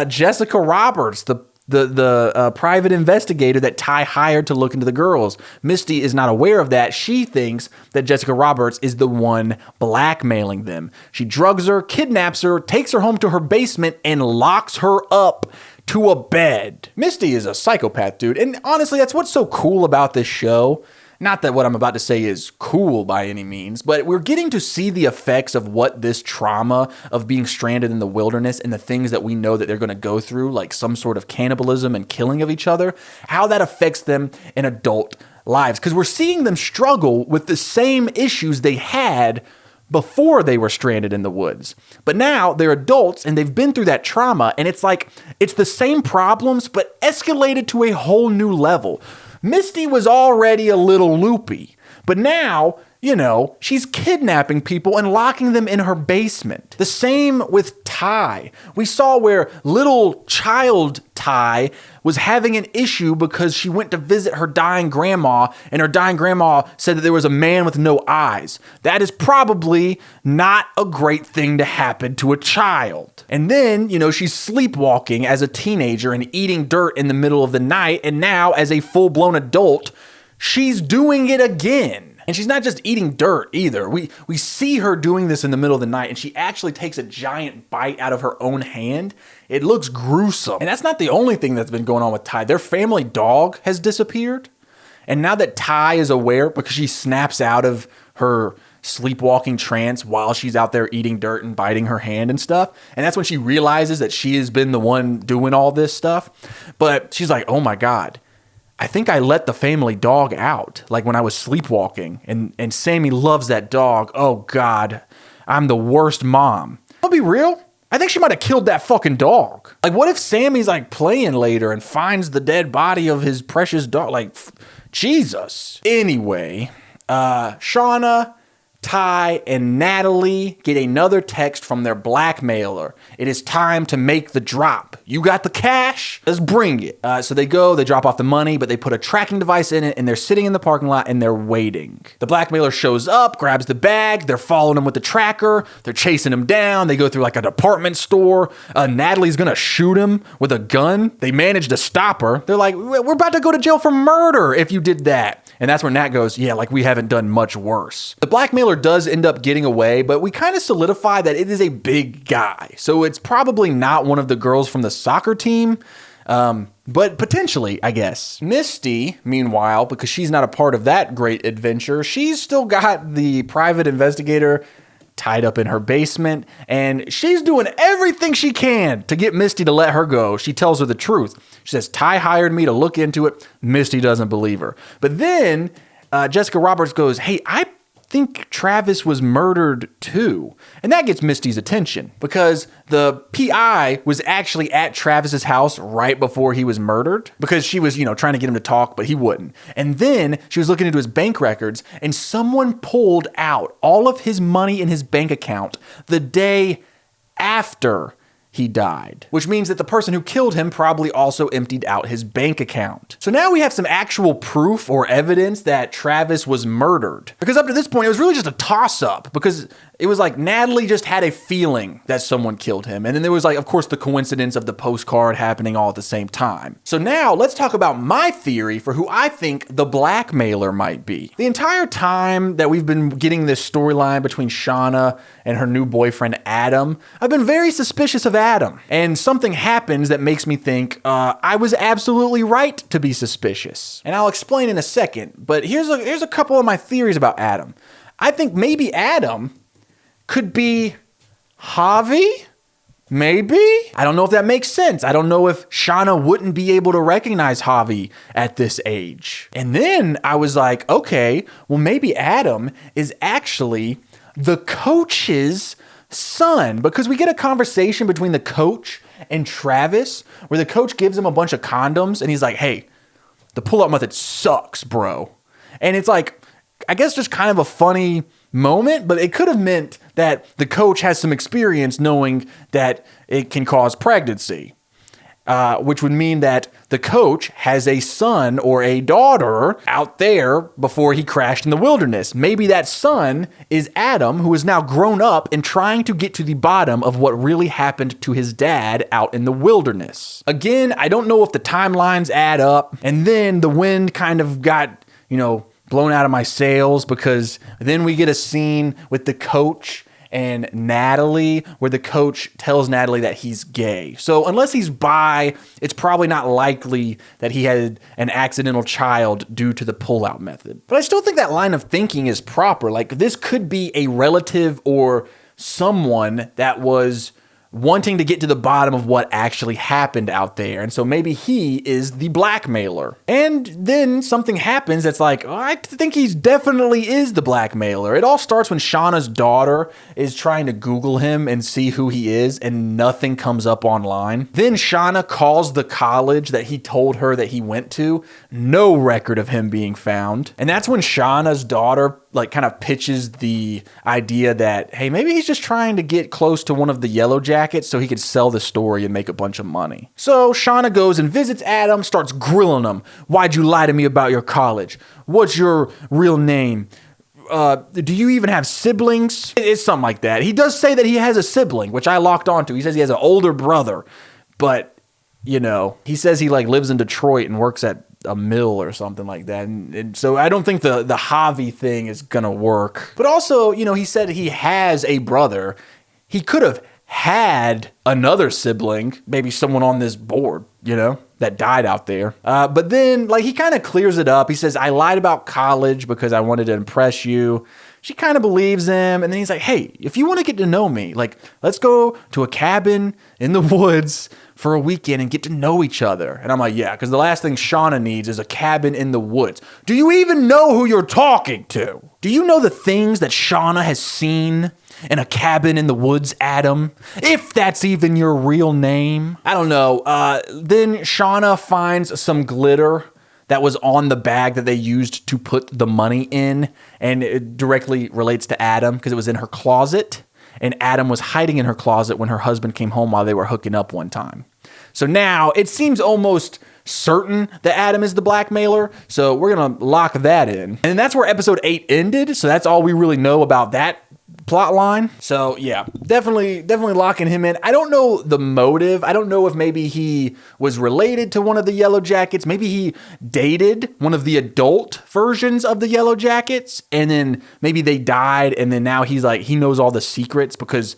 Jessica Roberts, the private investigator that Ty hired to look into the girls. Misty is not aware of that. She thinks that Jessica Roberts is the one blackmailing them. She drugs her, kidnaps her, takes her home to her basement, and locks her up to a bed. Misty is a psychopath, dude. And honestly, that's what's so cool about this show. Not that what I'm about to say is cool by any means, but we're getting to see the effects of what this trauma of being stranded in the wilderness and the things that we know that they're going to go through, like some sort of cannibalism and killing of each other, how that affects them in adult lives. Because we're seeing them struggle with the same issues they had before they were stranded in the woods. But now they're adults and they've been through that trauma, and it's like it's the same problems, but escalated to a whole new level. Misty was already a little loopy, but now she's kidnapping people and locking them in her basement. The same with Ty. We saw where little child Ty was having an issue because she went to visit her dying grandma, and her dying grandma said that there was a man with no eyes. That is probably not a great thing to happen to a child. And then, she's sleepwalking as a teenager and eating dirt in the middle of the night, and now as a full-blown adult, she's doing it again. And she's not just eating dirt either. We see her doing this in the middle of the night, and she actually takes a giant bite out of her own hand. It looks gruesome. And that's not the only thing that's been going on with Ty. Their family dog has disappeared. And now that Ty is aware, because she snaps out of her sleepwalking trance while she's out there eating dirt and biting her hand and stuff. And that's when she realizes that she has been the one doing all this stuff. But she's like, oh my God, I think I let the family dog out, like when I was sleepwalking, and Sammy loves that dog. Oh God, I'm the worst mom. I'll be real. I think she might have killed that fucking dog. Like, what if Sammy's like playing later and finds the dead body of his precious dog? Like, Jesus. Anyway, Shauna, Ty, and Natalie get another text from their blackmailer. It is time to make the drop. You got the cash? Let's bring it. So they drop off the money, but they put a tracking device in it, and they're sitting in the parking lot, and they're waiting. The blackmailer shows up, grabs the bag. They're following him with the tracker. They're chasing him down. They go through like a department store. Natalie's gonna shoot him with a gun. They manage to stop her. They're like, we're about to go to jail for murder if you did that. And that's where Nat goes, yeah, like we haven't done much worse. The blackmailer does end up getting away, but we kind of solidify that it is a big guy. So it's probably not one of the girls from the soccer team, but potentially, I guess. Misty, meanwhile, because she's not a part of that great adventure, she's still got the private investigator tied up in her basement, and she's doing everything she can to get Misty to let her go. She tells her the truth. She says, Ty hired me to look into it. Misty doesn't believe her. But then Jessica Roberts goes, hey, I think Travis was murdered too. And that gets Misty's attention because the PI was actually at Travis's house right before he was murdered because she was, trying to get him to talk, but he wouldn't. And then she was looking into his bank records and someone pulled out all of his money in his bank account the day after he died, which means that the person who killed him probably also emptied out his bank account. So now we have some actual proof or evidence that Travis was murdered. Because up to this point, it was really just a toss-up because it was like Natalie just had a feeling that someone killed him. And then there was like, of course, the coincidence of the postcard happening all at the same time. So now let's talk about my theory for who I think the blackmailer might be. The entire time that we've been getting this storyline between Shauna and her new boyfriend, Adam, I've been very suspicious of Adam. And something happens that makes me think I was absolutely right to be suspicious. And I'll explain in a second, but here's a couple of my theories about Adam. I think maybe Adam could be Javi? Maybe? I don't know if that makes sense. I don't know if Shauna wouldn't be able to recognize Javi at this age. And then I was like, okay, well maybe Adam is actually the coach's son, because we get a conversation between the coach and Travis where the coach gives him a bunch of condoms and he's like, hey, the pull-out method sucks, bro. And it's like, I guess just kind of a funny moment, but it could have meant that the coach has some experience knowing that it can cause pregnancy, which would mean that the coach has a son or a daughter out there before he crashed in the wilderness. Maybe that son is Adam, who is now grown up and trying to get to the bottom of what really happened to his dad out in the wilderness. Again, I don't know if the timelines add up. And then the wind kind of got, blown out of my sails because then we get a scene with the coach and Natalie where the coach tells Natalie that he's gay. So unless he's bi, it's probably not likely that he had an accidental child due to the pull-out method. But I still think that line of thinking is proper. Like, this could be a relative or someone that was wanting to get to the bottom of what actually happened out there. And so maybe he is the blackmailer. And then something happens that's like, oh, I think he definitely is the blackmailer. It all starts when Shauna's daughter is trying to Google him and see who he is, and nothing comes up online. Then Shauna calls the college that he told her that he went to. No record of him being found. And that's when Shauna's daughter like kind of pitches the idea that, hey, maybe he's just trying to get close to one of the YellowJackets so he could sell the story and make a bunch of money. So Shauna goes and visits Adam, starts grilling him. Why'd you lie to me about your college? What's your real name? Do you even have siblings? It's something like that. He does say that he has a sibling, which I locked onto. He says he has an older brother, but you know, he says he like lives in Detroit and works at a mill or something like that. And so I don't think the Javi thing is gonna work. But also, you know, he said he has a brother. He could have had another sibling, maybe someone on this board, you know, that died out there. But then like he kind of clears it up. He says, I lied about college because I wanted to impress you. She kind of believes him. And then he's like, hey, if you want to get to know me, like, let's go to a cabin in the woods for a weekend and get to know each other. And I'm like, yeah, because the last thing Shauna needs is a cabin in the woods. Do you even know who you're talking to? Do you know the things that Shauna has seen in a cabin in the woods, Adam? If that's even your real name. I don't know. Then Shauna finds some glitter that was on the bag that they used to put the money in, and it directly relates to Adam because it was in her closet, and Adam was hiding in her closet when her husband came home while they were hooking up one time. So now it seems almost certain that Adam is the blackmailer, so we're gonna lock that in. And that's where episode 8 ended, so that's all we really know about that plot line. So yeah, definitely locking him in. I don't know the motive. I don't know if maybe he was related to one of the YellowJackets. Maybe he dated one of the adult versions of the YellowJackets, and then maybe they died, and then now he's like, he knows all the secrets because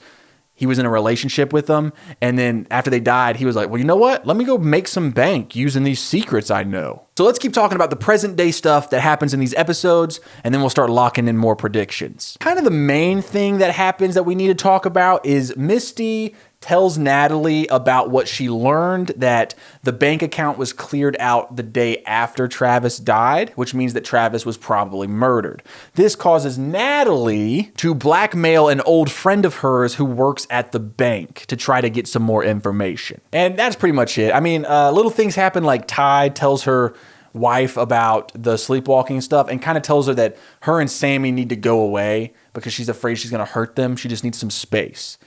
he was in a relationship with them. And then after they died, he was like, well, you know what? Let me go make some bank using these secrets I know. So let's keep talking about the present day stuff that happens in these episodes, and then we'll start locking in more predictions. Kind of the main thing that happens that we need to talk about is Misty tells Natalie about what she learned, that the bank account was cleared out the day after Travis died, which means that Travis was probably murdered. This causes Natalie to blackmail an old friend of hers who works at the bank to try to get some more information. And that's pretty much it. I mean, little things happen, like Ty tells her wife about the sleepwalking stuff and kind of tells her that her and Sammy need to go away because she's afraid she's going to hurt them. She just needs some space.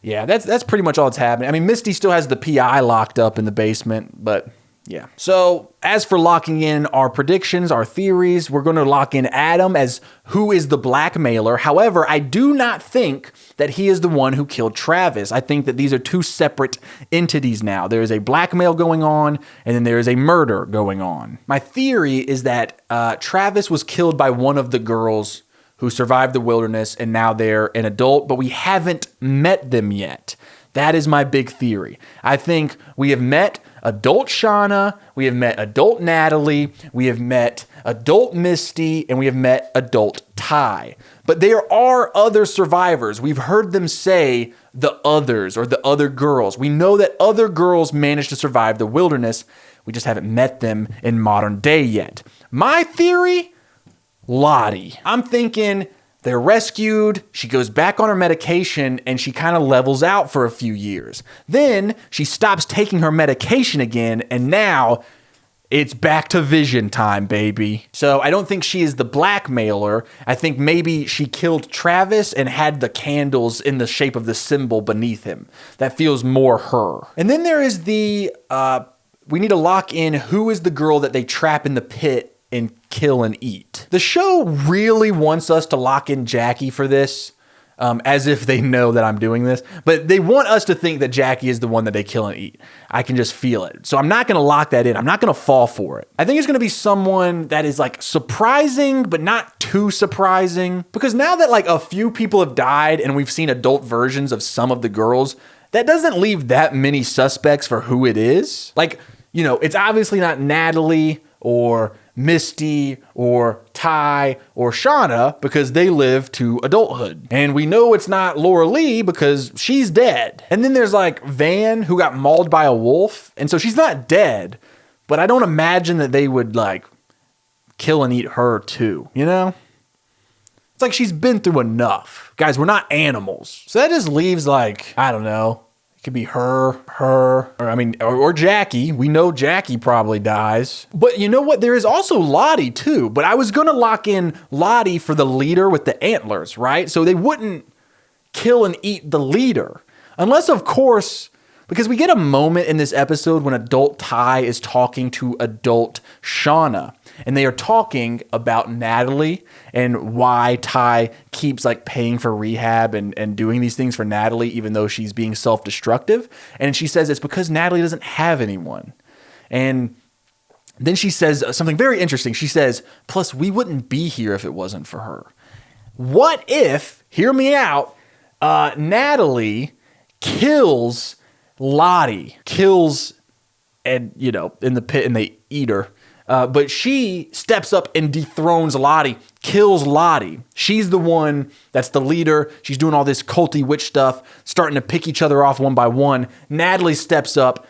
Yeah, that's pretty much all that's happening. I mean, Misty still has the PI locked up in the basement, but yeah. So as for locking in our predictions, our theories, we're going to lock in Adam as who is the blackmailer. However, I do not think that he is the one who killed Travis. I think that these are two separate entities now. There is a blackmail going on, and then there is a murder going on. My theory is that Travis was killed by one of the girls who survived the wilderness, and now they're an adult, but we haven't met them yet. That is my big theory. I think we have met adult Shauna, we have met adult Natalie, we have met adult Misty, and we have met adult Ty. But there are other survivors. We've heard them say the others or the other girls. We know that other girls managed to survive the wilderness. We just haven't met them in modern day yet. My theory, Lottie. I'm thinking they're rescued, she goes back on her medication, and she kind of levels out for a few years. Then she stops taking her medication again, and now it's back to vision time, baby. So I don't think she is the blackmailer. I think maybe she killed Travis and had the candles in the shape of the symbol beneath him. That feels more her. And then there is the, we need to lock in who is the girl that they trap in the pit and kill and eat. The show really wants us to lock in Jackie for this, as if they know that I'm doing this, but they want us to think that Jackie is the one that they kill and eat. I can just feel it. So I'm not going to lock that in. I'm not going to fall for it. I think it's going to be someone that is like surprising, but not too surprising, because now that like a few people have died and we've seen adult versions of some of the girls, that doesn't leave that many suspects for who it is. Like, you know, it's obviously not Natalie or Misty or Ty or Shauna because they live to adulthood. And we know it's not Laura Lee because she's dead. And then there's like Van, who got mauled by a wolf. And so she's not dead, but I don't imagine that they would like kill and eat her too, you know? It's like she's been through enough. Guys, we're not animals. So that just leaves like, I don't know. It could be her, or Jackie. We know Jackie probably dies. But you know what? There is also Lottie too. But I was going to lock in Lottie for the leader with the antlers, right? So they wouldn't kill and eat the leader. Unless, of course, because we get a moment in this episode when adult Ty is talking to adult Shauna. And they are talking about Natalie and why Ty keeps like paying for rehab and doing these things for Natalie, even though she's being self-destructive. And she says it's because Natalie doesn't have anyone. And then she says something very interesting. She says, plus we wouldn't be here if it wasn't for her. What if, hear me out, Natalie kills Lottie, and in the pit, and they eat her. But she steps up and dethrones Lottie, kills Lottie. She's the one that's the leader. She's doing all this culty witch stuff, starting to pick each other off one by one. Natalie steps up,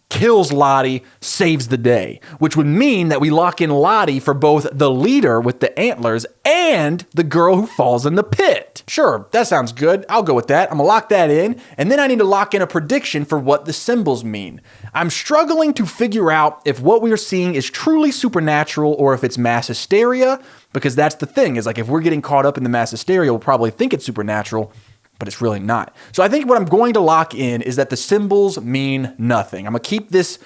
kills Lottie, saves the day, which would mean that we lock in Lottie for both the leader with the antlers and the girl who falls in the pit. Sure, that sounds good. I'll go with that. I'm gonna lock that in, and then I need to lock in a prediction for what the symbols mean. I'm struggling to figure out if what we are seeing is truly supernatural or if it's mass hysteria, because that's the thing, is like if we're getting caught up in the mass hysteria, we'll probably think it's supernatural, but it's really not. So I think what I'm going to lock in is that the symbols mean nothing. I'm going to keep this.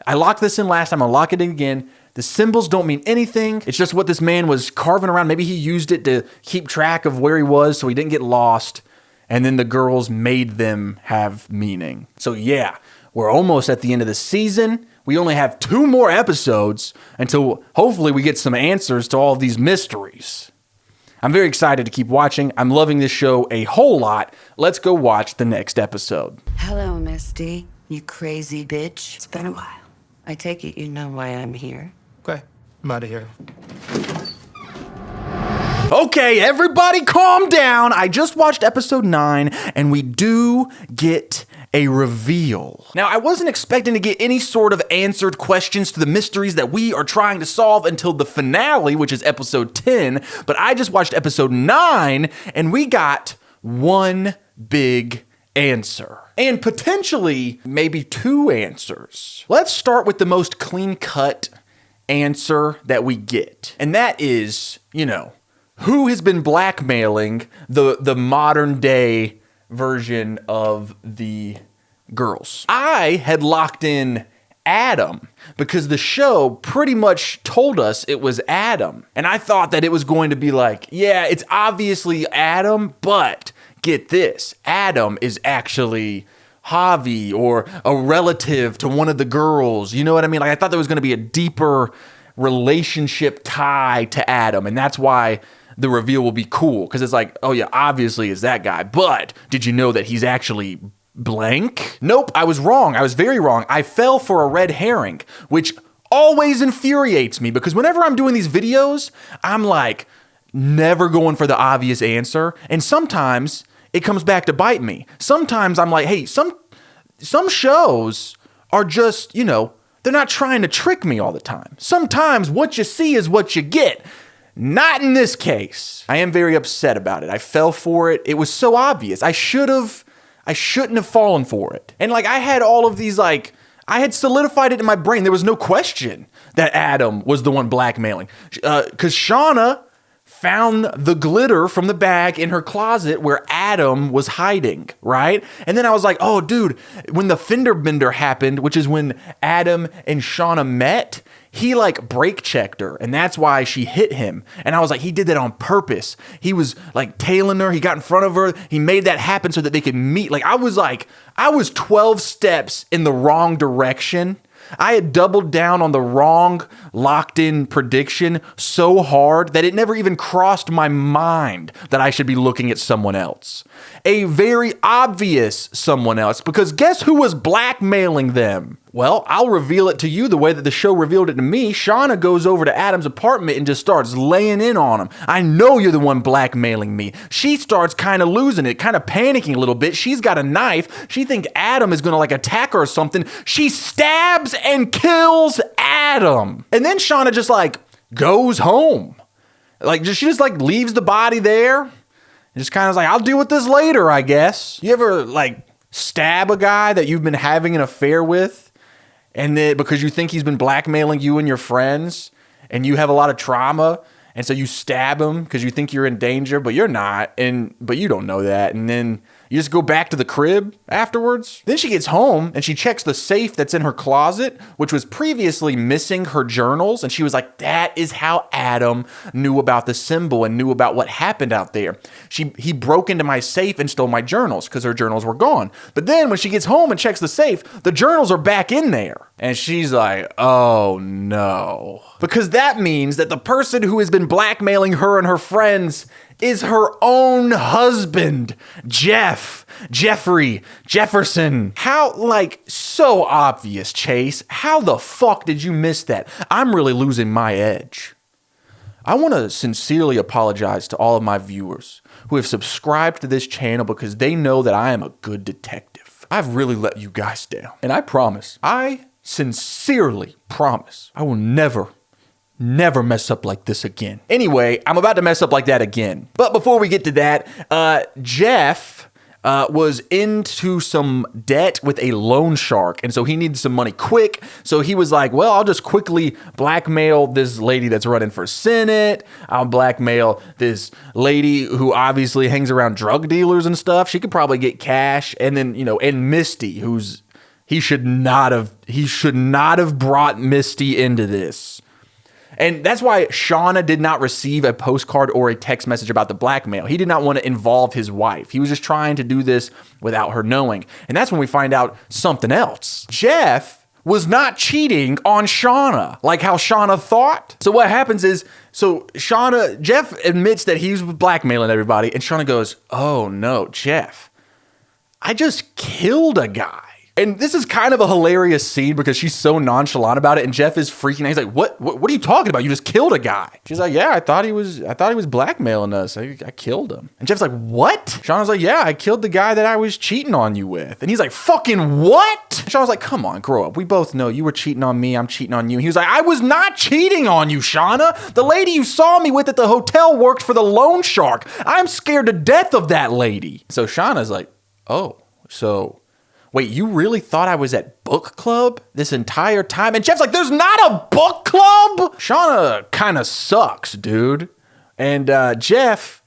I locked this in last time. I'm going to lock it in again. The symbols don't mean anything. It's just what this man was carving around. Maybe he used it to keep track of where he was so he didn't get lost. And then the girls made them have meaning. So yeah, we're almost at the end of the season. We only have 2 more episodes until hopefully we get some answers to all these mysteries. I'm very excited to keep watching. I'm loving this show a whole lot. Let's go watch the next episode. Hello, Misty. You crazy bitch. It's been a while. I take it you know why I'm here. Okay, I'm out of here. Okay, everybody calm down. I just watched episode 9 and we do get a reveal. Now, I wasn't expecting to get any sort of answered questions to the mysteries that we are trying to solve until the finale, which is episode 10, but I just watched episode 9 and we got one big answer. And potentially maybe 2 answers. Let's start with the most clean-cut answer that we get. And that is, who has been blackmailing the modern day version of the girls? I had locked in Adam because the show pretty much told us it was Adam. And I thought that it was going to be like, yeah, it's obviously Adam, but get this, Adam is actually Javi or a relative to one of the girls. You know what I mean? Like I thought there was going to be a deeper relationship tie to Adam, and that's why the reveal will be cool, because it's like, oh yeah, obviously it's that guy, but did you know that he's actually blank? Nope, I was wrong. I was very wrong. I fell for a red herring, which always infuriates me, because whenever I'm doing these videos, I'm like never going for the obvious answer, and sometimes it comes back to bite me. Sometimes I'm like, hey, some shows are just, they're not trying to trick me all the time. Sometimes what you see is what you get. Not in this case. I am very upset about it. I fell for it. It was so obvious. I shouldn't have fallen for it. And I had all of these, I had solidified it in my brain. There was no question that Adam was the one blackmailing. Because Shauna found the glitter from the bag in her closet where Adam was hiding, right? And then I was like, oh, dude, when the fender bender happened, which is when Adam and Shauna met, he brake checked her, and that's why she hit him. And I was like, he did that on purpose. He was tailing her. He got in front of her. He made that happen so that they could meet. I was 12 steps in the wrong direction. I had doubled down on the wrong locked-in prediction so hard that it never even crossed my mind that I should be looking at someone else. A very obvious someone else, because guess who was blackmailing them? Well, I'll reveal it to you the way that the show revealed it to me. Shauna goes over to Adam's apartment and just starts laying in on him. I know you're the one blackmailing me. She starts kind of losing it, kind of panicking a little bit. She's got a knife. She thinks Adam is going to like attack her or something. She stabs and kills Adam. And then Shauna just like goes home. Like she just like leaves the body there. And just kind of like, I'll deal with this later, I guess. You ever like stab a guy that you've been having an affair with? And then because you think he's been blackmailing you and your friends and you have a lot of trauma. And so you stab him because you think you're in danger, but you're not. But you don't know that. And then you just go back to the crib afterwards. Then she gets home and she checks the safe that's in her closet, which was previously missing her journals. And she was like, that is how Adam knew about the symbol and knew about what happened out there. He broke into my safe and stole my journals because her journals were gone. But then when she gets home and checks the safe, the journals are back in there. And she's like, oh no. Because that means that the person who has been blackmailing her and her friends is her own husband, Jeffrey Jefferson. How, like, so obvious, Chase. How the fuck did you miss that? I'm really losing my edge. I want to sincerely apologize to all of my viewers who have subscribed to this channel because they know that I am a good detective. I've really let you guys down. And I sincerely promise, I will never mess up like this again. Anyway, I'm about to mess up like that again. But before we get to that, Jeff was into some debt with a loan shark. And so he needed some money quick. So he was like, well, I'll just quickly blackmail this lady that's running for Senate. I'll blackmail this lady who obviously hangs around drug dealers and stuff. She could probably get cash. And then, and Misty, he should not have brought Misty into this. And that's why Shauna did not receive a postcard or a text message about the blackmail. He did not want to involve his wife. He was just trying to do this without her knowing. And that's when we find out something else. Jeff was not cheating on Shauna like how Shauna thought. So what happens is, Jeff admits that he was blackmailing everybody. And Shauna goes, oh no, Jeff, I just killed a guy. And this is kind of a hilarious scene because she's so nonchalant about it, and Jeff is freaking out. He's like, "What are you talking about? You just killed a guy." She's like, "Yeah, I thought he was blackmailing us. I killed him." And Jeff's like, "What?" Shauna's like, "Yeah, I killed the guy that I was cheating on you with." And he's like, "Fucking what?" Shauna's like, "Come on, grow up. We both know you were cheating on me. I'm cheating on you." And he was like, "I was not cheating on you, Shauna. The lady you saw me with at the hotel worked for the loan shark. I'm scared to death of that lady." So Shauna's like, "Oh, so wait, you really thought I was at book club this entire time?" And Jeff's like, "There's not a book club!" Shauna kind of sucks, dude. And Jeff,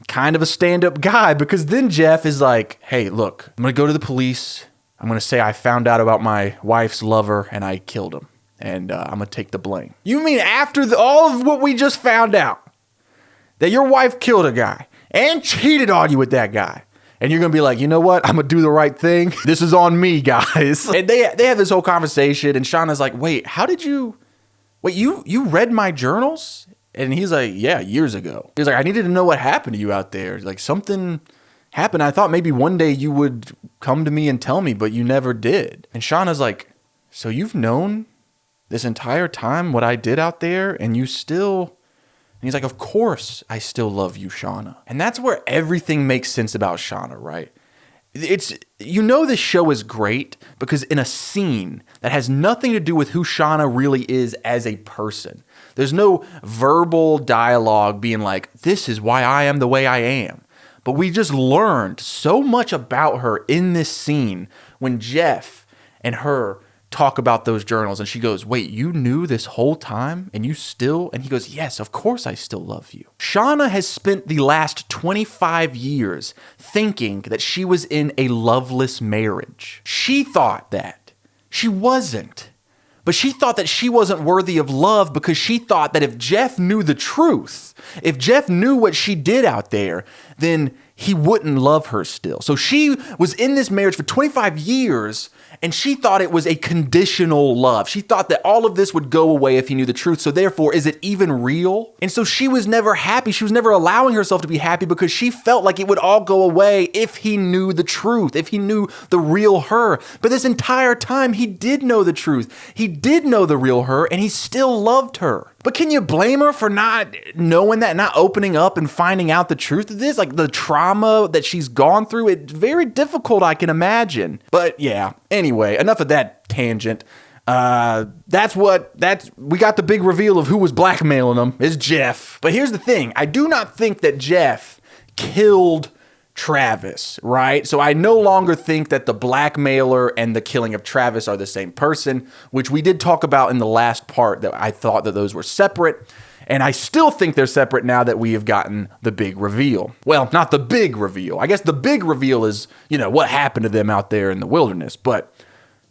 kind of a stand-up guy, because then Jeff is like, "Hey, look, I'm going to go to the police. I'm going to say I found out about my wife's lover and I killed him. And I'm going to take the blame." You mean after all of what we just found out, that your wife killed a guy and cheated on you with that guy, and you're going to be like, "You know what? I'm going to do the right thing. This is on me, guys." And they have this whole conversation, and Shauna's like, "Wait, you read my journals?" And he's like, "Yeah, years ago." He's like, "I needed to know what happened to you out there. Like, something happened. I thought maybe one day you would come to me and tell me, but you never did." And Shauna's like, "So you've known this entire time what I did out there, and you still..." And he's like, "Of course I still love you, Shauna." And that's where everything makes sense about Shauna, right? This show is great because in a scene that has nothing to do with who Shauna really is as a person, there's no verbal dialogue being like, "This is why I am the way I am." But we just learned so much about her in this scene when Jeff and her talk about those journals, and she goes, "Wait, you knew this whole time and you still..." And he goes, "Yes, of course I still love you." Shauna has spent the last 25 years thinking that she was in a loveless marriage. She thought that. She wasn't. But she thought that she wasn't worthy of love because she thought that if Jeff knew the truth, if Jeff knew what she did out there, then he wouldn't love her still. So she was in this marriage for 25 years, And she thought it was a conditional love. She thought that all of this would go away if he knew the truth. So therefore, is it even real? And so she was never happy. She was never allowing herself to be happy because she felt like it would all go away if he knew the truth, if he knew the real her. But this entire time, he did know the truth. He did know the real her, and he still loved her. But can you blame her for not knowing that, not opening up and finding out the truth of this? Like the trauma that she's gone through, it's very difficult, I can imagine. But yeah, anyway, enough of that tangent. We got the big reveal of who was blackmailing them. It's Jeff. But here's the thing. I do not think that Jeff killed Travis, right? So I no longer think that the blackmailer and the killing of Travis are the same person, which we did talk about in the last part, that I thought that those were separate. And I still think they're separate now that we have gotten the big reveal. Well, not the big reveal. I guess the big reveal is, what happened to them out there in the wilderness. But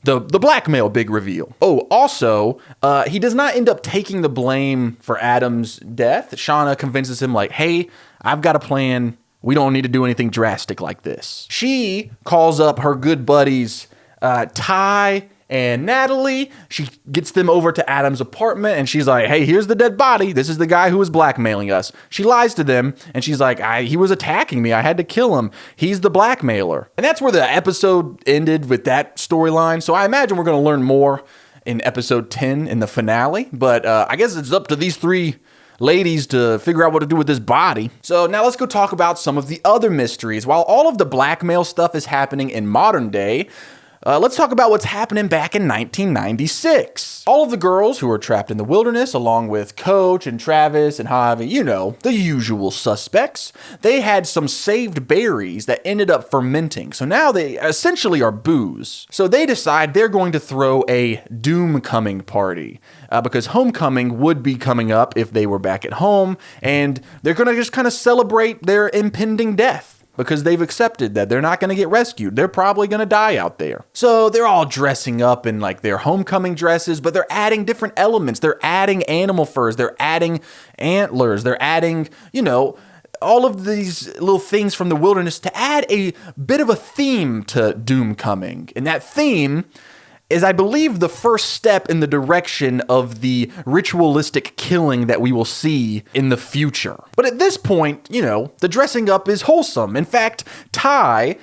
the blackmail big reveal. Oh, also, he does not end up taking the blame for Adam's death. Shauna convinces him like, hey, I've got a plan. We don't need to do anything drastic like this. She calls up her good buddies, Ty and Natalie. She gets them over to Adam's apartment and she's like, hey, here's the dead body. This is the guy who was blackmailing us. She lies to them and she's like, he was attacking me. I had to kill him. He's the blackmailer. And that's where the episode ended with that storyline. So I imagine we're going to learn more in episode 10 in the finale. But I guess it's up to these three ladies to figure out what to do with this body. So now let's go talk about some of the other mysteries. While all of the blackmail stuff is happening in modern day, let's talk about what's happening back in 1996. All of the girls who are trapped in the wilderness, along with Coach and Travis and Javi, the usual suspects, they had some saved berries that ended up fermenting. So now they essentially are booze. So they decide they're going to throw a doom-coming party. Because homecoming would be coming up if they were back at home, and they're going to just kind of celebrate their impending death. Because they've accepted that they're not going to get rescued. They're probably going to die out there. So they're all dressing up in like their homecoming dresses, but they're adding different elements. They're adding animal furs. They're adding antlers. They're adding, all of these little things from the wilderness to add a bit of a theme to Doom Coming. And that theme is, I believe, the first step in the direction of the ritualistic killing that we will see in the future. But at this point, the dressing up is wholesome. In fact, Ty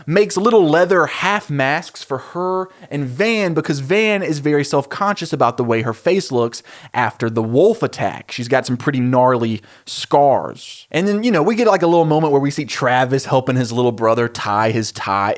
makes little leather half masks for her and Van because Van is very self-conscious about the way her face looks after the wolf attack. She's got some pretty gnarly scars. And then, we get like a little moment where we see Travis helping his little brother tie his tie.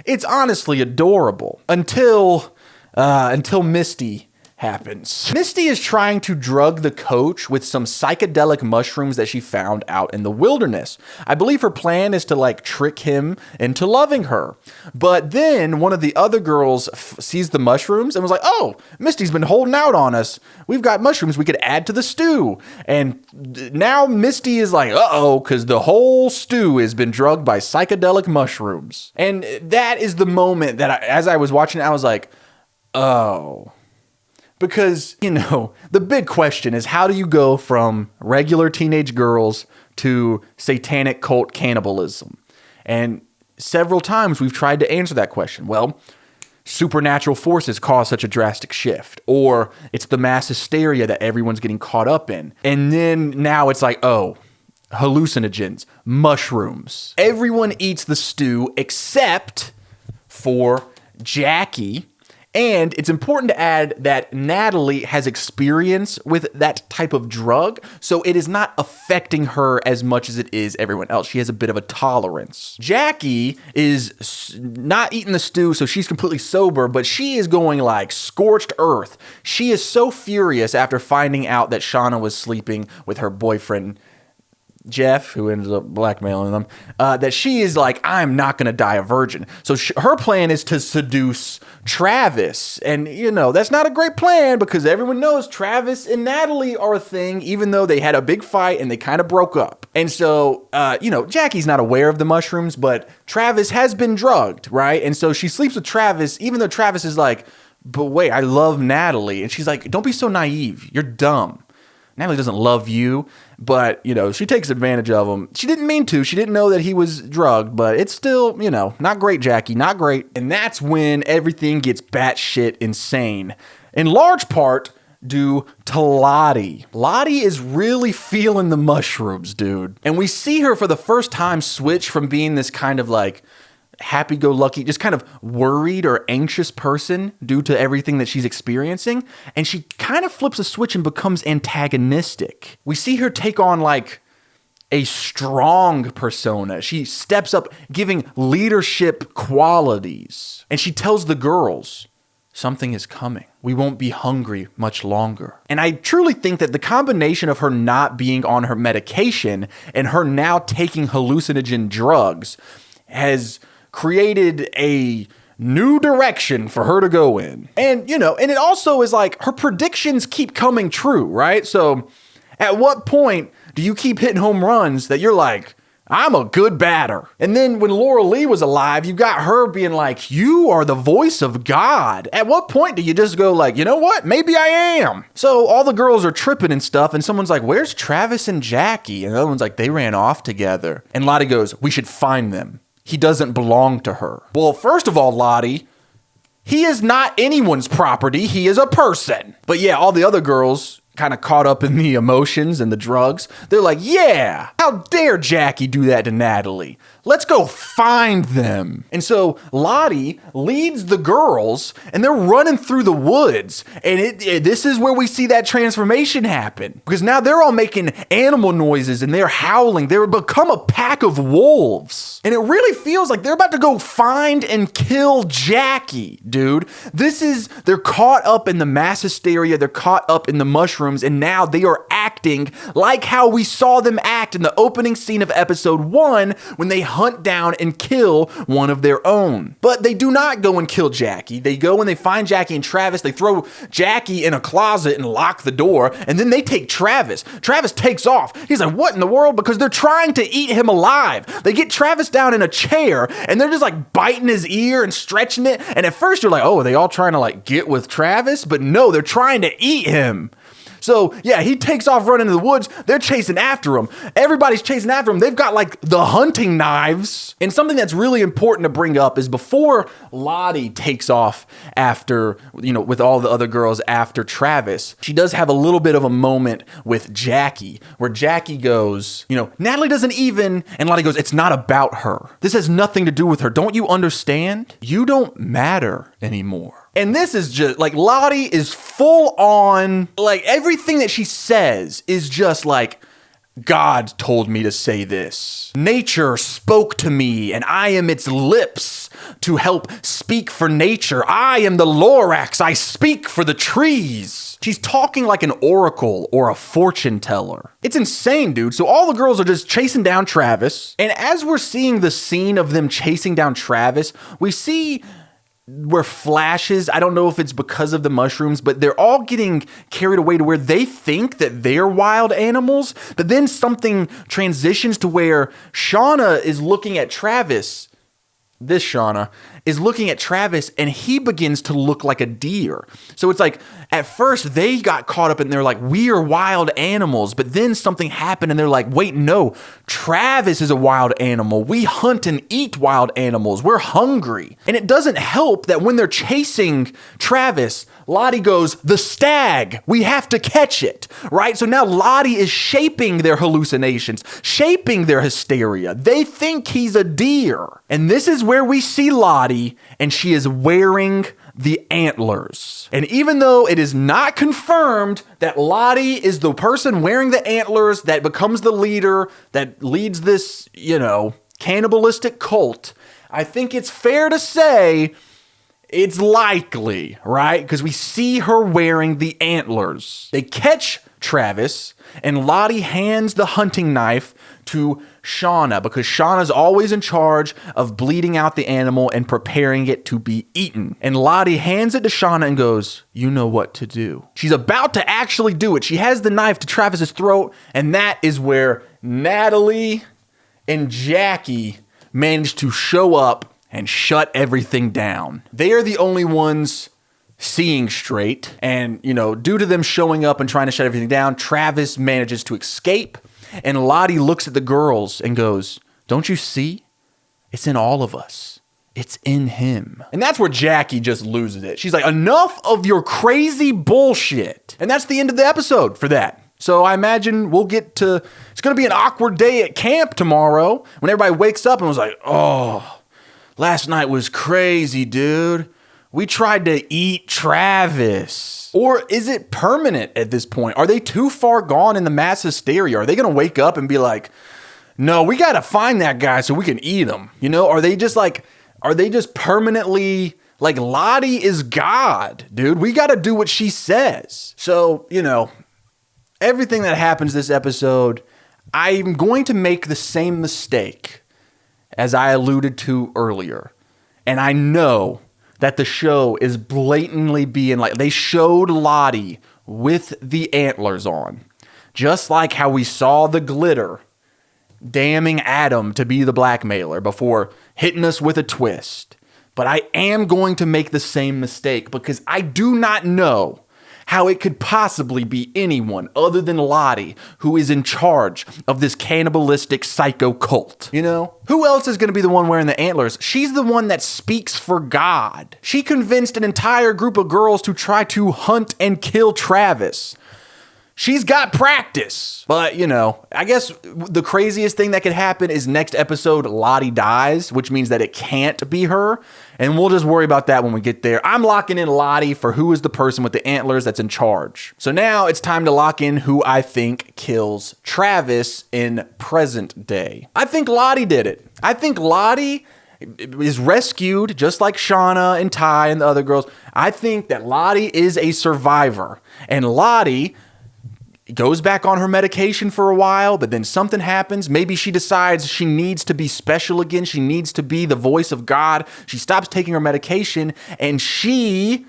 It's honestly adorable until Misty happens. Misty is trying to drug the coach with some psychedelic mushrooms that she found out in the wilderness. I believe her plan is to trick him into loving her. But then one of the other girls sees the mushrooms and was like, oh, Misty's been holding out on us. We've got mushrooms we could add to the stew. And now Misty is like, uh-oh, because the whole stew has been drugged by psychedelic mushrooms. And that is the moment that as I was watching it, I was like, oh. Because, the big question is, how do you go from regular teenage girls to satanic cult cannibalism? And several times we've tried to answer that question. Well, supernatural forces cause such a drastic shift, or it's the mass hysteria that everyone's getting caught up in. And then now it's like, oh, hallucinogens, mushrooms. Everyone eats the stew except for Jackie. And it's important to add that Natalie has experience with that type of drug, so it is not affecting her as much as it is everyone else. She has a bit of a tolerance. Jackie is not eating the stew, so she's completely sober, but she is going like scorched earth. She is so furious after finding out that Shauna was sleeping with her boyfriend, Jeff, who ends up blackmailing them, that she is like, I'm not going to die a virgin. So her plan is to seduce Travis. And, that's not a great plan because everyone knows Travis and Natalie are a thing, even though they had a big fight and they kind of broke up. And so, Jackie's not aware of the mushrooms, but Travis has been drugged, right? And so she sleeps with Travis, even though Travis is like, but wait, I love Natalie. And she's like, don't be so naive. You're dumb. Natalie doesn't love you, but, she takes advantage of him. She didn't mean to. She didn't know that he was drugged, but it's still, not great, Jackie, not great. And that's when everything gets batshit insane. In large part due to Lottie. Lottie is really feeling the mushrooms, dude. And we see her for the first time switch from being this kind of like happy-go-lucky, just kind of worried or anxious person due to everything that she's experiencing. And she kind of flips a switch and becomes antagonistic. We see her take on like a strong persona. She steps up, giving leadership qualities. And she tells the girls, something is coming. We won't be hungry much longer. And I truly think that the combination of her not being on her medication and her now taking hallucinogen drugs has created a new direction for her to go in. And, and it also is like her predictions keep coming true, right? So at what point do you keep hitting home runs that you're like, I'm a good batter? And then when Laura Lee was alive, you got her being like, you are the voice of God. At what point do you just go like, you know what? Maybe I am. So all the girls are tripping and stuff. And someone's like, where's Travis and Jackie? And the other one's like, they ran off together. And Lottie goes, we should find them. He doesn't belong to her. Well, first of all, Lottie, he is not anyone's property. He is a person. But yeah, all the other girls kind of caught up in the emotions and the drugs. They're like, yeah, how dare Jackie do that to Natalie? Let's go find them. And so Lottie leads the girls and they're running through the woods. And this is where we see that transformation happen. Because now they're all making animal noises and they're howling. They're become a pack of wolves. And it really feels like they're about to go find and kill Jackie, dude. They're caught up in the mass hysteria. They're caught up in the mushrooms. And now they are acting like how we saw them act in the opening scene of episode 1 when they hunt down and kill one of their own. But they do not go and kill Jackie. They go and they find Jackie and Travis. They throw Jackie in a closet and lock the door. And then they take Travis. Travis takes off. He's like, what in the world? Because they're trying to eat him alive. They get Travis down in a chair and they're just like biting his ear and stretching it. And at first you're like, oh, are they all trying to like get with Travis? But no, they're trying to eat him. So yeah, he takes off running into the woods. They're chasing after him. Everybody's chasing after him. They've got like the hunting knives. And something that's really important to bring up is before Lottie takes off after, with all the other girls after Travis, she does have a little bit of a moment with Jackie where Jackie goes, Natalie doesn't even, and Lottie goes, it's not about her. This has nothing to do with her. Don't you understand? You don't matter anymore. And this is just like Lottie is full on, like everything that she says is just like, God told me to say this. Nature spoke to me and I am its lips to help speak for nature. I am the Lorax. I speak for the trees. She's talking like an oracle or a fortune teller. It's insane, dude. So all the girls are just chasing down Travis. And as we're seeing the scene of them chasing down Travis, we see where flashes, I don't know if it's because of the mushrooms, but they're all getting carried away to where they think that they're wild animals. But then something transitions to where Shauna is looking at Travis. This Shauna is looking at Travis and he begins to look like a deer. So it's like at first they got caught up and they're like, we are wild animals. But then something happened and they're like, wait, no, Travis is a wild animal. We hunt and eat wild animals. We're hungry. And it doesn't help that when they're chasing Travis, Lottie goes, the stag, we have to catch it, right? So now Lottie is shaping their hallucinations, shaping their hysteria. They think he's a deer. And this is where we see Lottie, and she is wearing the antlers. And even though it is not confirmed that Lottie is the person wearing the antlers that becomes the leader, that leads this, cannibalistic cult, I think it's fair to say it's likely, right? Because we see her wearing the antlers. They catch Travis, and Lottie hands the hunting knife to Shauna because Shauna's always in charge of bleeding out the animal and preparing it to be eaten. And Lottie hands it to Shauna and goes, you know what to do. She's about to actually do it. She has the knife to Travis's throat, and that is where Natalie and Jackie manage to show up and shut everything down. They are the only ones seeing straight. And, you know, due to them showing up and trying to shut everything down, Travis manages to escape. And Lottie looks at the girls and goes, "Don't you see? It's in all of us. It's in him." And that's where Jackie just loses it. She's like, "Enough of your crazy bullshit." And that's the end of the episode for that. So I imagine we'll get to, it's going to be an awkward day at camp tomorrow when everybody wakes up and was like, "Oh, last night was crazy, dude. We tried to eat Travis." Or is it permanent at this point? Are they too far gone in the mass hysteria? Are they going to wake up and be like, "No, we got to find that guy so we can eat him"? You know, are they just permanently like, Lottie is God, dude. We got to do what she says. So, you know, everything that happens this episode, I'm going to make the same mistake as I alluded to earlier. And I know that the show is blatantly being like, they showed Lottie with the antlers on, just like how we saw the glitter damning Adam to be the blackmailer before hitting us with a twist. But I am going to make the same mistake because I do not know how it could possibly be anyone other than Lottie who is in charge of this cannibalistic psycho cult. You know, who else is going to be the one wearing the antlers? She's the one that speaks for God. She convinced an entire group of girls to try to hunt and kill Travis. She's got practice. But, you know, I guess the craziest thing that could happen is next episode, Lottie dies, which means that it can't be her. And we'll just worry about that when we get there. I'm locking in Lottie for who is the person with the antlers that's in charge. So now it's time to lock in who I think kills Travis in present day. I think Lottie did it. I think Lottie is rescued just like Shauna and Ty and the other girls. I think that Lottie is a survivor. And Lottie goes back on her medication for a while, but then something happens. Maybe she decides she needs to be special again. She needs to be the voice of God. She stops taking her medication and she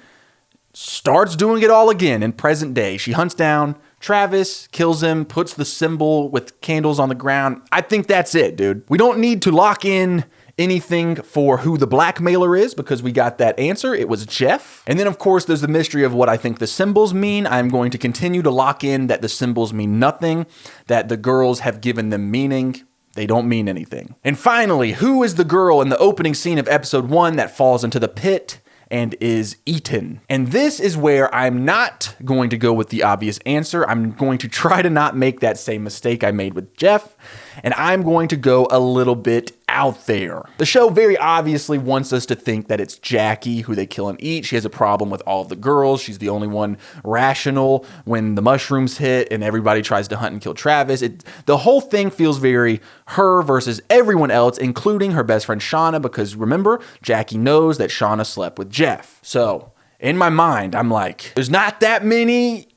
starts doing it all again in present day. She hunts down Travis, kills him, puts the symbol with candles on the ground. I think that's it, dude. We don't need to lock in anything for who the blackmailer is because we got that answer. It was Jeff. And then, of course, there's the mystery of what I think the symbols mean. I'm going to continue to lock in that the symbols mean nothing, that the girls have given them meaning. They don't mean anything. And finally, who is the girl in the opening scene of episode 1 that falls into the pit and is eaten? And this is where I'm not going to go with the obvious answer. I'm going to try to not make that same mistake I made with Jeff, and I'm going to go a little bit out there. The show very obviously wants us to think that it's Jackie who they kill and eat. She has a problem with all of the girls. She's the only one rational when the mushrooms hit and everybody tries to hunt and kill Travis. The whole thing feels very her versus everyone else, including her best friend Shauna, because remember, Jackie knows that Shauna slept with Jeff. So in my mind, I'm like, there's not that many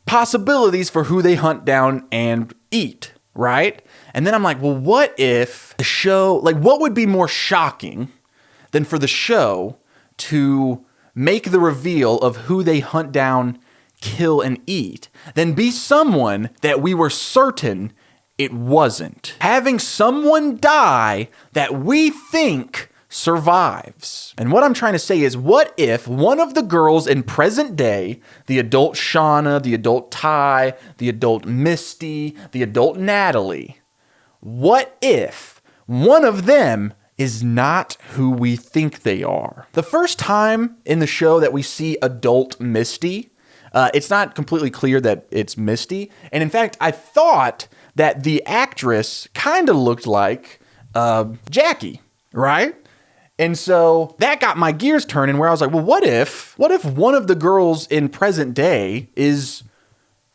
possibilities for who they hunt down and eat, right? And then I'm like, well, what if the show, like, what would be more shocking than for the show to make the reveal of who they hunt down, kill, and eat, than be someone that we were certain it wasn't? Having someone die that we think survives. And what I'm trying to say is, what if one of the girls in present day, the adult Shauna, the adult Ty, the adult Misty, the adult Natalie, what if one of them is not who we think they are? The first time in the show that we see adult Misty, it's not completely clear that it's Misty. And in fact, I thought that the actress kind of looked like Jackie, right? And so that got my gears turning where I was like, well, what if one of the girls in present day is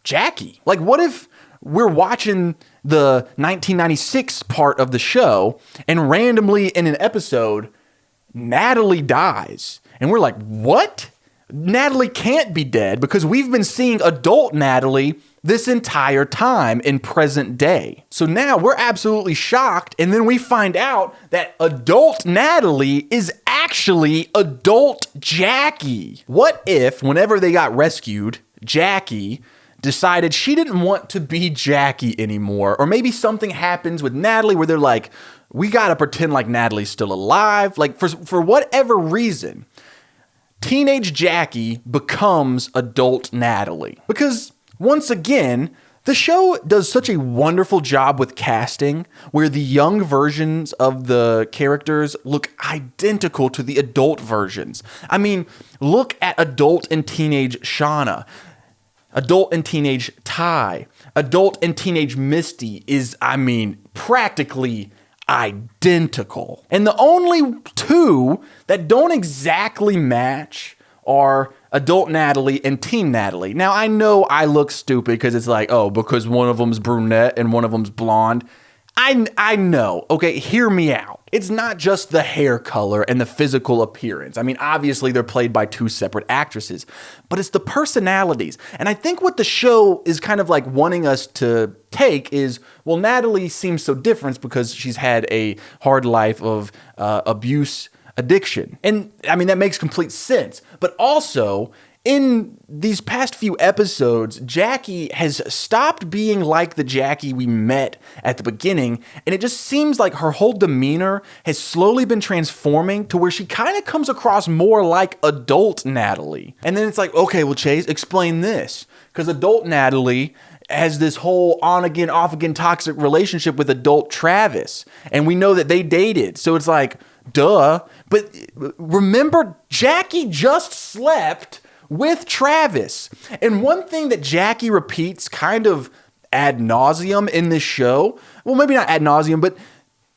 Jackie? Like, what if we're watching the 1996 part of the show and randomly in an episode, Natalie dies. And we're like, what? Natalie can't be dead because we've been seeing adult Natalie this entire time in present day. So now we're absolutely shocked. And then we find out that adult Natalie is actually adult Jackie. What if whenever they got rescued, Jackie decided she didn't want to be Jackie anymore? Or maybe something happens with Natalie where they're like, we got to pretend like Natalie's still alive. Like for whatever reason, teenage Jackie becomes adult Natalie. Because, once again, the show does such a wonderful job with casting where the young versions of the characters look identical to the adult versions. I mean, look at adult and teenage Shauna. Adult and teenage Ty. Adult and teenage Misty is, practically identical. And the only two that don't exactly match are adult Natalie and teen Natalie. Now, I know I look stupid because it's like, oh, because one of them's brunette and one of them's blonde. I know. Okay, hear me out. It's not just the hair color and the physical appearance. I mean, obviously they're played by two separate actresses, but it's the personalities. And I think what the show is kind of like wanting us to take is, well, Natalie seems so different because she's had a hard life of abuse, addiction. And I mean, that makes complete sense. But also, in these past few episodes, Jackie has stopped being like the Jackie we met at the beginning, and it just seems like her whole demeanor has slowly been transforming to where she kind of comes across more like adult Natalie. And then it's like, okay, well, Chase, explain this. Because adult Natalie has this whole on-again, off-again toxic relationship with adult Travis, and we know that they dated, so it's like, duh. But remember, Jackie just slept with Travis. And one thing that Jackie repeats kind of ad nauseum in this show, well, maybe not ad nauseum, but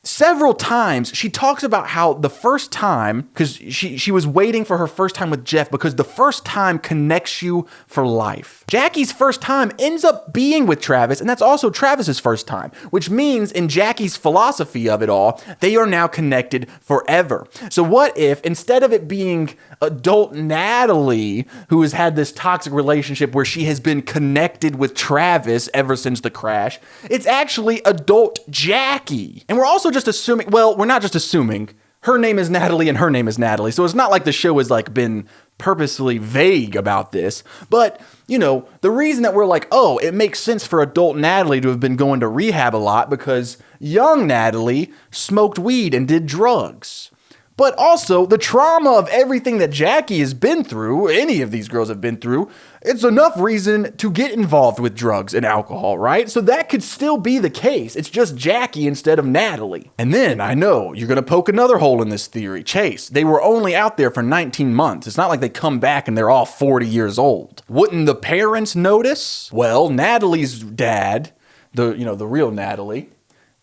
several times she talks about how the first time, because she was waiting for her first time with Jeff because the first time connects you for life. Jackie's first time ends up being with Travis, and that's also Travis's first time, which means in Jackie's philosophy of it all, they are now connected forever. So what if instead of it being adult Natalie, who has had this toxic relationship where she has been connected with Travis ever since the crash, it's actually adult Jackie. And we're also just assuming, well, we're not just assuming, her name is Natalie and her name is Natalie. So it's not like the show has like been purposely vague about this. But, you know, the reason that we're like, oh, it makes sense for adult Natalie to have been going to rehab a lot because young Natalie smoked weed and did drugs. But also the trauma of everything that Jackie has been through, any of these girls have been through, it's enough reason to get involved with drugs and alcohol, right? So that could still be the case. It's just Jackie instead of Natalie. And then I know you're going to poke another hole in this theory. Chase, they were only out there for 19 months. It's not like they come back and they're all 40 years old. Wouldn't the parents notice? Well, Natalie's dad, the real Natalie,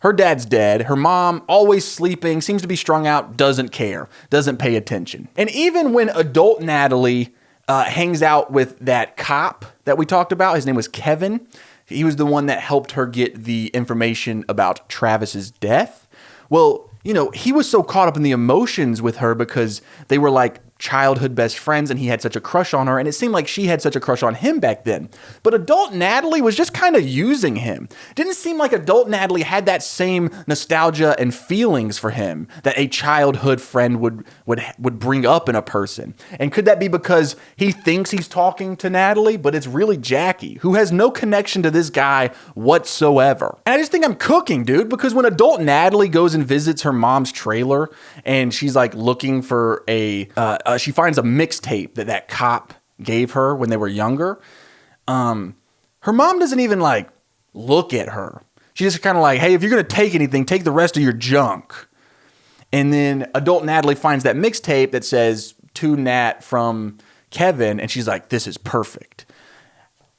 her dad's dead. Her mom, always sleeping, seems to be strung out, doesn't care, doesn't pay attention. And even when adult Natalie hangs out with that cop that we talked about, his name was Kevin. He was the one that helped her get the information about Travis's death. Well, you know, he was so caught up in the emotions with her because they were like childhood best friends and he had such a crush on her, and it seemed like she had such a crush on him back then. But adult Natalie was just kind of using him. Didn't seem like adult Natalie had that same nostalgia and feelings for him that a childhood friend would bring up in a person. And could that be because he thinks he's talking to Natalie, but it's really Jackie, who has no connection to this guy whatsoever? And I just think I'm cooking, dude, because when adult Natalie goes and visits her mom's trailer and she's like looking for she finds a mixtape that cop gave her when they were younger. Her mom doesn't even like look at her. She's just kind of like, hey, if you're going to take anything, take the rest of your junk. And then adult Natalie finds that mixtape that says to Nat from Kevin. And she's like, this is perfect.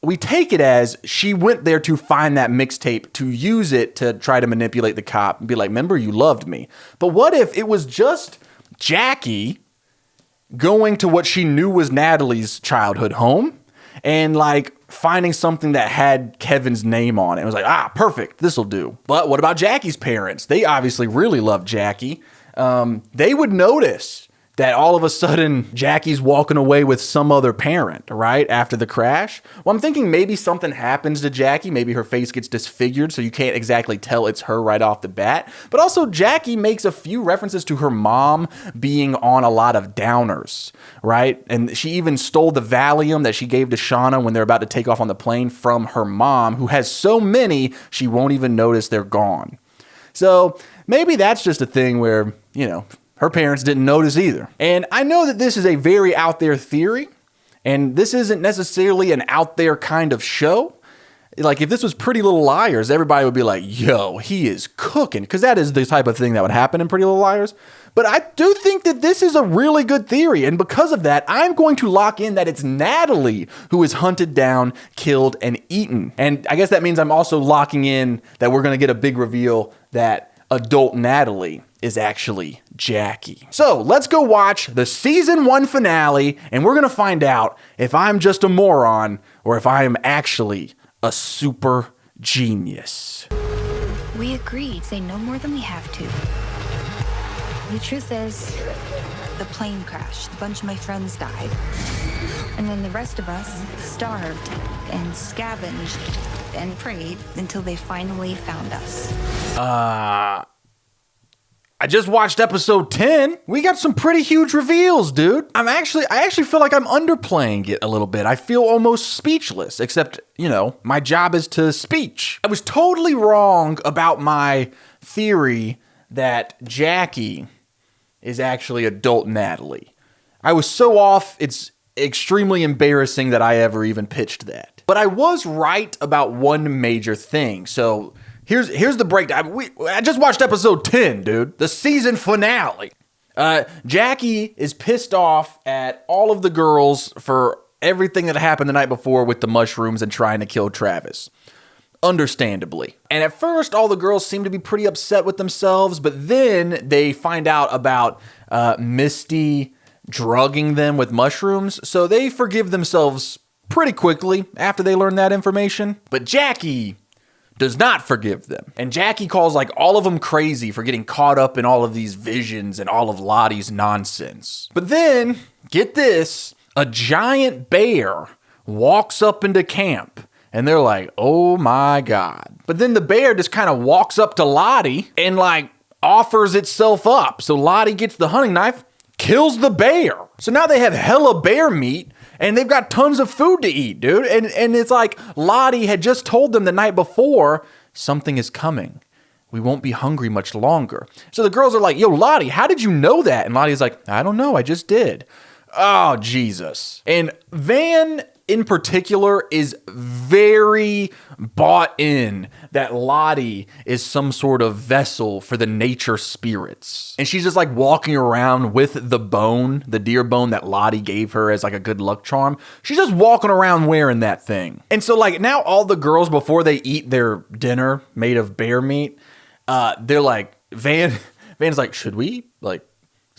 We take it as she went there to find that mixtape to use it to try to manipulate the cop and be like, remember, you loved me. But what if it was just Jackie going to what she knew was Natalie's childhood home and like finding something that had Kevin's name on it? It was like, perfect, this'll do. But what about Jackie's parents? They obviously really loved Jackie. They would notice that all of a sudden Jackie's walking away with some other parent, right, after the crash. Well, I'm thinking maybe something happens to Jackie. Maybe her face gets disfigured, so you can't exactly tell it's her right off the bat. But also Jackie makes a few references to her mom being on a lot of downers, right? And she even stole the Valium that she gave to Shauna when they're about to take off on the plane from her mom, who has so many she won't even notice they're gone. So maybe that's just a thing where, you know, Her parents didn't notice either. And I know that this is a very out there theory, and this isn't necessarily an out there kind of show. Like, if this was Pretty Little Liars, everybody would be like, yo, he is cooking, because that is the type of thing that would happen in Pretty Little Liars. But I do think that this is a really good theory, and because of that, I'm going to lock in that it's Natalie who is hunted down, killed, and eaten. And I guess that means I'm also locking in that we're going to get a big reveal that adult Natalie is actually Jackie. So let's go watch the season 1 finale, and we're going to find out if I'm just a moron or if I am actually a super genius. We agreed, say no more than we have to. The truth is, the plane crashed. A bunch of my friends died. And then the rest of us starved and scavenged and prayed until they finally found us. I just watched episode 10. We got some pretty huge reveals, dude. I actually feel like I'm underplaying it a little bit. I feel almost speechless, except, my job is to speech. I was totally wrong about my theory that Jackie is actually adult Natalie. I was so off, it's extremely embarrassing that I ever even pitched that. But I was right about one major thing, so Here's the breakdown. I just watched episode 10, dude. The season finale. Jackie is pissed off at all of the girls for everything that happened the night before with the mushrooms and trying to kill Travis. Understandably. And at first, all the girls seem to be pretty upset with themselves, but then they find out about Misty drugging them with mushrooms, so they forgive themselves pretty quickly after they learn that information. But Jackie does not forgive them. And Jackie calls all of them crazy for getting caught up in all of these visions and all of Lottie's nonsense. But then, get this, a giant bear walks up into camp and they're like, oh my God. But then the bear just kind of walks up to Lottie and offers itself up. So Lottie gets the hunting knife, kills the bear. So now they have hella bear meat, and they've got tons of food to eat, dude. And it's like Lottie had just told them the night before, something is coming. We won't be hungry much longer. So the girls are like, yo, Lottie, how did you know that? And Lottie's like, I don't know, I just did. Oh, Jesus. And Van in particular is very bought in that Lottie is some sort of vessel for the nature spirits. And she's just walking around with the bone, the deer bone that Lottie gave her as a good luck charm. She's just walking around wearing that thing. And so now all the girls, before they eat their dinner made of bear meat, they're like, Van's like, should we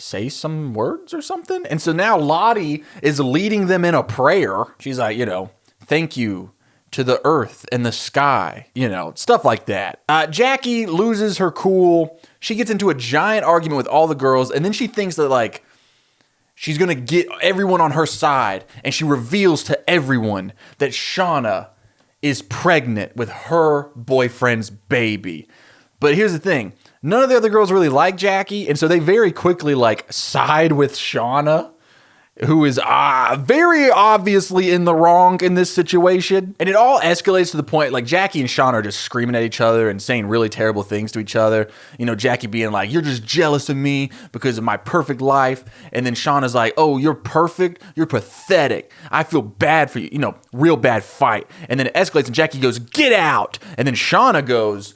say some words or something? And so now Lottie is leading them in a prayer. She's like, thank you to the earth and the sky, stuff like that. Jackie loses her cool. She gets into a giant argument with all the girls, and then she thinks that she's gonna get everyone on her side, and she reveals to everyone that Shauna is pregnant with her boyfriend's baby. But here's the thing. None of the other girls really like Jackie, and so they very quickly side with Shauna, who is very obviously in the wrong in this situation. And it all escalates to the point Jackie and Shauna are just screaming at each other and saying really terrible things to each other. Jackie being like, you're just jealous of me because of my perfect life. And then Shauna's like, oh, you're perfect? You're pathetic. I feel bad for you. Real bad fight. And then it escalates and Jackie goes, get out. And then Shauna goes,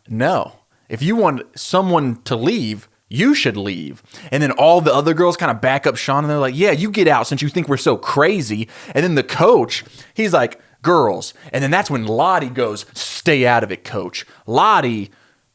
no. If you want someone to leave, you should leave. And then all the other girls kind of back up Shauna, and they're like, yeah, you get out since you think we're so crazy. And then the coach, he's like, girls. And then that's when Lottie goes, stay out of it, coach. Lottie,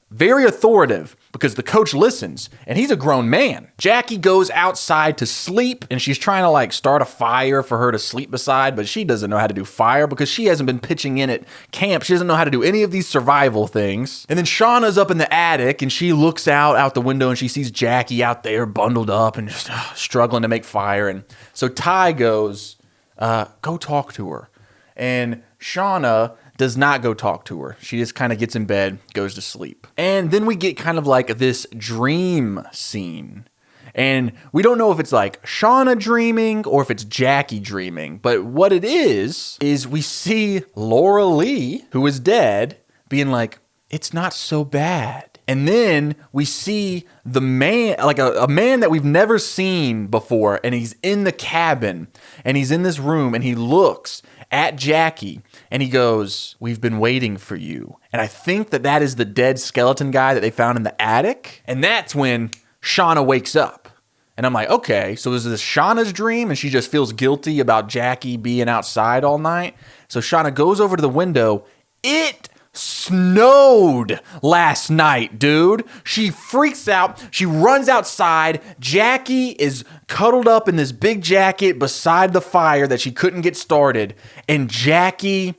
very authoritative, because the coach listens, and he's a grown man. Jackie goes outside to sleep, and she's trying to start a fire for her to sleep beside, but she doesn't know how to do fire because she hasn't been pitching in at camp. She doesn't know how to do any of these survival things. And then Shauna's up in the attic, and she looks out the window, and she sees Jackie out there bundled up and just struggling to make fire. And so Ty goes, go talk to her. And Shauna does not go talk to her. She just kind of gets in bed, goes to sleep. And then we get kind of this dream scene. And we don't know if it's Shauna dreaming or if it's Jackie dreaming. But what it is we see Laura Lee, who is dead, being like, it's not so bad. And then we see the man, like a man that we've never seen before, and he's in the cabin, and he's in this room, and he looks at Jackie, and he goes, "We've been waiting for you." And I think that is the dead skeleton guy that they found in the attic. And that's when Shauna wakes up. And I'm like, okay, so is this Shauna's dream and she just feels guilty about Jackie being outside all night? So Shauna goes over to the window. It snowed last night, dude. She freaks out. She runs outside. Jackie is cuddled up in this big jacket beside the fire that she couldn't get started. And Jackie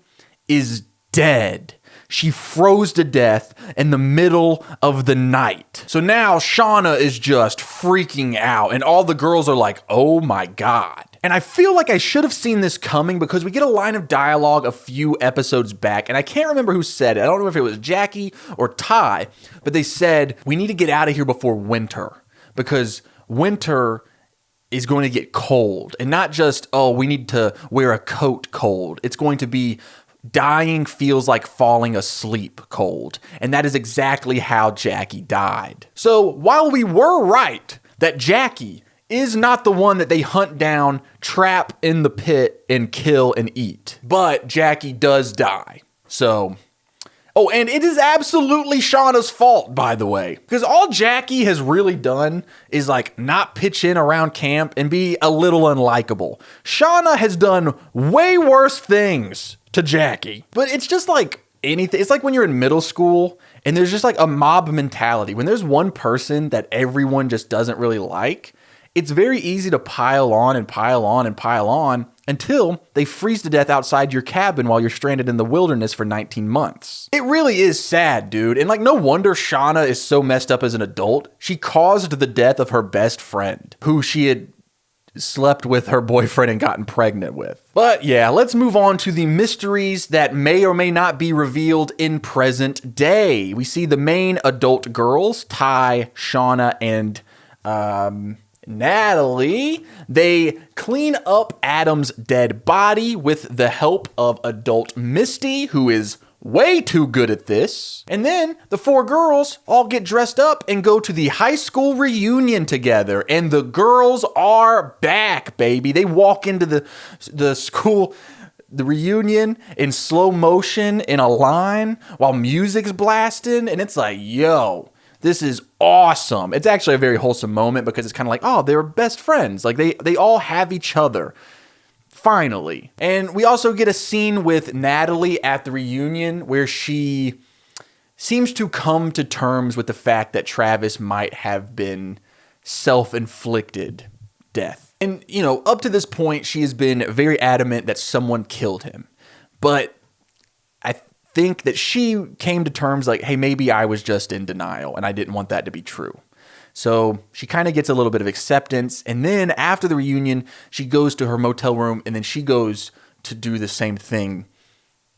is dead. She froze to death in the middle of the night. So now Shauna is just freaking out, and all the girls are like, oh my God. And I feel like I should have seen this coming because we get a line of dialogue a few episodes back, and I can't remember who said it. I don't know if it was Jackie or Ty, but they said, we need to get out of here before winter because winter is going to get cold. And not just, oh, we need to wear a coat cold. It's going to be dying feels like falling asleep cold. And that is exactly how Jackie died. So while we were right that Jackie is not the one that they hunt down, trap in the pit, and kill and eat, but Jackie does die. So, oh, and it is absolutely Shauna's fault, by the way, because all Jackie has really done is like not pitch in around camp and be a little unlikable. Shauna has done way worse things to Jackie, but it's just like anything. It's like when you're in middle school and there's just like a mob mentality. When there's one person that everyone just doesn't really like, it's very easy to pile on and pile on and pile on until they freeze to death outside your cabin while you're stranded in the wilderness for 19 months. It really is sad, dude. And like, no wonder Shauna is so messed up as an adult. She caused the death of her best friend, who she had slept with her boyfriend and gotten pregnant with. But yeah, let's move on to the mysteries that may or may not be revealed in present day. We see the main adult girls, Ty, Shauna, and Natalie. They clean up Adam's dead body with the help of adult Misty, who is way too good at this. And then the four girls all get dressed up and go to the high school reunion together. And the girls are back, baby. They walk into the school, the reunion in slow motion in a line while music's blasting. And it's like, yo, this is awesome. It's actually a very wholesome moment because it's kind of like, oh, they're best friends. Like they all have each other. Finally. And we also get a scene with Natalie at the reunion where she seems to come to terms with the fact that Travis might have been self-inflicted death. And, you know, up to this point, she has been very adamant that someone killed him. But I think that she came to terms like, hey, maybe I was just in denial and I didn't want that to be true. So she kind of gets a little bit of acceptance. And then after the reunion, she goes to her motel room and then she goes to do the same thing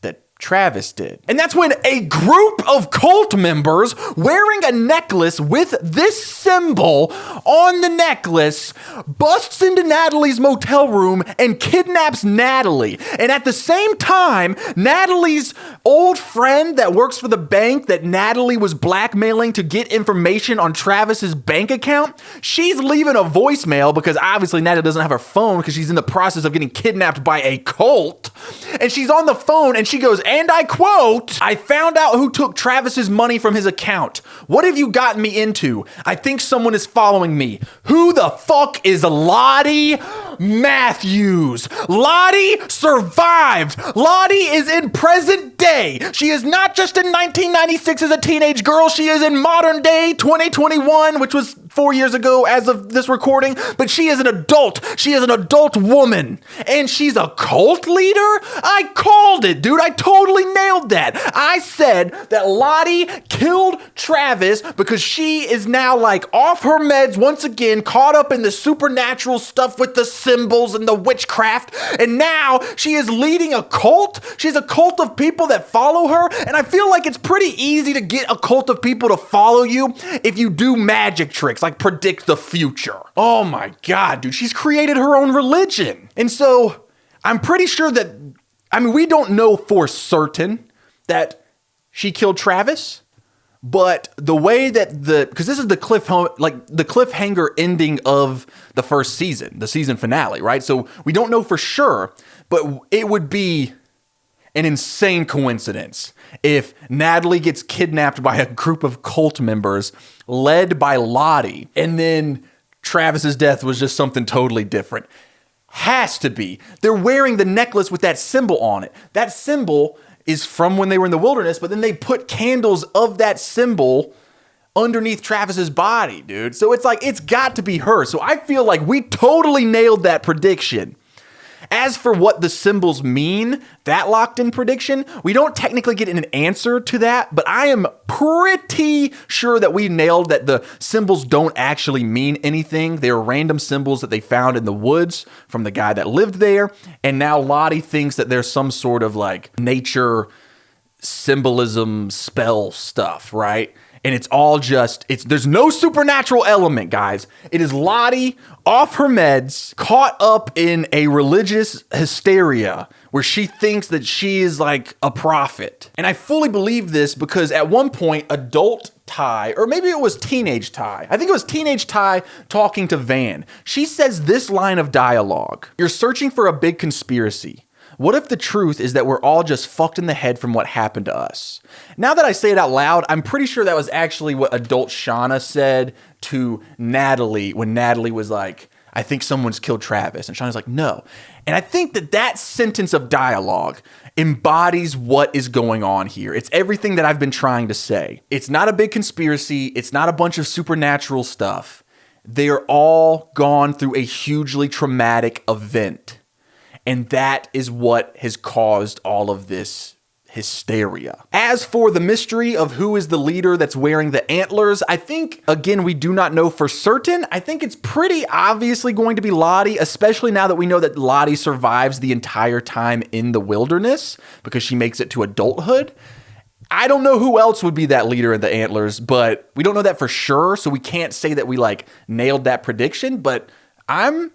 that Travis did. And that's when a group of cult members wearing a necklace with this symbol on the necklace busts into Natalie's motel room and kidnaps Natalie. And at the same time, Natalie's old friend that works for the bank that Natalie was blackmailing to get information on Travis's bank account, she's leaving a voicemail because obviously Natalie doesn't have her phone because she's in the process of getting kidnapped by a cult. And she's on the phone and she goes, and I quote, "I found out who took Travis's money from his account. What have you gotten me into? I think someone is following me. Who the fuck is Lottie Matthews?" Lottie survived. Lottie is in present day. She is not just in 1996 as a teenage girl. She is in modern day 2021, which was 4 years ago as of this recording, but she is an adult. She is an adult woman, and she's a cult leader? I called it, dude. I totally nailed that. I said that Lottie killed Travis because she is now like off her meds once again, caught up in the supernatural stuff with the symbols and the witchcraft, and now she is leading a cult. She's a cult of people that follow her, and I feel like it's pretty easy to get a cult of people to follow you if you do magic tricks, like predict the future. Oh my God, dude, she's created her own religion. And so I'm pretty sure that, I mean, we don't know for certain that she killed Travis, But the way that because this is the cliffhanger ending of the first season, the season finale, right? So we don't know for sure, but it would be an insane coincidence if Natalie gets kidnapped by a group of cult members led by Lottie, and then Travis's death was just something totally different. Has to be. They're wearing the necklace with that symbol on it. That symbol is from when they were in the wilderness, but then they put candles of that symbol underneath Travis's body, dude. So it's like, it's got to be her. So I feel like we totally nailed that prediction. As for what the symbols mean, that locked in prediction, we don't technically get an answer to that, but I am pretty sure that we nailed that the symbols don't actually mean anything. They are random symbols that they found in the woods from the guy that lived there. And now Lottie thinks that there's some sort of like nature symbolism spell stuff, right? And it's all just, there's no supernatural element, guys. It is Lottie off her meds, caught up in a religious hysteria where she thinks that she is like a prophet. And I fully believe this because at one point, adult Ty, or maybe it was teenage Ty, I think it was teenage Ty talking to Van. She says this line of dialogue: "You're searching for a big conspiracy. What if the truth is that we're all just fucked in the head from what happened to us?" Now that I say it out loud, I'm pretty sure that was actually what adult Shauna said to Natalie when Natalie was like, "I think someone's killed Travis." And Shauna's like, "No." And I think that sentence of dialogue embodies what is going on here. It's everything that I've been trying to say. It's not a big conspiracy. It's not a bunch of supernatural stuff. They're all gone through a hugely traumatic event. And that is what has caused all of this hysteria. As for the mystery of who is the leader that's wearing the antlers, I think, again, we do not know for certain. I think it's pretty obviously going to be Lottie, especially now that we know that Lottie survives the entire time in the wilderness because she makes it to adulthood. I don't know who else would be that leader in the antlers, but we don't know that for sure, so we can't say that we like nailed that prediction, but I'm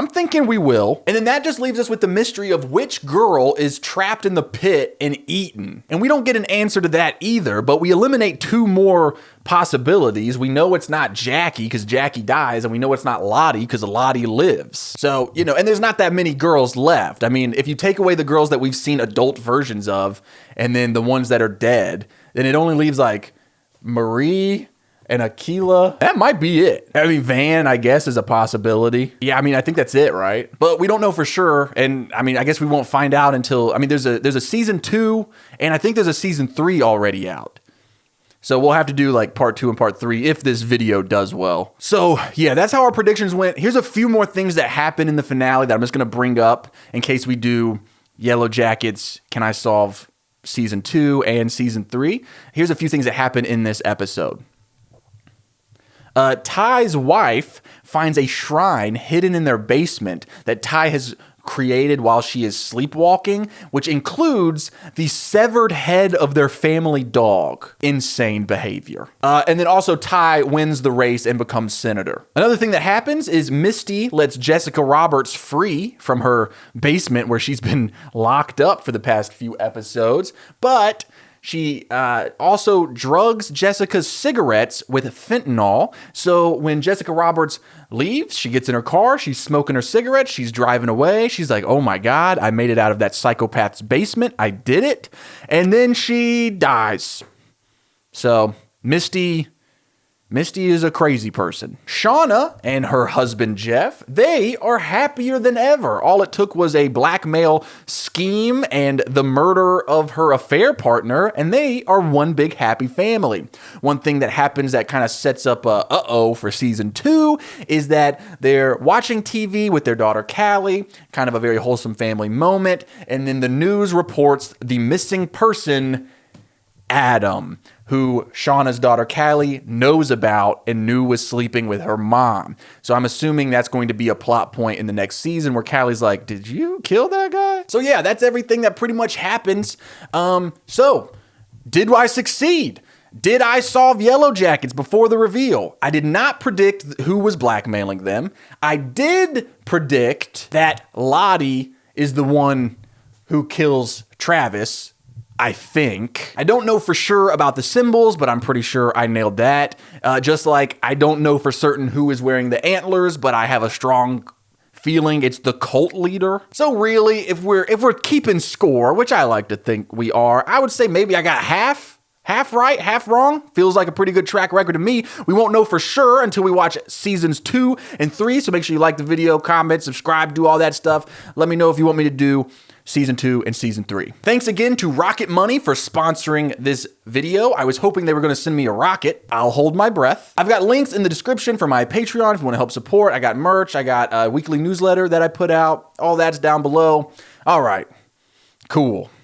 thinking we will. And then that just leaves us with the mystery of which girl is trapped in the pit and eaten. And we don't get an answer to that either, but we eliminate two more possibilities. We know it's not Jackie because Jackie dies, and we know it's not Lottie because Lottie lives. So, and there's not that many girls left. I mean, if you take away the girls that we've seen adult versions of, and then the ones that are dead, then it only leaves like Marie and Aquila. That might be it. I mean, Van, I guess, is a possibility. Yeah, I mean, I think that's it, right? But we don't know for sure. And I mean, I guess we won't find out until, I mean, there's a season 2, and I think there's a season 3 already out. So we'll have to do like part 2 and part 3 if this video does well. So yeah, that's how our predictions went. Here's a few more things that happen in the finale that I'm just going to bring up in case we do YellowJackets, Can I Solve season 2 and season 3. Here's a few things that happen in this episode. Ty's wife finds a shrine hidden in their basement that Ty has created while she is sleepwalking, which includes the severed head of their family dog. Insane behavior. And then also Ty wins the race and becomes senator. Another thing that happens is Misty lets Jessica Roberts free from her basement where she's been locked up for the past few episodes, but she also drugs Jessica's cigarettes with fentanyl. So when Jessica Roberts leaves, she gets in her car, she's smoking her cigarettes, she's driving away. She's like, "Oh my God, I made it out of that psychopath's basement. I did it." And then she dies. So Misty is a crazy person. Shauna and her husband, Jeff, they are happier than ever. All it took was a blackmail scheme and the murder of her affair partner, and they are one big happy family. One thing that happens that kind of sets up a uh-oh for season 2 is that they're watching TV with their daughter, Callie, kind of a very wholesome family moment, and then the news reports the missing person, Adam, who Shauna's daughter Callie knows about and knew was sleeping with her mom. So I'm assuming that's going to be a plot point in the next season where Callie's like, "Did you kill that guy?" So yeah, that's everything that pretty much happens. So did I succeed? Did I solve YellowJackets before the reveal? I did not predict who was blackmailing them. I did predict that Lottie is the one who kills Travis. I think. I don't know for sure about the symbols, but I'm pretty sure I nailed that. Just like I don't know for certain who is wearing the antlers, but I have a strong feeling it's the cult leader. So really, if we're keeping score, which I like to think we are, I would say maybe I got half right, half wrong. Feels like a pretty good track record to me. We won't know for sure until we watch seasons 2 and 3. So make sure you like the video, comment, subscribe, do all that stuff. Let me know if you want me to do season 2 and season 3. Thanks again to Rocket Money for sponsoring this video. I was hoping they were gonna send me a rocket. I'll hold my breath. I've got links in the description for my Patreon if you wanna help support. I got merch, I got a weekly newsletter that I put out. All that's down below. All right, cool.